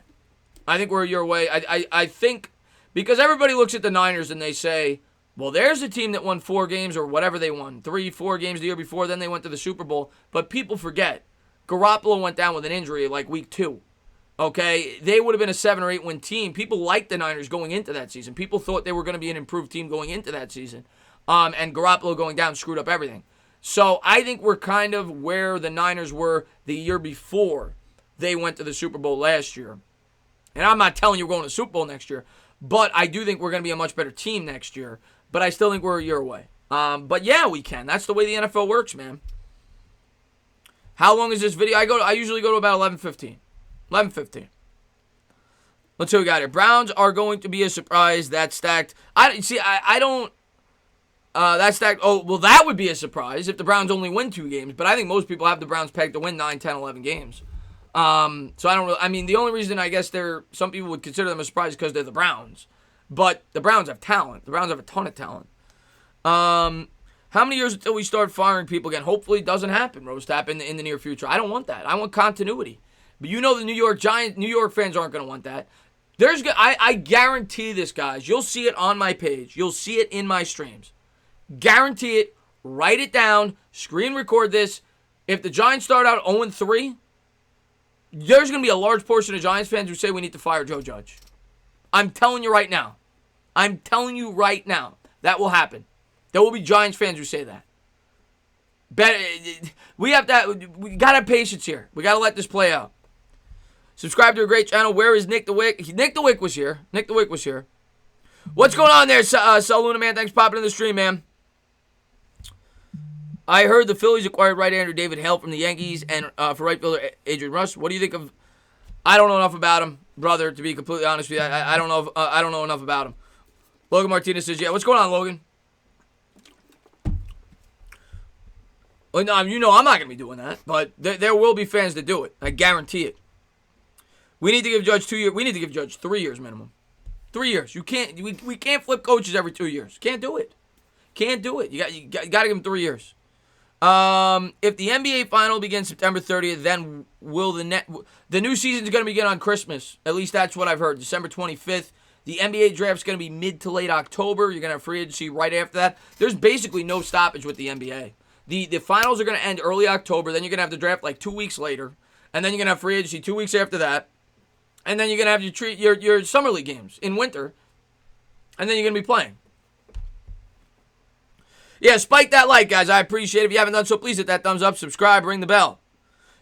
I think because everybody looks at the Niners and they say, well, there's a team that won 4 games or whatever they won, 3-4 games the year before, then they went to the Super Bowl. But people forget, Garoppolo went down with an injury like week 2. Okay, they would have been a 7 or 8 win team. People liked the Niners going into that season. People thought they were going to be an improved team going into that season. And Garoppolo going down screwed up everything. So I think we're kind of where the Niners were the year before they went to the Super Bowl last year. And I'm not telling you we're going to the Super Bowl next year, but I do think we're going to be a much better team next year. But I still think we're a year away. But yeah, we can. That's the way the NFL works, man. How long is this video? I usually go to about 11:15. 11:15. Let's see what we got here. Browns are going to be a surprise. That's stacked. I don't. That's stacked. Oh, well, that would be a surprise if the Browns only win 2 games. But I think most people have the Browns pegged to win 9, 10, 11 games. So I don't really. I mean, the only reason I guess some people would consider them a surprise is because they're the Browns. But the Browns have talent. The Browns have a ton of talent. How many years until we start firing people again? Hopefully it doesn't happen, Rose Tap, in the near future. I don't want that. I want continuity. But you know the New York fans aren't going to want that. I guarantee this, guys. You'll see it on my page. You'll see it in my streams. Guarantee it. Write it down. Screen record this. If the Giants start out 0-3, there's going to be a large portion of Giants fans who say we need to fire Joe Judge. I'm telling you right now. That will happen. There will be Giants fans who say that. We got to have patience here. We got to let this play out. Subscribe to a great channel. Where is Nick the Wick? Nick the Wick was here. What's going on there, Luna, man? Thanks for popping in the stream, man. I heard the Phillies acquired right-hander David Hale from the Yankees and for right fielder Adrian Rush. What do you think of? I don't know enough about him, brother. To be completely honest with you, I don't know. I don't know enough about him. Logan Martinez says, "Yeah, what's going on, Logan?" Well, no, you know I'm not gonna be doing that, but there will be fans that do it. I guarantee it. We need to give Judge 2 years. We need to give Judge 3 years minimum. 3 years. You can't. We can't flip coaches every 2 years. Can't do it. You got to give him 3 years. If the NBA final begins September 30th, then will the new season is going to begin on Christmas. At least that's what I've heard. December 25th. The NBA draft is going to be mid to late October. You're going to have free agency right after that. There's basically no stoppage with the NBA. The finals are going to end early October. Then you're going to have the draft like 2 weeks later, and then you're going to have free agency 2 weeks after that, and then you're going to have your summer league games in winter, and then you're going to be playing. Yeah, spike that like, guys. I appreciate it. If you haven't done so, please hit that thumbs up, subscribe, ring the bell.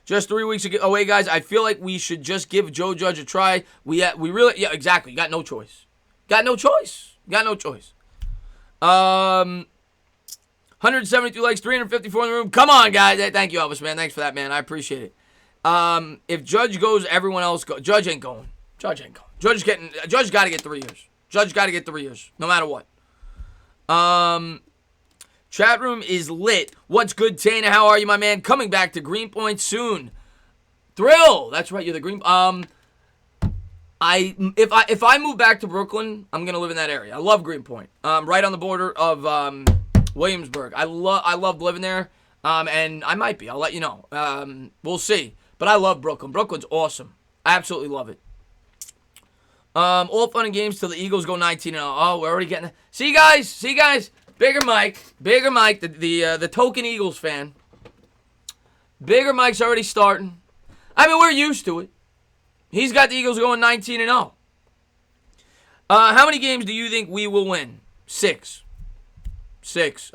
Just 3 weeks away, guys. I feel like we should just give Joe Judge a try. We really, yeah, exactly. You got no choice. 172 likes, 354 in the room. Come on, guys. Thank you, Elvis, man. Thanks for that, man. I appreciate it. If Judge goes, everyone else goes. Judge ain't going. Judge got to get 3 years. Judge got to get 3 years, no matter what. Chat room is lit. What's good, Tana? How are you, my man? Coming back to Greenpoint soon. Thrill. That's right. You're the Green. If I move back to Brooklyn, I'm gonna live in that area. I love Greenpoint. Right on the border of Williamsburg. I love living there. And I might be. I'll let you know. We'll see. But I love Brooklyn. Brooklyn's awesome. I absolutely love it. All fun and games till the Eagles go 19-0. Oh, we're already getting. See you guys. Bigger Mike, the token Eagles fan. Bigger Mike's already starting. I mean, we're used to it. He's got the Eagles going 19-0. How many games do you think we will win? 6.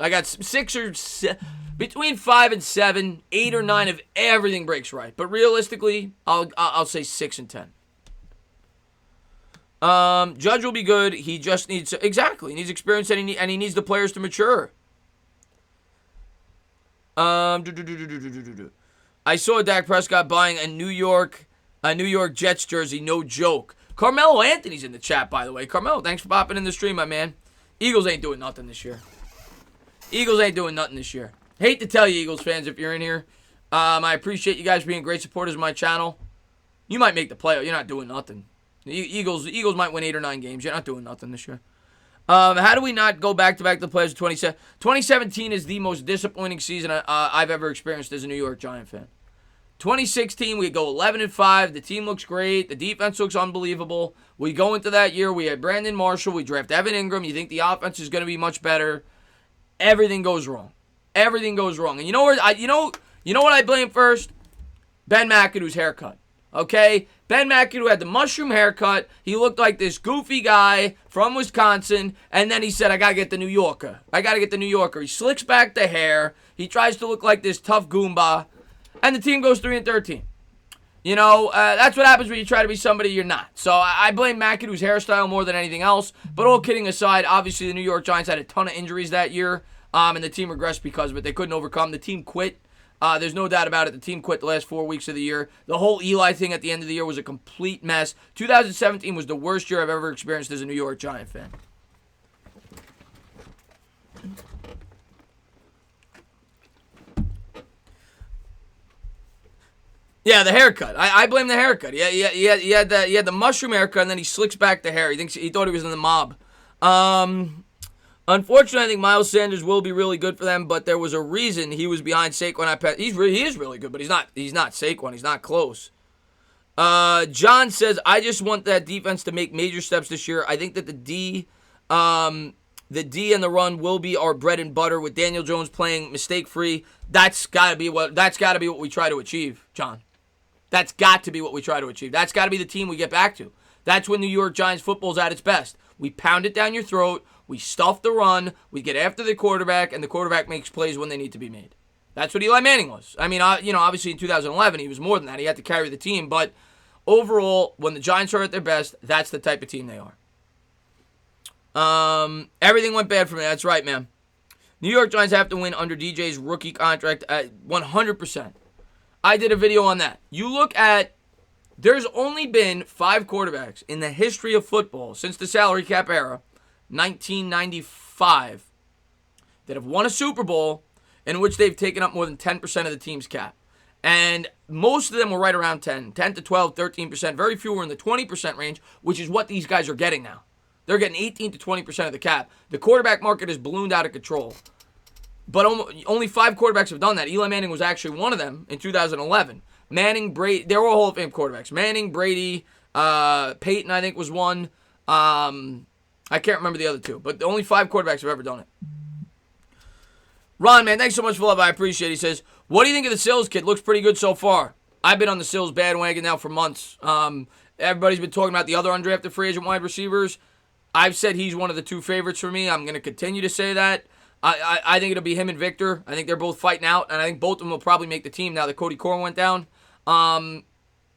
I got 6 or 7, between 5 and 7, 8 or 9 if everything breaks right. But realistically, I'll say 6 and 10. Judge will be good. He just needs he needs experience and he needs the players to mature. I saw Dak Prescott buying a New York Jets jersey. No joke. Carmelo Anthony's in the chat, by the way. Carmelo, thanks for popping in the stream, my man. Eagles ain't doing nothing this year. Hate to tell you, Eagles fans, if you're in here. I appreciate you guys being great supporters of my channel. You might make the playoff. You're not doing nothing. The Eagles might win 8 or 9 games. You're not doing nothing this year. How do we not go back-to-back to the playoffs? 2017 is the most disappointing season I've ever experienced as a New York Giant fan. 2016, we go 11-5. The team looks great. The defense looks unbelievable. We go into that year. We had Brandon Marshall. We draft Evan Ingram. You think the offense is going to be much better. Everything goes wrong. And you know what I blame first? Ben McAdoo's haircut. Okay? Ben McAdoo had the mushroom haircut. He looked like this goofy guy from Wisconsin. And then he said, I got to get the New Yorker. He slicks back the hair. He tries to look like this tough Goomba. And the team goes 3-13. That's what happens when you try to be somebody you're not. So I blame McAdoo's hairstyle more than anything else. But all kidding aside, obviously the New York Giants had a ton of injuries that year. And the team regressed because of it. They couldn't overcome. The team quit. There's no doubt about it. The team quit the last 4 weeks of the year. The whole Eli thing at the end of the year was a complete mess. 2017 was the worst year I've ever experienced as a New York Giant fan. Yeah, the haircut. I blame the haircut. He had the mushroom haircut, and then he slicks back the hair. He thought he was in the mob. Unfortunately, I think Miles Sanders will be really good for them, but there was a reason he was behind Saquon. He is really good, but he's not Saquon. He's not close. John says, I just want that defense to make major steps this year. I think that the D and the run will be our bread and butter with Daniel Jones playing mistake-free. That's got to be what we try to achieve, John. That's got to be what we try to achieve. That's got to be the team we get back to. That's when New York Giants football's at its best. We pound it down your throat. We stuff the run. We get after the quarterback, and the quarterback makes plays when they need to be made. That's what Eli Manning was. I mean, obviously in 2011, he was more than that. He had to carry the team. But overall, when the Giants are at their best, that's the type of team they are. Everything went bad for me. That's right, man. New York Giants have to win under DJ's rookie contract at 100%. I did a video on that. You look at, there's only been 5 quarterbacks in the history of football since the salary cap era, 1995, that have won a Super Bowl in which they've taken up more than 10% of the team's cap. And most of them were right around 10 to 12, 13%. Very few were in the 20% range, which is what these guys are getting now. They're getting 18 to 20% of the cap. The quarterback market has ballooned out of control. But only 5 quarterbacks have done that. Eli Manning was actually one of them in 2011. Manning, Brady, they were all Hall of Fame quarterbacks. Manning, Brady, Peyton, I think, was one. I can't remember the other 2. But only 5 quarterbacks have ever done it. Ron, man, thanks so much for love. I appreciate it. He says, what do you think of the Sills kid? Looks pretty good so far. I've been on the Sills bandwagon now for months. Everybody's been talking about the other undrafted free agent wide receivers. I've said he's one of the 2 favorites for me. I'm going to continue to say that. I think it'll be him and Victor. I think they're both fighting out, and I think both of them will probably make the team now that Cody Corn went down. I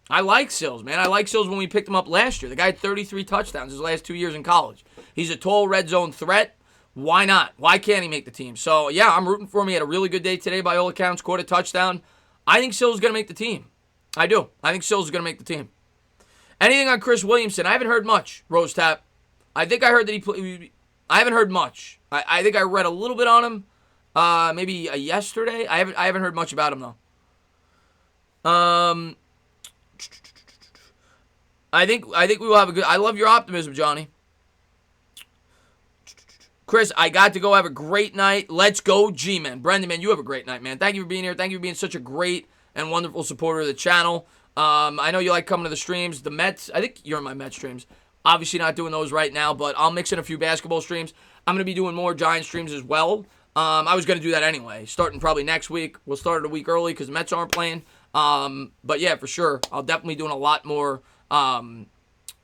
like Sills, man. I like Sills when we picked him up last year. The guy had 33 touchdowns his last 2 years in college. He's a tall red zone threat. Why not? Why can't he make the team? So, yeah, I'm rooting for him. He had a really good day today by all accounts. Scored a touchdown. I think Sills is going to make the team. I do. I think Sills is going to make the team. Anything on Chris Williamson? I haven't heard much, Rose Tap. I think I heard that he played. I haven't heard much. I think I read a little bit on him, maybe yesterday. I haven't heard much about him though. I think we will have a good. I love your optimism, Johnny. Chris, I got to go have a great night. Let's go, G-Man. Brendan, man, you have a great night, man. Thank you for being here. Thank you for being such a great and wonderful supporter of the channel. I know you like coming to the streams. The Mets, I think you're in my Mets streams. Obviously not doing those right now, but I'll mix in a few basketball streams. I'm going to be doing more Giant streams as well. I was going to do that anyway, starting probably next week. We'll start it a week early because the Mets aren't playing. But yeah, for sure, I'll definitely be doing a lot more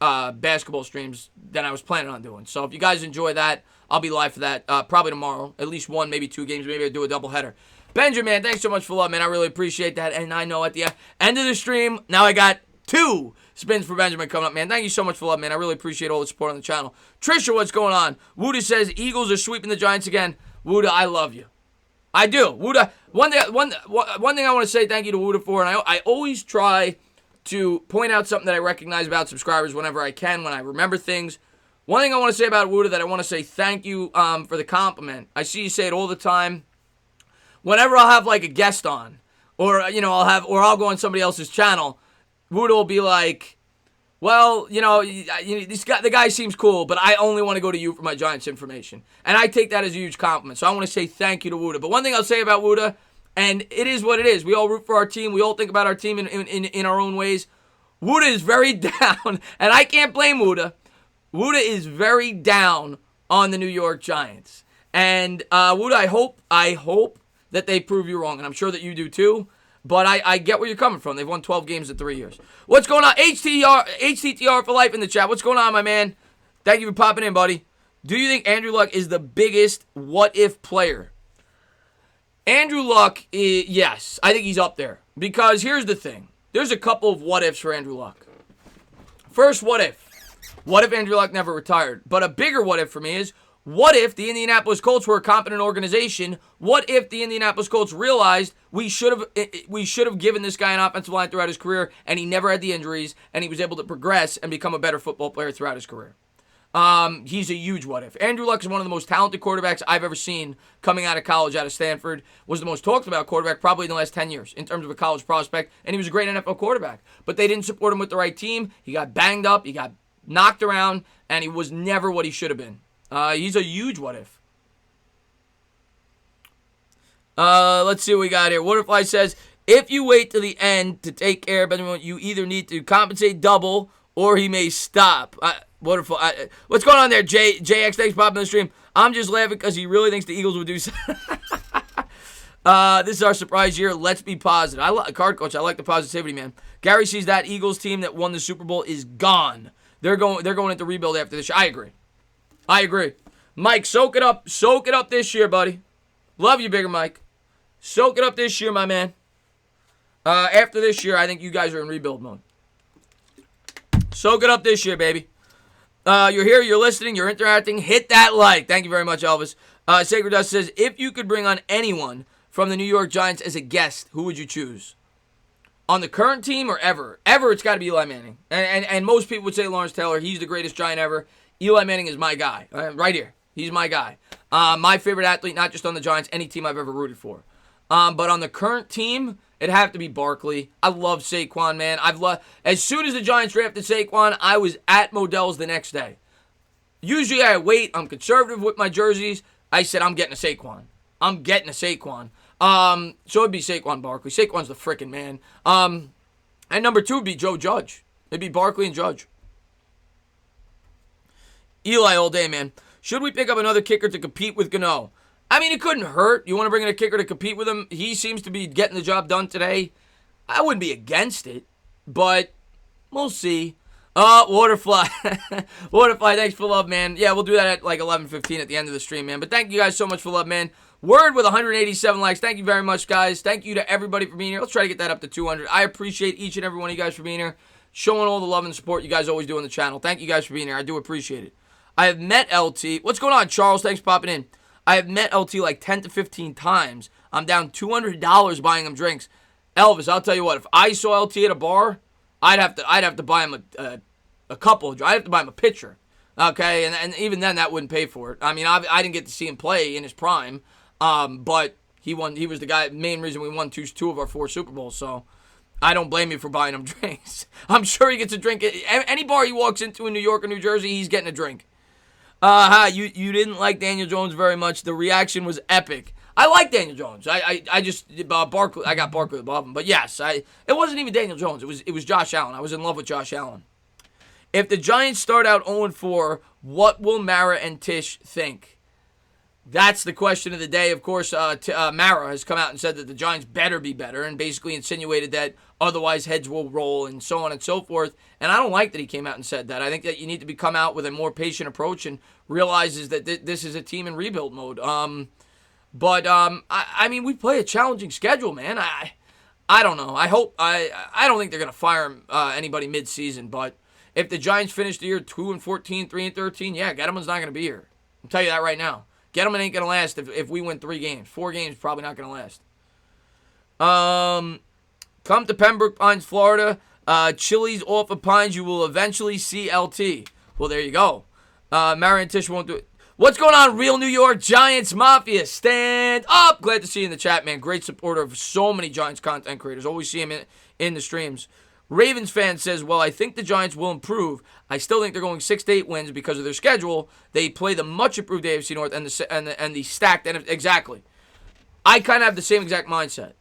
basketball streams than I was planning on doing. So if you guys enjoy that, I'll be live for that probably tomorrow. At least one, maybe 2 games. Maybe I'll do a doubleheader. Benjamin, thanks so much for love, man. I really appreciate that. And I know at the end of the stream, now I got 2 spins for Benjamin coming up, man. Thank you so much for love, man. I really appreciate all the support on the channel. Trisha, what's going on? Wuda says Eagles are sweeping the Giants again. Wuda, I love you. I do. Wuda, one thing I want to say thank you to Wuda for, and I always try to point out something that I recognize about subscribers whenever I can, when I remember things. One thing I want to say about Wuda that I want to say thank you for the compliment. I see you say it all the time. Whenever I'll have like a guest on, or I'll go on somebody else's channel, Wuda will be like, well, the guy seems cool, but I only want to go to you for my Giants information. And I take that as a huge compliment. So I want to say thank you to Wuda. But one thing I'll say about Wuda, and it is what it is. We all root for our team. We all think about our team in our own ways. Wuda is very down, and I can't blame Wuda. Wuda is very down on the New York Giants. And Wuda, I hope that they prove you wrong, and I'm sure that you do too. But I get where you're coming from. They've won 12 games in 3 years. What's going on? HTTR for life in the chat. What's going on, my man? Thank you for popping in, buddy. Do you think Andrew Luck is the biggest what-if player? Andrew Luck, yes. I think he's up there. Because here's the thing. There's a couple of what-ifs for Andrew Luck. First, what if? What if Andrew Luck never retired? But a bigger what if for me is, what if the Indianapolis Colts were a competent organization? What if the Indianapolis Colts realized we should have given this guy an offensive line throughout his career, and he never had the injuries, and he was able to progress and become a better football player throughout his career? He's a huge what if. Andrew Luck is one of the most talented quarterbacks I've ever seen coming out of college, out of Stanford. Was the most talked about quarterback probably in the last 10 years in terms of a college prospect, and he was a great NFL quarterback. But they didn't support him with the right team. He got banged up. He got knocked around, and he was never what he should have been. He's a huge what if. Let's see what we got here. Waterfly says, if you wait to the end to take care of anyone, you either need to compensate double or he may stop. Waterfly, what's going on there, JX? Thanks for popping on the stream. I'm just laughing because he really thinks the Eagles would do something. This is our surprise year. Let's be positive. Card coach, I like the positivity, man. Gary sees that Eagles team that won the Super Bowl is gone. They're going into rebuild after this year. I agree. Mike, soak it up. Soak it up this year, buddy. Love you, Bigger Mike. Soak it up this year, my man. After this year, I think you guys are in rebuild mode. Soak it up this year, baby. You're here, you're listening, you're interacting. Hit that like. Thank you very much, Elvis. Sacred Dust says, if you could bring on anyone from the New York Giants as a guest, who would you choose? On the current team or ever? Ever, it's got to be Eli Manning. And most people would say Lawrence Taylor. He's the greatest Giant ever. Eli Manning is my guy. Right here. He's my guy. My favorite athlete, not just on the Giants, any team I've ever rooted for. But on the current team, it'd have to be Barkley. I love Saquon, man. As soon as the Giants drafted Saquon, I was at Modell's the next day. Usually I wait. I'm conservative with my jerseys. I said, I'm getting a Saquon. So it'd be Saquon Barkley. Saquon's the frickin' man. And number 2 would be Joe Judge. It'd be Barkley and Judge. Eli all day, man. Should we pick up another kicker to compete with Gano? I mean, it couldn't hurt. You want to bring in a kicker to compete with him? He seems to be getting the job done today. I wouldn't be against it, but we'll see. Waterfly. Waterfly, thanks for love, man. Yeah, we'll do that at like 11:15 at the end of the stream, man. But thank you guys so much for love, man. Word with 187 likes. Thank you very much, guys. Thank you to everybody for being here. Let's try to get that up to 200. I appreciate each and every one of you guys for being here, showing all the love and support you guys always do on the channel. Thank you guys for being here. I do appreciate it. I have met LT. What's going on, Charles? Thanks for popping in. I have met LT like 10 to 15 times. I'm down $200 buying him drinks. Elvis, I'll tell you what. If I saw LT at a bar, I'd have to buy him a couple. I'd have to buy him a pitcher. Okay, and even then that wouldn't pay for it. I mean, I didn't get to see him play in his prime, but he won. He was the guy. Main reason we won two of our 4 Super Bowls. So I don't blame you for buying him drinks. I'm sure he gets a drink. Any bar he walks into in New York or New Jersey, he's getting a drink. You didn't like Daniel Jones very much. The reaction was epic. I like Daniel Jones. I just Barkley. I got Barkley above him, but yes, it wasn't even Daniel Jones. It was Josh Allen. I was in love with Josh Allen. If the Giants start out 0-4, what will Mara and Tish think? That's the question of the day. Of course, Mara has come out and said that the Giants better be better and basically insinuated that otherwise heads will roll and so on and so forth. And I don't like that he came out and said that. I think that you need to come out with a more patient approach and realizes that this is a team in rebuild mode. I mean, we play a challenging schedule, man. I don't know. I don't think they're going to fire anybody mid-season, but if the Giants finish the year 2-14, 3-13, yeah, Gettleman's not going to be here. I'll tell you that right now. Gettleman ain't going to last if we win 3 games. 4 games, probably not going to last. Come to Pembroke Pines, Florida. Chili's off of Pines. You will eventually see LT. Well, there you go. Marion Tish won't do it. What's going on, Real New York Giants Mafia? Stand up. Glad to see you in the chat, man. Great supporter of so many Giants content creators. Always see him in the streams. Ravens fan says, well, I think the Giants will improve. I still think they're going 6 to 8 wins because of their schedule. They play the much improved AFC North and the stacked NFC. Exactly. I kind of have the same exact mindset.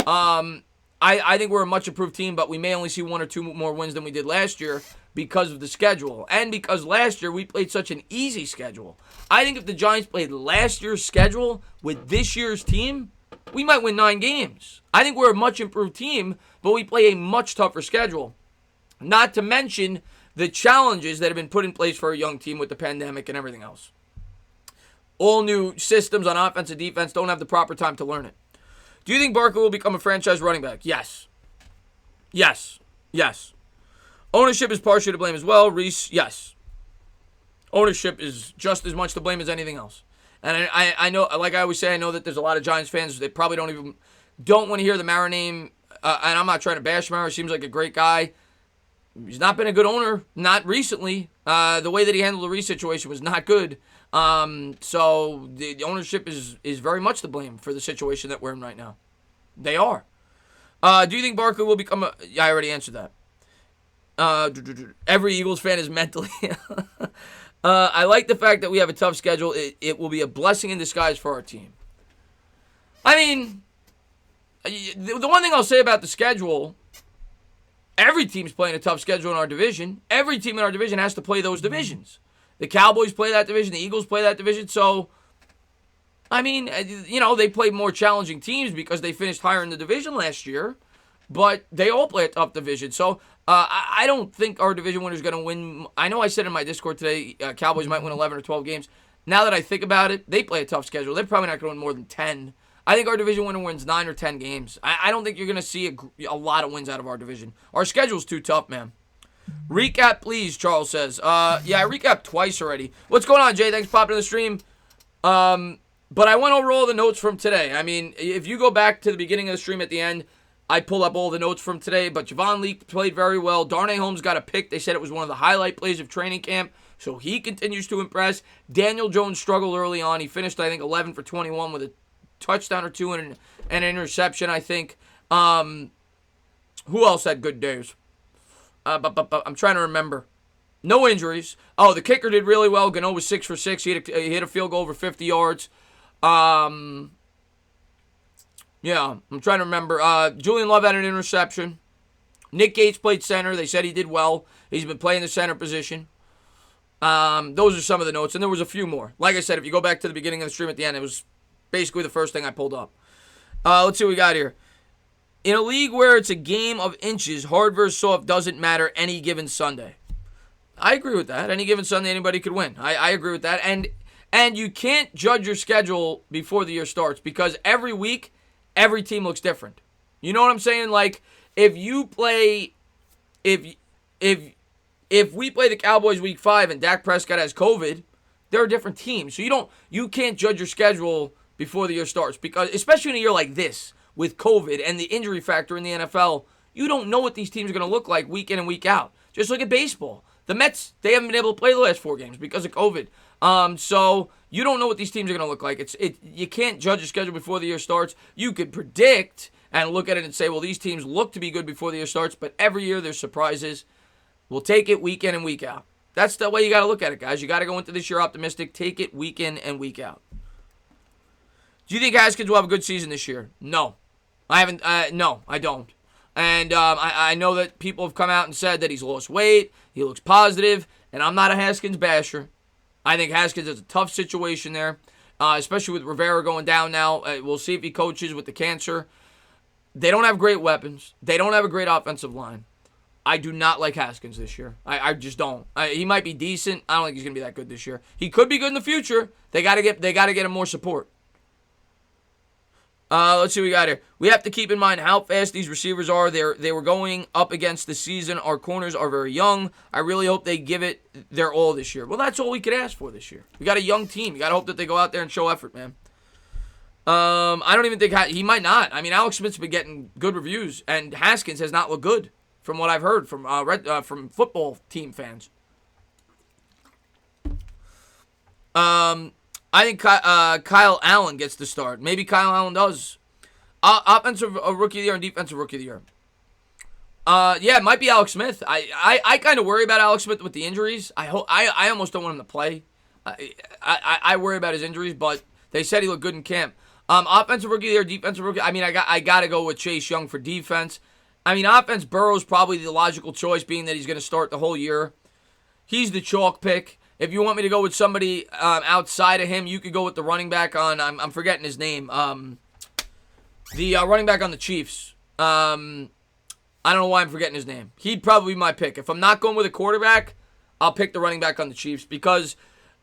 I think we're a much improved team, but we may only see 1 or 2 more wins than we did last year because of the schedule. And because last year we played such an easy schedule. I think if the Giants played last year's schedule with this year's team, we might win 9 games. I think we're a much improved team, but we play a much tougher schedule. Not to mention the challenges that have been put in place for a young team with the pandemic and everything else. All new systems on offense and defense, don't have the proper time to learn it. Do you think Barkley will become a franchise running back? Yes. Yes. Yes. Ownership is partially to blame as well. Reese, yes. Ownership is just as much to blame as anything else. And I know, like I always say, I know that there's a lot of Giants fans that probably don't want to hear the Mara name. And I'm not trying to bash Mara. Seems like a great guy. He's not been a good owner, not recently. The way that he handled the Reese situation was not good. So the ownership is very much to blame for the situation that we're in right now. They are. Do you think Barkley will become a... Yeah, I already answered that. Every Eagles fan is mentally... I like the fact that we have a tough schedule. It will be a blessing in disguise for our team. I mean, the one thing I'll say about the schedule, every team's playing a tough schedule in our division. Every team in our division has to play those divisions. The Cowboys play that division. The Eagles play that division. So, I mean, they play more challenging teams because they finished higher in the division last year. But they all play a tough division. So, I don't think our division winner is going to win. I know I said in my Discord today, Cowboys might win 11 or 12 games. Now that I think about it, they play a tough schedule. They're probably not going to win more than 10. I think our division winner wins 9 or 10 games. I don't think you're going to see a lot of wins out of our division. Our schedule's too tough, man. Recap, please, Charles says. Yeah, I recapped twice already. What's going on, Jay? Thanks for popping in the stream. But I went over all the notes from today. I mean, if you go back to the beginning of the stream at the end, I pulled up all the notes from today. But Javon Leak played very well. Darnay Holmes got a pick. They said it was one of the highlight plays of training camp. So he continues to impress. Daniel Jones struggled early on. He finished, I think, 11 for 21 with a touchdown or 2 and an interception, I think. Who else had good days? I'm trying to remember. No injuries. Oh, the kicker did really well. Gano was 6 for 6. He hit a field goal over 50 yards. Yeah, I'm trying to remember. Julian Love had an interception. Nick Gates played center. They said he did well. He's been playing the center position. Those are some of the notes, and there was a few more. Like I said, if you go back to the beginning of the stream at the end, it was basically the first thing I pulled up. Let's see what we got here. In a league where it's a game of inches, hard versus soft doesn't matter any given Sunday. I agree with that. Any given Sunday, anybody could win. I agree with that. And you can't judge your schedule before the year starts because every week, every team looks different. You know what I'm saying? Like, if we play the Cowboys week 5 and Dak Prescott has COVID, they're a different team. So you can't judge your schedule before the year starts because, especially in a year like this with COVID and the injury factor in the NFL, you don't know what these teams are going to look like week in and week out. Just look at baseball. The Mets, they haven't been able to play the last 4 games because of COVID. So you don't know what these teams are going to look like. You can't judge a schedule before the year starts. You could predict and look at it and say, well, these teams look to be good before the year starts, but every year there's surprises. We'll take it week in and week out. That's the way you got to look at it, guys. You got to go into this year optimistic. Take it week in and week out. Do you think Haskins will have a good season this year? No. I haven't. No, I don't. And I know that people have come out and said that he's lost weight. He looks positive. And I'm not a Haskins basher. I think Haskins has a tough situation there, especially with Rivera going down now. We'll see if he coaches with the cancer. They don't have great weapons. They don't have a great offensive line. I do not like Haskins this year. I just don't. He might be decent. I don't think he's gonna be that good this year. He could be good in the future. They gotta get him more support. Let's see what we got here. We have to keep in mind how fast these receivers are. They were going up against the season. Our corners are very young. I really hope they give it their all this year. Well, that's all we could ask for this year. We got a young team. You got to hope that they go out there and show effort, man. I don't even think he might not. I mean, Alex Smith's been getting good reviews, and Haskins has not looked good from what I've heard from football team fans. I think Kyle Allen gets the start. Maybe Kyle Allen does. Offensive rookie of the year and defensive rookie of the year. Yeah, it might be Alex Smith. I kind of worry about Alex Smith with the injuries. I almost don't want him to play. I worry about his injuries, but they said he looked good in camp. Offensive rookie of the year, defensive rookie. I mean, I got to go with Chase Young for defense. I mean, offense, Burrow's probably the logical choice, being that he's going to start the whole year. He's the chalk pick. If you want me to go with somebody outside of him, you could go with the running back on, I'm forgetting his name, the running back on the Chiefs. I don't know why I'm forgetting his name. He'd probably be my pick. If I'm not going with a quarterback, I'll pick the running back on the Chiefs, because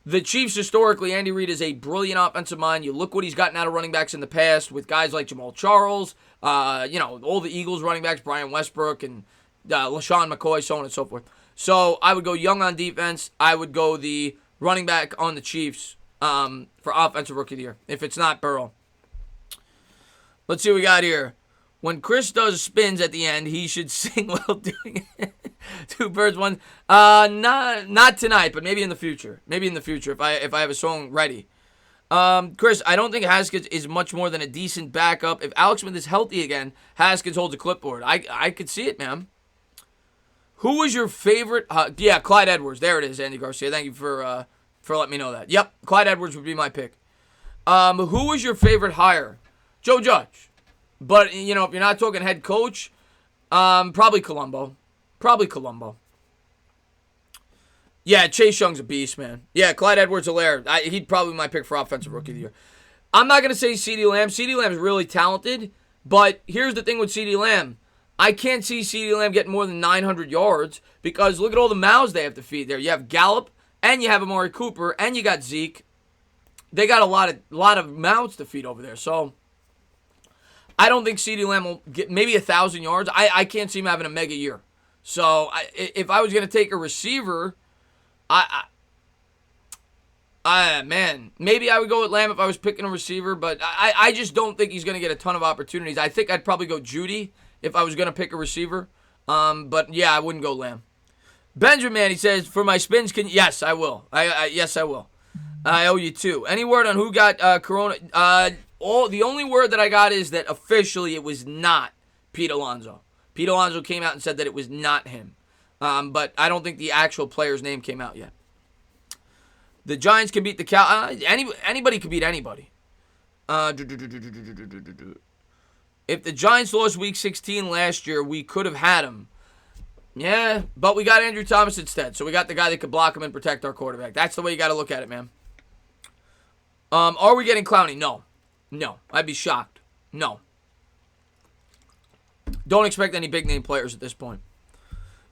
the Chiefs historically, Andy Reid is a brilliant offensive mind. You look what he's gotten out of running backs in the past with guys like Jamal Charles, all the Eagles running backs, Brian Westbrook and LaShawn McCoy, so on and so forth. So I would go Young on defense. I would go the running back on the Chiefs for offensive rookie of the year, if it's not Burrow. Let's see what we got here. When Chris does spins at the end, he should sing while doing it. Two birds, one. Not tonight, but maybe in the future. Maybe in the future if I have a song ready. Chris, I don't think Haskins is much more than a decent backup. If Alex Smith is healthy again, Haskins holds a clipboard. I could see it, man. Who was your favorite? Yeah, Clyde Edwards. There it is, Andy Garcia. Thank you for letting me know that. Yep, Clyde Edwards would be my pick. Who was your favorite hire? Joe Judge. But, if you're not talking head coach, probably Colombo. Yeah, Chase Young's a beast, man. Yeah, Clyde Edwards-Helaire. He'd probably be my pick for offensive rookie of the year. I'm not going to say CeeDee Lamb. CeeDee Lamb's really talented, but here's the thing with CeeDee Lamb. I can't see CeeDee Lamb getting more than 900 yards because look at all the mouths they have to feed there. You have Gallup, and you have Amari Cooper, and you got Zeke. They got a lot of mouths to feed over there. So I don't think CeeDee Lamb will get maybe 1,000 yards. I can't see him having a mega year. So if I was going to take a receiver, man, maybe I would go with Lamb if I was picking a receiver, but I just don't think he's going to get a ton of opportunities. I think I'd probably go Judy if I was going to pick a receiver. But yeah, I wouldn't go Lamb. Benjamin, he says, for my spins, yes, I will. Yes, I will. I owe you two. Any word on who got Corona? The only word that I got is that officially it was not Pete Alonso. Pete Alonso came out and said that it was not him. But I don't think the actual player's name came out yet. The Giants can beat the Cow. Anybody can beat anybody. If the Giants lost Week 16 last year, we could have had them. Yeah, but we got Andrew Thomas instead. So we got the guy that could block him and protect our quarterback. That's the way you got to look at it, man. Are we getting Clowney? No. I'd be shocked. No. Don't expect any big-name players at this point.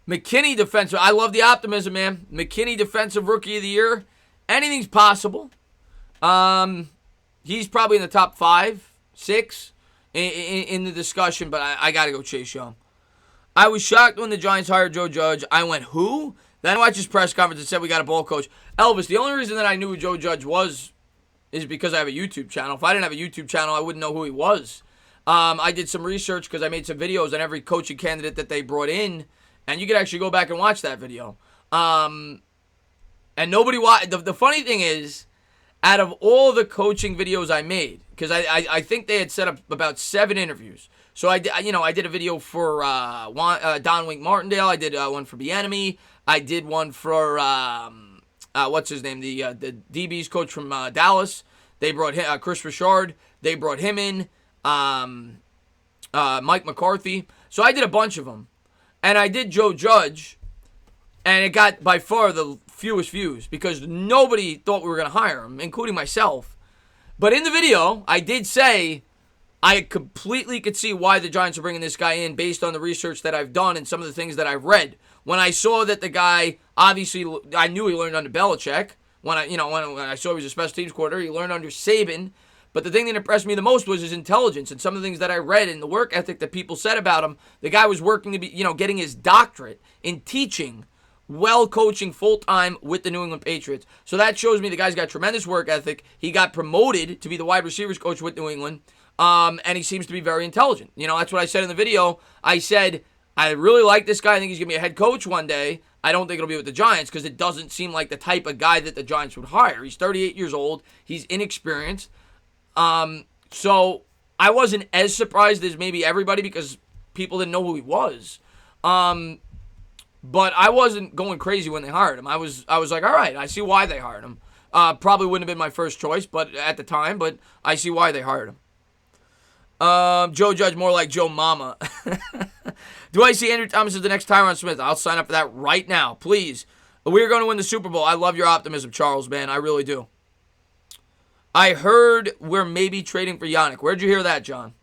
McKinney defensive. I love the optimism, man. McKinney defensive rookie of the year. Anything's possible. He's probably in the top 5, 6 in the discussion, but I got to go Chase Young. I was shocked when the Giants hired Joe Judge. I went, who? Then I watched his press conference and said we got a ball coach. Elvis, the only reason that I knew who Joe Judge was is because I have a YouTube channel. If I didn't have a YouTube channel, I wouldn't know who he was. I did some research because I made some videos on every coaching candidate that they brought in, and you could actually go back and watch that video. And nobody watched. The funny thing is, out of all the coaching videos I made, because I think they had set up about 7 interviews. So I did a video for Don Wink Martindale. I did one for Bieniemy. I did one for what's his name, the DB's coach from Dallas. They brought him, Chris Richard. They brought him in. Mike McCarthy. So I did a bunch of them, and I did Joe Judge, and it got by far the fewest views because nobody thought we were going to hire him, including myself. But in the video, I did say I completely could see why the Giants are bringing this guy in based on the research that I've done and some of the things that I've read. When I saw that the guy, obviously, I knew he learned under Belichick. When I saw he was a special teams coordinator, he learned under Saban. But the thing that impressed me the most was his intelligence and some of the things that I read and the work ethic that people said about him. The guy was working to be, getting his doctorate in teaching, well coaching full-time with the New England Patriots. So that shows me the guy's got tremendous work ethic. He got promoted to be the wide receivers coach with New England, and he seems to be very intelligent. That's what I said in the video. I said, I really like this guy. I think he's going to be a head coach one day. I don't think it'll be with the Giants because it doesn't seem like the type of guy that the Giants would hire. He's 38 years old. He's inexperienced. So I wasn't as surprised as maybe everybody because people didn't know who he was. But I wasn't going crazy when they hired him. I was like, all right, I see why they hired him. Probably wouldn't have been my first choice, but at the time, but I see why they hired him. Joe Judge, more like Joe Mama. Do I see Andrew Thomas as the next Tyron Smith? I'll sign up for that right now, please. We're going to win the Super Bowl. I love your optimism, Charles, man. I really do. I heard we're maybe trading for Yannick. Where'd you hear that, John?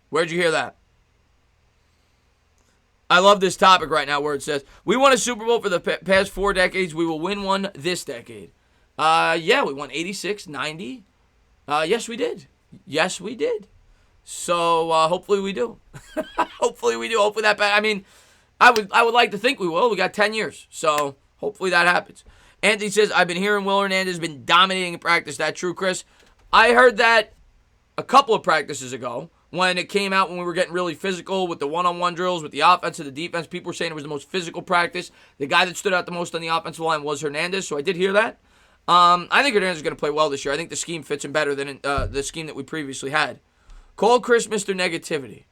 Where'd you hear that? I love this topic right now where it says, we won a Super Bowl for the past 4 decades. We will win one this decade. Yeah, we won 86, 90. Yes, we did. Yes, we did. So hopefully we do. Hopefully we do. Hopefully that bad. I mean, I would like to think we will. We got 10 years. So hopefully that happens. Anthony says, I've been hearing Will Hernandez has been dominating in practice. That true, Chris? I heard that a couple of practices ago when it came out when we were getting really physical with the one-on-one drills, with the offense and the defense. People were saying it was the most physical practice. The guy that stood out the most on the offensive line was Hernandez, so I did hear that. I think Hernandez is going to play well this year. I think the scheme fits him better than the scheme that we previously had. Call Chris Mr. Negativity.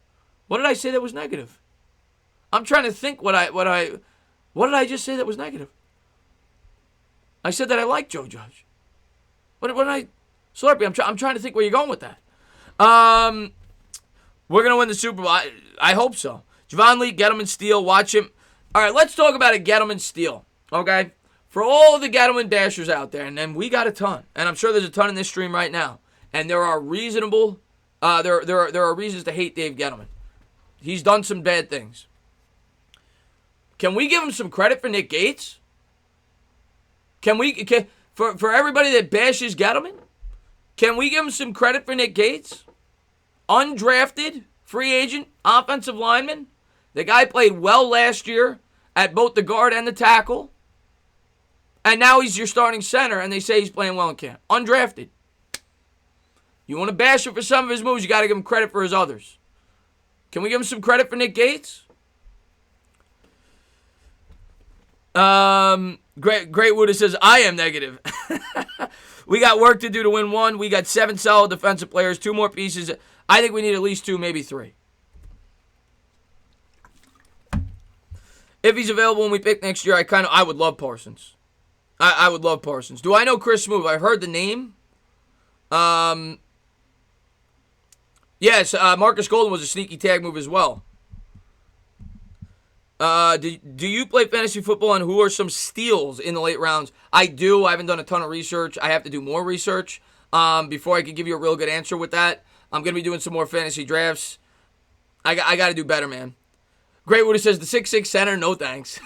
What did I say that was negative? I'm trying to think what did I just say that was negative? I said that I like Joe Judge. What did I... Slurpee, I'm trying to think where you're going with that. We're going to win the Super Bowl. I hope so. Javon Lee, Gettleman steal. Watch him. All right, let's talk about a Gettleman steal, okay? For all of the Gettleman bashers out there, and then we got a ton, and I'm sure there's a ton in this stream right now, and there are reasonable... there are reasons to hate Dave Gettleman. He's done some bad things. Can we give him some credit for Nick Gates? For everybody that bashes Gettleman, can we give him some credit for Nick Gates? Undrafted, free agent, offensive lineman. The guy played well last year at both the guard and the tackle. And now he's your starting center, and they say he's playing well in camp. Undrafted. You want to bash him for some of his moves, you got to give him credit for his others. Can we give him some credit for Nick Gates? Great Wood says, I am negative. We got work to do to win one. We got 7 solid defensive players, 2 more pieces. I think we need at least 2, maybe 3. If he's available when we pick next year, I would love Parsons. I would love Parsons. Do I know Chris Smoove? I've heard the name. Yes, Marcus Golden was a sneaky tag move as well. Do you play fantasy football, and who are some steals in the late rounds? I do. I haven't done a ton of research. I have to do more research before I can give you a real good answer with that. I'm going to be doing some more fantasy drafts. I got to do better, man. Great Woody says, the 6'6 center, no thanks.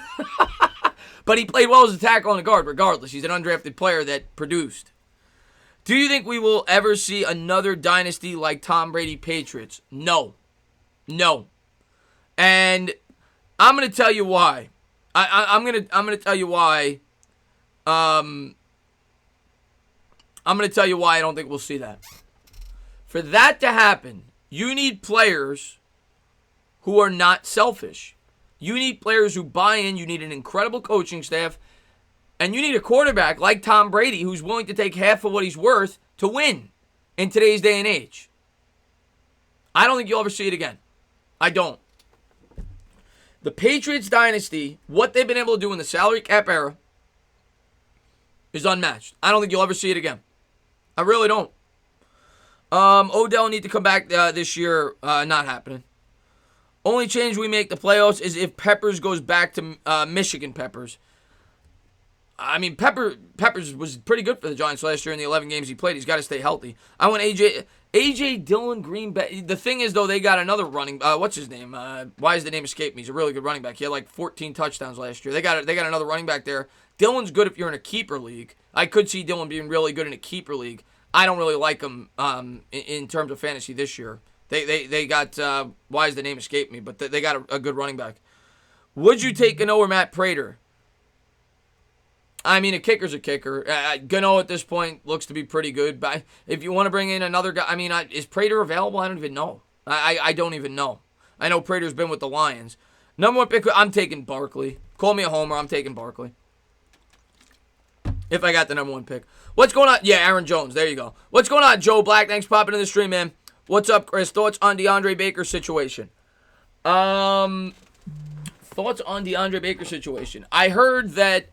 But he played well as a tackle and a guard regardless. He's an undrafted player that produced. Do you think we will ever see another dynasty like Tom Brady Patriots? No. And I'm going to tell you why. I'm going to tell you why. I'm going to tell you why I don't think we'll see that. For that to happen, you need players who are not selfish. You need players who buy in. You need an incredible coaching staff. And you need a quarterback like Tom Brady who's willing to take half of what he's worth to win in today's day and age. I don't think you'll ever see it again. I don't. The Patriots dynasty, what they've been able to do in the salary cap era, is unmatched. I don't think you'll ever see it again. I really don't. Odell need to come back this year. Not happening. Only change we make the playoffs is if Peppers goes back to Michigan Peppers. I mean, Peppers was pretty good for the Giants last year in the 11 games he played. He's got to stay healthy. I want AJ Dillon, Green Bay. The thing is, though, they got another running. What's his name? Why does the name escape me? He's a really good running back. He had like 14 touchdowns last year. They got another running back there. Dillon's good if you're in a keeper league. I could see Dillon being really good in a keeper league. I don't really like him in terms of fantasy this year. They got why does the name escape me? But they got a good running back. Would you take Gano or Matt Prater? I mean, a kicker's a kicker. Gano at this point looks to be pretty good. But if you want to bring in another guy, I mean, is Prater available? I don't even know. I don't even know. I know Prater's been with the Lions. Number one pick, I'm taking Barkley. Call me a homer. I'm taking Barkley. If I got the number one pick. What's going on? Yeah, Aaron Jones. There you go. What's going on, Joe Black? Thanks for popping in the stream, man. What's up, Chris? Thoughts on DeAndre Baker's situation? Thoughts on DeAndre Baker's situation. I heard that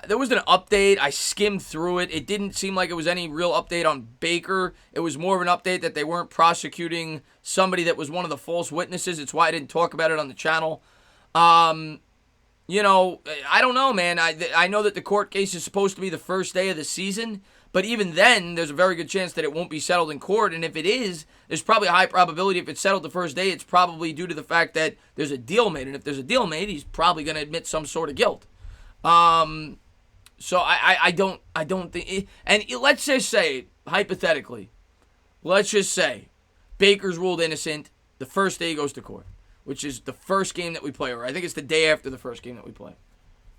there was an update. I skimmed through it. It didn't seem like it was any real update on Baker. It was more of an update that they weren't prosecuting somebody that was one of the false witnesses. It's why I didn't talk about it on the channel. You know, I don't know, man. I know that the court case is supposed to be the first day of the season, but even then, there's a very good chance that it won't be settled in court. And if it is, there's probably a high probability if it's settled the first day, it's probably due to the fact that there's a deal made. And if there's a deal made, he's probably going to admit some sort of guilt. So I don't think, and let's just say, hypothetically, let's just say Baker's ruled innocent the first day he goes to court, which is the first game that we play, or I think it's the day after the first game that we play.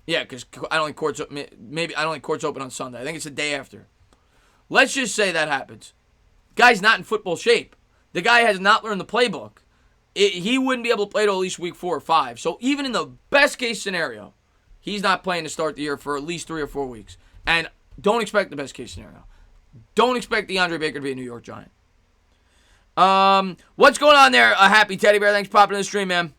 Yeah, because I don't think courts open on Sunday. I think it's the day after. Let's just say that happens. Guy's not in football shape. The guy has not learned the playbook. He wouldn't be able to play till at least week 4 or 5. So even in the best case scenario, he's not playing to start the year for at least 3 or 4 weeks. And don't expect the best case scenario. Don't expect DeAndre Baker to be a New York Giant. What's going on there, Happy Teddy Bear? Thanks for popping in the stream, man.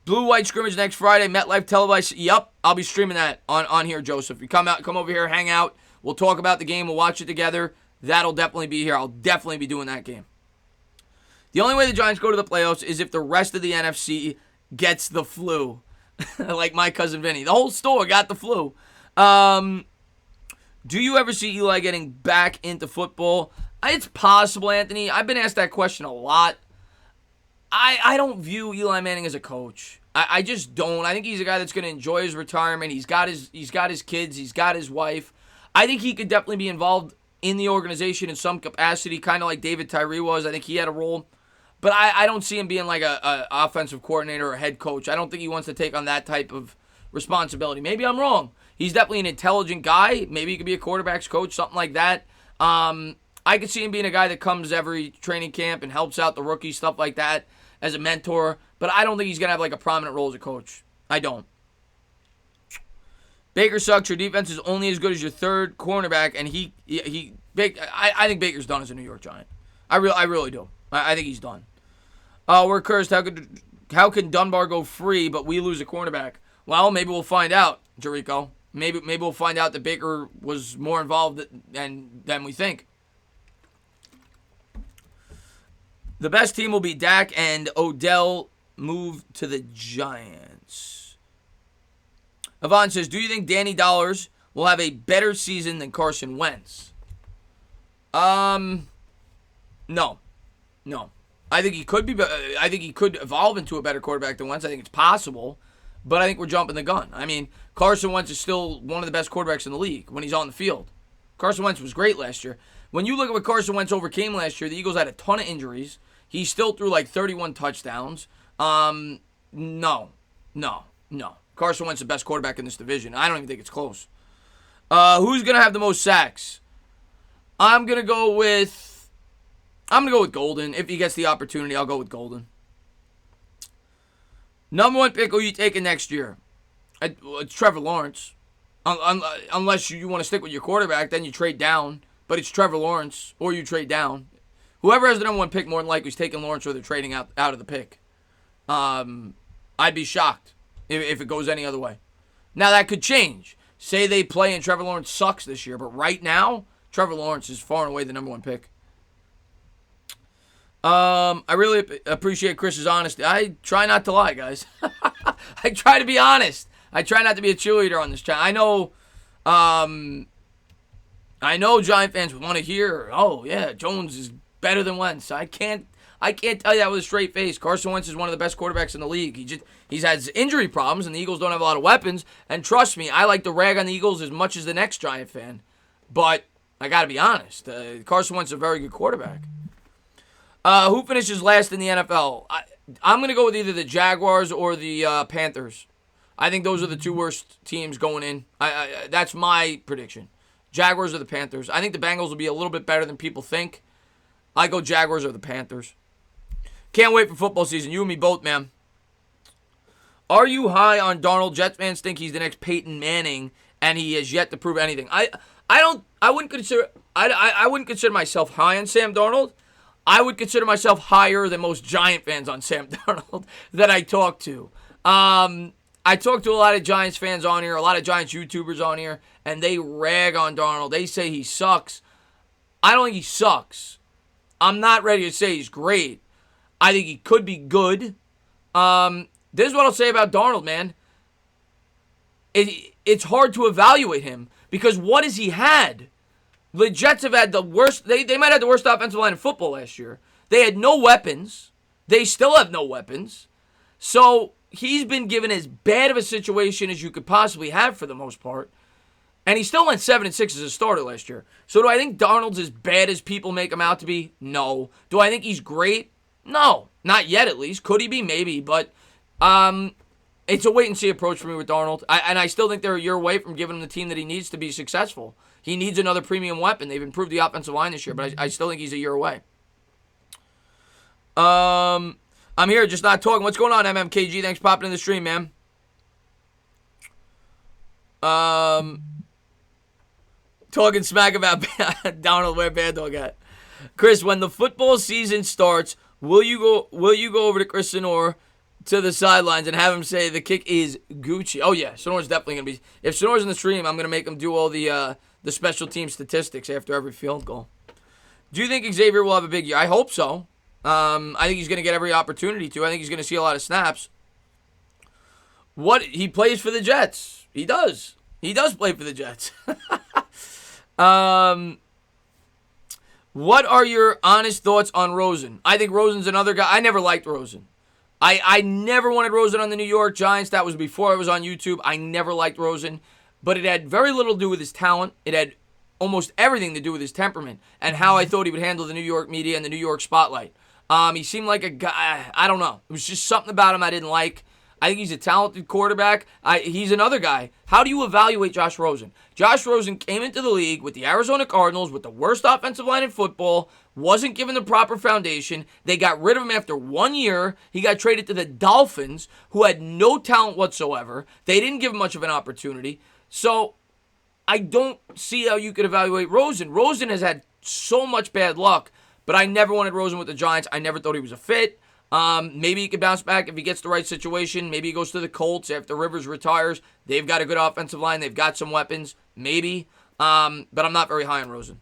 Blue-white scrimmage next Friday. MetLife televised. Yup, I'll be streaming that on here, Joseph. You come over here, hang out. We'll talk about the game. We'll watch it together. That'll definitely be here. I'll definitely be doing that game. The only way the Giants go to the playoffs is if the rest of the NFC gets the flu. Like my cousin Vinny. The whole store got the flu. Do you ever see Eli getting back into football? It's possible, Anthony. I've been asked that question a lot. I don't view Eli Manning as a coach. I just don't. I think he's a guy that's going to enjoy his retirement. He's got his kids. He's got his wife. I think he could definitely be involved in the organization in some capacity, kind of like David Tyree was. I think he had a role. But I don't see him being like a offensive coordinator or a head coach. I don't think he wants to take on that type of responsibility. Maybe I'm wrong. He's definitely an intelligent guy. Maybe he could be a quarterback's coach, something like that. I could see him being a guy that comes every training camp and helps out the rookies, stuff like that, as a mentor. But I don't think he's going to have like a prominent role as a coach. I don't. Baker sucks. Your defense is only as good as your third cornerback, and I think Baker's done as a New York Giant. I really do. I think he's done. We're cursed. How can Dunbar go free, but we lose a cornerback? Well, maybe we'll find out, Jericho. Maybe we'll find out that Baker was more involved than we think. The best team will be Dak and Odell move to the Giants. Yvonne says, do you think Danny Dollars will have a better season than Carson Wentz? No. I think he could be. I think he could evolve into a better quarterback than Wentz. I think it's possible, but I think we're jumping the gun. I mean, Carson Wentz is still one of the best quarterbacks in the league when he's on the field. Carson Wentz was great last year. When you look at what Carson Wentz overcame last year, the Eagles had a ton of injuries. He still threw like 31 touchdowns. No. Carson Wentz is the best quarterback in this division. I don't even think it's close. Who's going to have the most sacks? I'm going to go with Golden. If he gets the opportunity, I'll go with Golden. Number one pick, who you taking next year? It's Trevor Lawrence. Unless you want to stick with your quarterback, then you trade down. But it's Trevor Lawrence, or you trade down. Whoever has the number one pick, more than likely, is taking Lawrence, or they're trading out of the pick. I'd be shocked if it goes any other way. Now, that could change. Say they play and Trevor Lawrence sucks this year, but right now, Trevor Lawrence is far and away the number one pick. I really appreciate Chris's honesty. I try not to lie, guys. I try to be honest. I try not to be a cheerleader on this channel. I know Giant fans would want to hear, oh, yeah, Jones is better than Wentz. I can't tell you that with a straight face. Carson Wentz is one of the best quarterbacks in the league. He's had injury problems, and the Eagles don't have a lot of weapons. And trust me, I like to rag on the Eagles as much as the next Giant fan. But I got to be honest. Carson Wentz is a very good quarterback. Who finishes last in the NFL? I'm going to go with either the Jaguars or the Panthers. I think those are the two worst teams going in. That's my prediction. Jaguars or the Panthers. I think the Bengals will be a little bit better than people think. I go Jaguars or the Panthers. Can't wait for football season. You and me both, man. Are you high on Darnold? Jets fans think he's the next Peyton Manning, and he has yet to prove anything. I wouldn't consider myself high on Sam Darnold. I would consider myself higher than most Giant fans on Sam Darnold that I talk to. I talk to a lot of Giants fans on here, a lot of Giants YouTubers on here, and they rag on Darnold. They say he sucks. I don't think he sucks. I'm not ready to say he's great. I think he could be good. This is what I'll say about Darnold, man. It's hard to evaluate him because what has he had? The Jets have had the worst. They might have the worst offensive line in football last year. They had no weapons. They still have no weapons. So he's been given as bad of a situation as you could possibly have for the most part. And he still went 7-6 as a starter last year. So do I think Darnold's as bad as people make him out to be? No. Do I think he's great? No. Not yet, at least. Could he be? Maybe. But it's a wait-and-see approach for me with Darnold. And I still think they're a year away from giving him the team that he needs to be successful. He needs another premium weapon. They've improved the offensive line this year, but I still think he's a year away. I'm here, just not talking. What's going on, MMKG? Thanks for popping in the stream, man. Talking smack about Donald, where Bad Dog at? Chris, when the football season starts, will you go over to Chris Sonor to the sidelines and have him say the kick is Gucci? Oh yeah, Sonor's definitely gonna be. If Sonor's in the stream, I'm gonna make him do all the special team statistics after every field goal. Do you think Xavier will have a big year? I hope so. I think he's gonna get every opportunity to. I think he's gonna see a lot of snaps. He plays for the Jets. He does. He does play for the Jets. What are your honest thoughts on Rosen? I think Rosen's another guy. I never liked Rosen. I never wanted Rosen on the New York Giants. That was before I was on YouTube. I never liked Rosen. But it had very little to do with his talent. It had almost everything to do with his temperament and how I thought he would handle the New York media and the New York spotlight. He seemed like a guy, I don't know. It was just something about him I didn't like. I think he's a talented quarterback. He's another guy. How do you evaluate Josh Rosen? Josh Rosen came into the league with the Arizona Cardinals with the worst offensive line in football, wasn't given the proper foundation. They got rid of him after 1 year. He got traded to the Dolphins, who had no talent whatsoever. They didn't give him much of an opportunity. So I don't see how you could evaluate Rosen. Rosen has had so much bad luck, but I never wanted Rosen with the Giants. I never thought he was a fit. Maybe he could bounce back if he gets the right situation. Maybe he goes to the Colts after Rivers retires. They've got a good offensive line. They've got some weapons. Maybe. But I'm not very high on Rosen.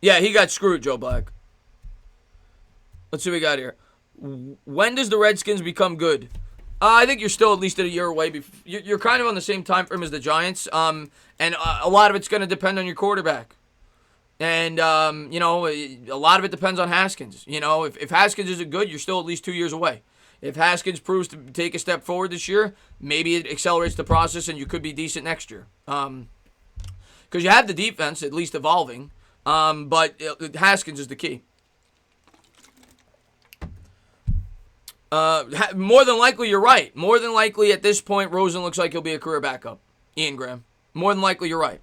Yeah, he got screwed, Joe Black. Let's see what we got here. When does the Redskins become good? I think you're still at least a year away. You're kind of on the same time frame as the Giants. And a lot of it's going to depend on your quarterback. And, a lot of it depends on Haskins. If Haskins isn't good, you're still at least 2 years away. If Haskins proves to take a step forward this year, maybe it accelerates the process and you could be decent next year. Because you have the defense, at least evolving. But Haskins is the key. More than likely, you're right. More than likely, at this point, Rosen looks like he'll be a career backup. Ian Graham. More than likely, you're right.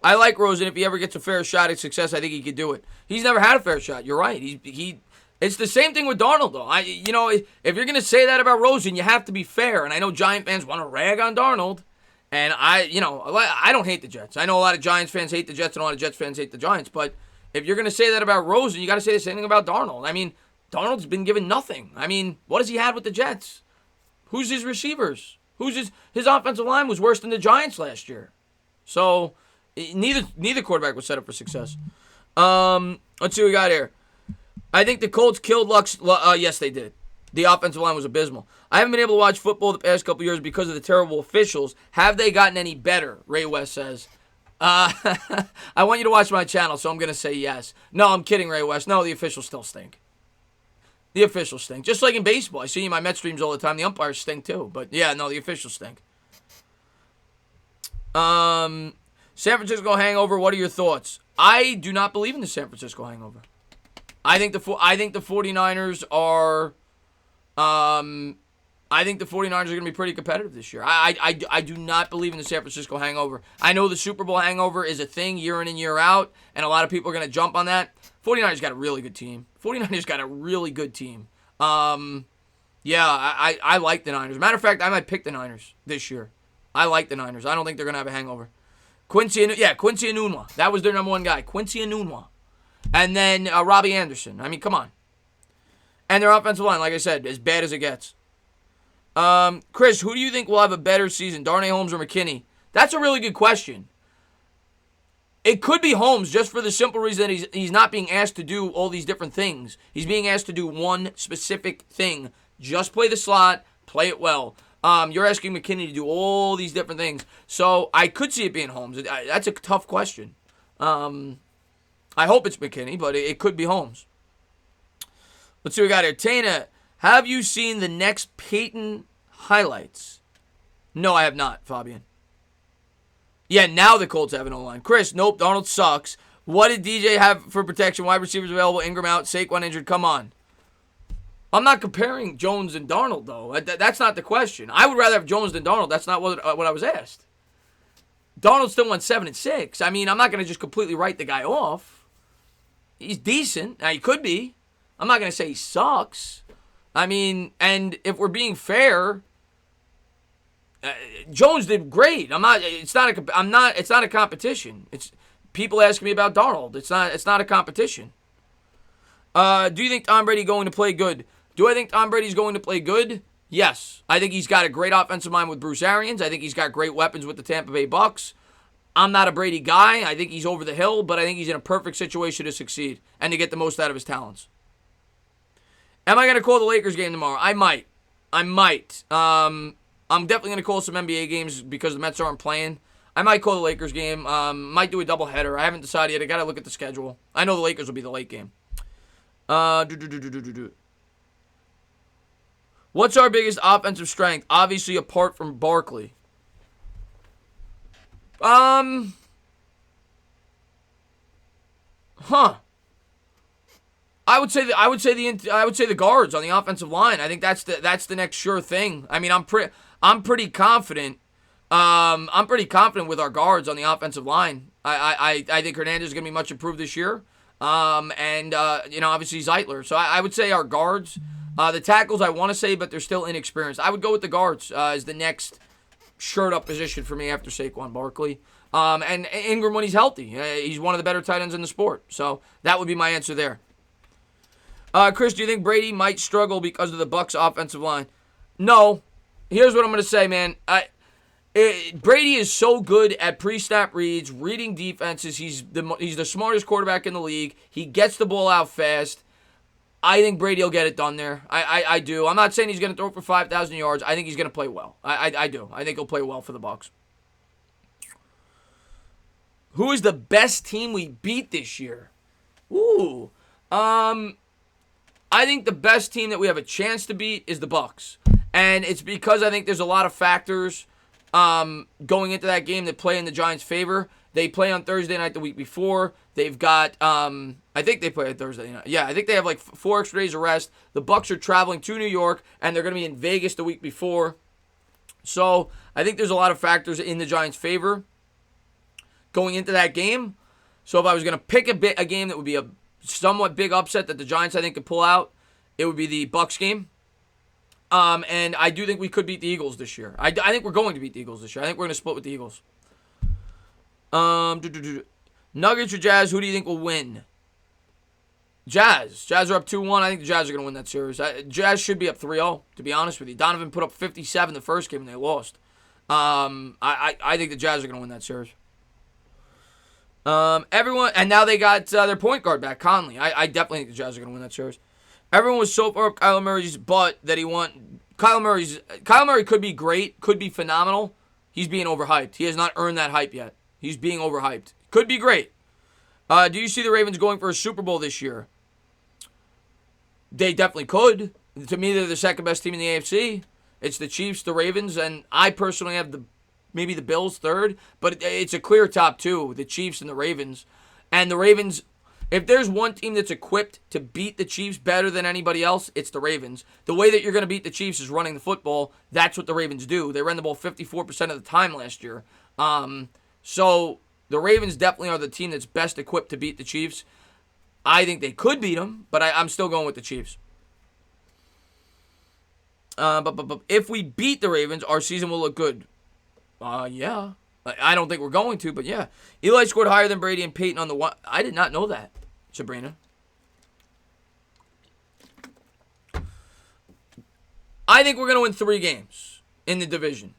I like Rosen. If he ever gets a fair shot at success, I think he could do it. He's never had a fair shot. You're right. It's the same thing with Darnold, though. If you're going to say that about Rosen, you have to be fair. And I know Giant fans want to rag on Darnold. And I don't hate the Jets. I know a lot of Giants fans hate the Jets and a lot of Jets fans hate the Giants. But if you're going to say that about Rosen, you got to say the same thing about Darnold. I mean, Darnold's been given nothing. I mean, what has he had with the Jets? Who's his receivers? His offensive line was worse than the Giants last year. So neither quarterback was set up for success. Let's see what we got here. I think the Colts killed Luck's. Yes, they did. The offensive line was abysmal. I haven't been able to watch football the past couple years because of the terrible officials. Have they gotten any better? Ray West says. I want you to watch my channel, so I'm going to say yes. No, I'm kidding, Ray West. No, the officials still stink. The officials stink. Just like in baseball. I see you in my Mets streams all the time. The umpires stink too. But yeah, no, the officials stink. San Francisco hangover, what are your thoughts? I do not believe in the San Francisco hangover. I think the 49ers are I think the 49ers are going to be pretty competitive this year. I do not believe in the San Francisco hangover. I know the Super Bowl hangover is a thing year in and year out, and a lot of people are going to jump on that. 49ers got a really good team. 49ers got a really good team. Yeah, I like the Niners. Matter of fact, I might pick the Niners this year. I like the Niners. I don't think they're going to have a hangover. Quincy Enunwa. That was their number one guy. Quincy Enunwa. And then Robbie Anderson. I mean, come on. And their offensive line, like I said, as bad as it gets. Chris, who do you think will have a better season, Darnay Holmes or McKinney? That's a really good question. It could be Holmes, just for the simple reason that he's not being asked to do all these different things. He's being asked to do one specific thing. Just play the slot, play it well. You're asking McKinney to do all these different things. So I could see it being Holmes. That's a tough question. I hope it's McKinney, but it could be Holmes. Let's see what we got here. Tana, have you seen the next Peyton highlights? No, I have not, Fabian. Yeah, now the Colts have an O-line. Chris, nope, Darnold sucks. What did DJ have for protection? Wide receivers available, Ingram out, Saquon injured. Come on. I'm not comparing Jones and Darnold, though. That's not the question. I would rather have Jones than Darnold. That's not what I was asked. Darnold still went 7-6. I mean, I'm not going to just completely write the guy off. He's decent. Now, he could be. I'm not going to say he sucks. I mean, and if we're being fair, Jones did great. It's not a competition. It's people asking me about Darnold. It's not a competition. Do you think Tom Brady going to play good? Do I think Tom Brady's going to play good? Yes. I think he's got a great offensive mind with Bruce Arians. I think he's got great weapons with the Tampa Bay Bucks. I'm not a Brady guy. I think he's over the hill, but I think he's in a perfect situation to succeed and to get the most out of his talents. Am I going to call the Lakers game tomorrow? I might. I'm definitely going to call some NBA games because the Mets aren't playing. I might call the Lakers game. Might do a doubleheader. I haven't decided yet. I got to look at the schedule. I know the Lakers will be the late game. What's our biggest offensive strength? Obviously, apart from Barkley. I would say the guards on the offensive line. I think that's the next sure thing. I mean, I'm pretty confident. I'm pretty confident with our guards on the offensive line. I think Hernandez is going to be much improved this year. Obviously Zeitler. So I would say our guards. The tackles I want to say, but they're still inexperienced. I would go with the guards as the next shirt up position for me after Saquon Barkley. And Ingram when he's healthy. He's one of the better tight ends in the sport. So that would be my answer there. Chris, do you think Brady might struggle because of the Bucs offensive line? No. Here's what I'm going to say, man. Brady is so good at pre-snap reads, reading defenses. He's the smartest quarterback in the league. He gets the ball out fast. I think Brady will get it done there. I do. I'm not saying he's going to throw for 5,000 yards. I think he's going to play well. I do. I think he'll play well for the Bucs. Who is the best team we beat this year? Ooh. I think the best team that we have a chance to beat is the Bucs. And it's because I think there's a lot of factors going into that game that play in the Giants' favor. They play on Thursday night the week before. They've got, I think they play on Thursday night. Yeah, I think they have like 4 extra days of rest. The Bucs are traveling to New York, and they're going to be in Vegas the week before. So I think there's a lot of factors in the Giants' favor going into that game. So if I was going to pick a game that would be a somewhat big upset that the Giants, I think, could pull out, it would be the Bucs game. And I do think we could beat the Eagles this year. I think we're going to beat the Eagles this year. I think we're going to split with the Eagles. Nuggets or Jazz, who do you think will win? Jazz. Jazz are up 2-1. I think the Jazz are going to win that series. Jazz should be up 3-0, to be honest with you. Donovan put up 57 the first game and they lost. I think the Jazz are going to win that series. Everyone, and now they got their point guard back, Conley. I definitely think the Jazz are going to win that series. Everyone was so far up Kyler Murray's butt that he won. Kyler Murray could be great, could be phenomenal. He's being overhyped. He has not earned that hype yet. He's being overhyped. Could be great. Do you see the Ravens going for a Super Bowl this year? They definitely could. To me, they're the second best team in the AFC. It's the Chiefs, the Ravens, and I personally have maybe the Bills third, but it's a clear top two, the Chiefs and the Ravens. And the Ravens, if there's one team that's equipped to beat the Chiefs better than anybody else, it's the Ravens. The way that you're going to beat the Chiefs is running the football. That's what the Ravens do. They ran the ball 54% of the time last year. So the Ravens definitely are the team that's best equipped to beat the Chiefs. I think they could beat them, but I'm still going with the Chiefs. But if we beat the Ravens, our season will look good. Yeah. I don't think we're going to, but yeah. Eli scored higher than Brady and Peyton on the one. I did not know that, Sabrina. I think we're going to win 3 games in the division.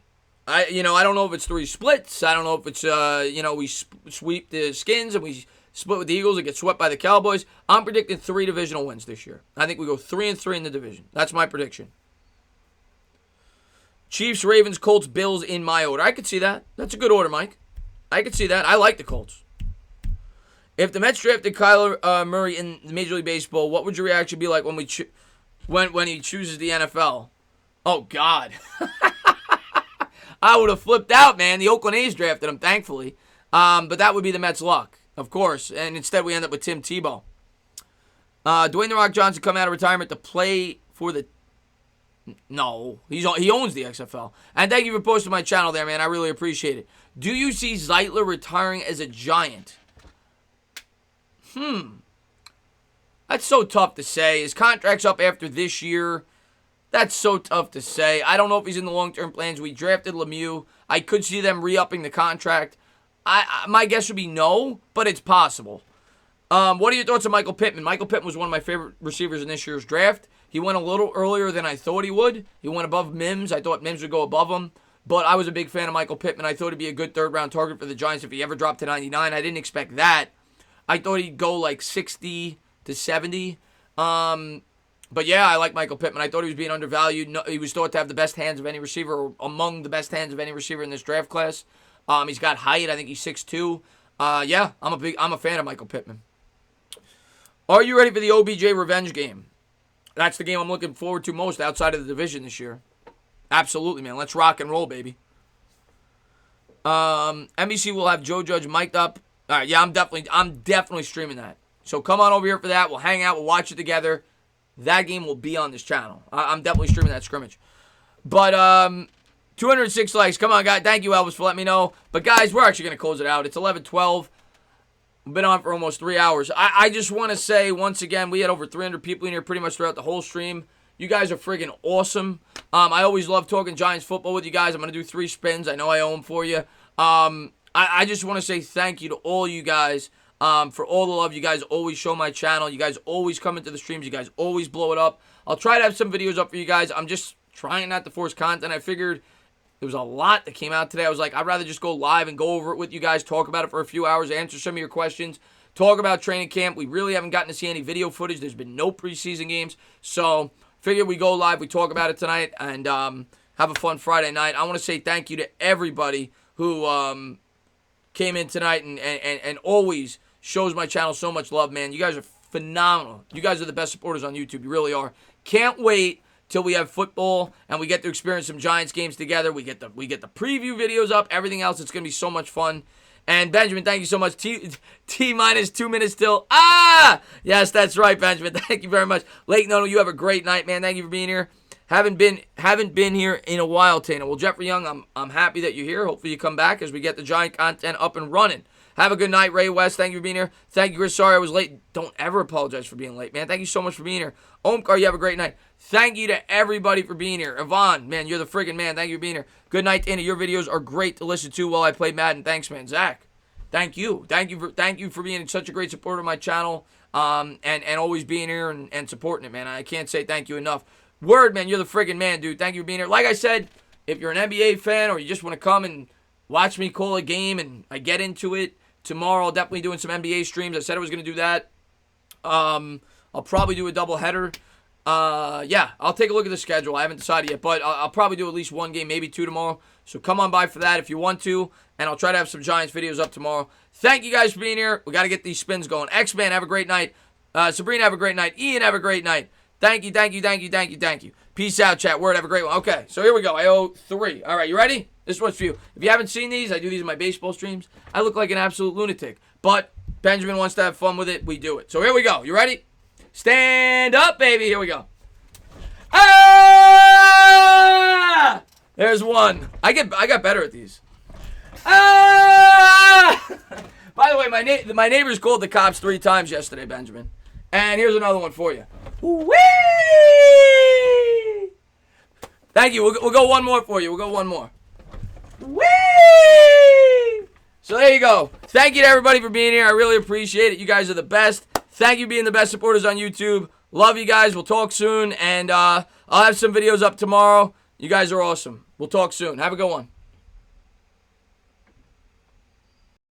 I don't know if it's 3 splits. I don't know if it's, we sweep the Skins and we split with the Eagles and get swept by the Cowboys. I'm predicting 3 divisional wins this year. I think we go 3-3 in the division. That's my prediction. Chiefs, Ravens, Colts, Bills in my order. I could see that. That's a good order, Mike. I could see that. I like the Colts. If the Mets drafted Kyler Murray in Major League Baseball, what would your reaction be like when when he chooses the NFL? Oh, God. I would have flipped out, man. The Oakland A's drafted him, thankfully. But that would be the Mets' luck, of course. And instead we end up with Tim Tebow. Dwayne "The Rock" Johnson come out of retirement to play for the... No, he owns the XFL. And thank you for posting my channel there, man. I really appreciate it. Do you see Zeitler retiring as a Giant? That's so tough to say. His contract's up after this year. That's so tough to say. I don't know if he's in the long-term plans. We drafted Lemieux. I could see them re-upping the contract. My guess would be no, but it's possible. What are your thoughts on Michael Pittman? Michael Pittman was one of my favorite receivers in this year's draft. He went a little earlier than I thought he would. He went above Mims. I thought Mims would go above him. But I was a big fan of Michael Pittman. I thought he'd be a good third-round target for the Giants if he ever dropped to 99. I didn't expect that. I thought he'd go like 60 to 70. But yeah, I like Michael Pittman. I thought he was being undervalued. No, he was thought to have the best hands of any receiver, or among the best hands of any receiver in this draft class. He's got height. I think he's 6'2". Yeah, I'm a fan of Michael Pittman. Are you ready for the OBJ revenge game? That's the game I'm looking forward to most outside of the division this year. Absolutely, man. Let's rock and roll, baby. NBC will have Joe Judge mic'd up. All right, yeah, I'm definitely streaming that. So come on over here for that. We'll hang out. We'll watch it together. That game will be on this channel. I'm definitely streaming that scrimmage. But 206 likes. Come on, guys. Thank you, Elvis, for letting me know. But, guys, we're actually going to close it out. It's 11:12. We've been on for almost 3 hours. I just want to say, once again, we had over 300 people in here pretty much throughout the whole stream. You guys are friggin' awesome. I always love talking Giants football with you guys. I'm going to do 3 spins. I know I owe them for you. I just want to say thank you to all you guys for all the love you guys always show my channel. You guys always come into the streams. You guys always blow it up. I'll try to have some videos up for you guys. I'm just trying not to force content. I figured there was a lot that came out today. I was like, I'd rather just go live and go over it with you guys, talk about it for a few hours, answer some of your questions, talk about training camp. We really haven't gotten to see any video footage. There's been no preseason games. So figured we go live, we talk about it tonight, and have a fun Friday night. I want to say thank you to everybody who came in tonight and always shows my channel so much love, man. You guys are phenomenal. You guys are the best supporters on YouTube. You really are. Can't wait till we have football and we get to experience some Giants games together. We get the preview videos up, everything else. It's going to be so much fun. And Benjamin, thank you so much. T minus 2 minutes till. Yes, that's right, Benjamin. Thank you very much. Lake Nono, you have a great night, man. Thank you for being here. Haven't been here in a while, Tana. Well, Jeffrey Young, I'm happy that you're here. Hopefully you come back as we get the Giant content up and running. Have a good night, Ray West. Thank you for being here. Thank you, Chris. Sorry I was late. Don't ever apologize for being late, man. Thank you so much for being here. Omkar, you have a great night. Thank you to everybody for being here. Yvonne, man, you're the friggin' man. Thank you for being here. Good night, Anna. Your videos are great to listen to while I play Madden. Thanks, man. Zach, thank you. Thank you for being such a great supporter of my channel, and always being here and supporting it, man. I can't say thank you enough. Word, man, you're the friggin' man, dude. Thank you for being here. Like I said, if you're an NBA fan or you just want to come and watch me call a game and I get into it, tomorrow I'll definitely doing some NBA streams. I said I was going to do that. I'll probably do a doubleheader. Yeah, I'll take a look at the schedule. I haven't decided yet, but I'll probably do at least one game, maybe two tomorrow. So come on by for that if you want to, and I'll try to have some Giants videos up tomorrow. Thank you guys for being here. We got to get these spins going. X-Man, have a great night. Sabrina, have a great night. Ian, have a great night. Thank you, thank you, thank you, thank you, thank you. Peace out, chat. Word, have a great one. Okay, so here we go. I owe 3. All right, you ready? This one's for you. If you haven't seen these, I do these in my baseball streams. I look like an absolute lunatic, but Benjamin wants to have fun with it. We do it. So here we go. You ready? Stand up, baby. Here we go. Ah! There's one. I got better at these. Ah! By the way, my neighbors called the cops 3 times yesterday, Benjamin. And here's another one for you. Whee! Thank you. We'll go one more for you. We'll go one more. Whee! So there you go. Thank you to everybody for being here. I really appreciate it. You guys are the best. Thank you for being the best supporters on YouTube. Love you guys. We'll talk soon. And I'll have some videos up tomorrow. You guys are awesome. We'll talk soon. Have a good one.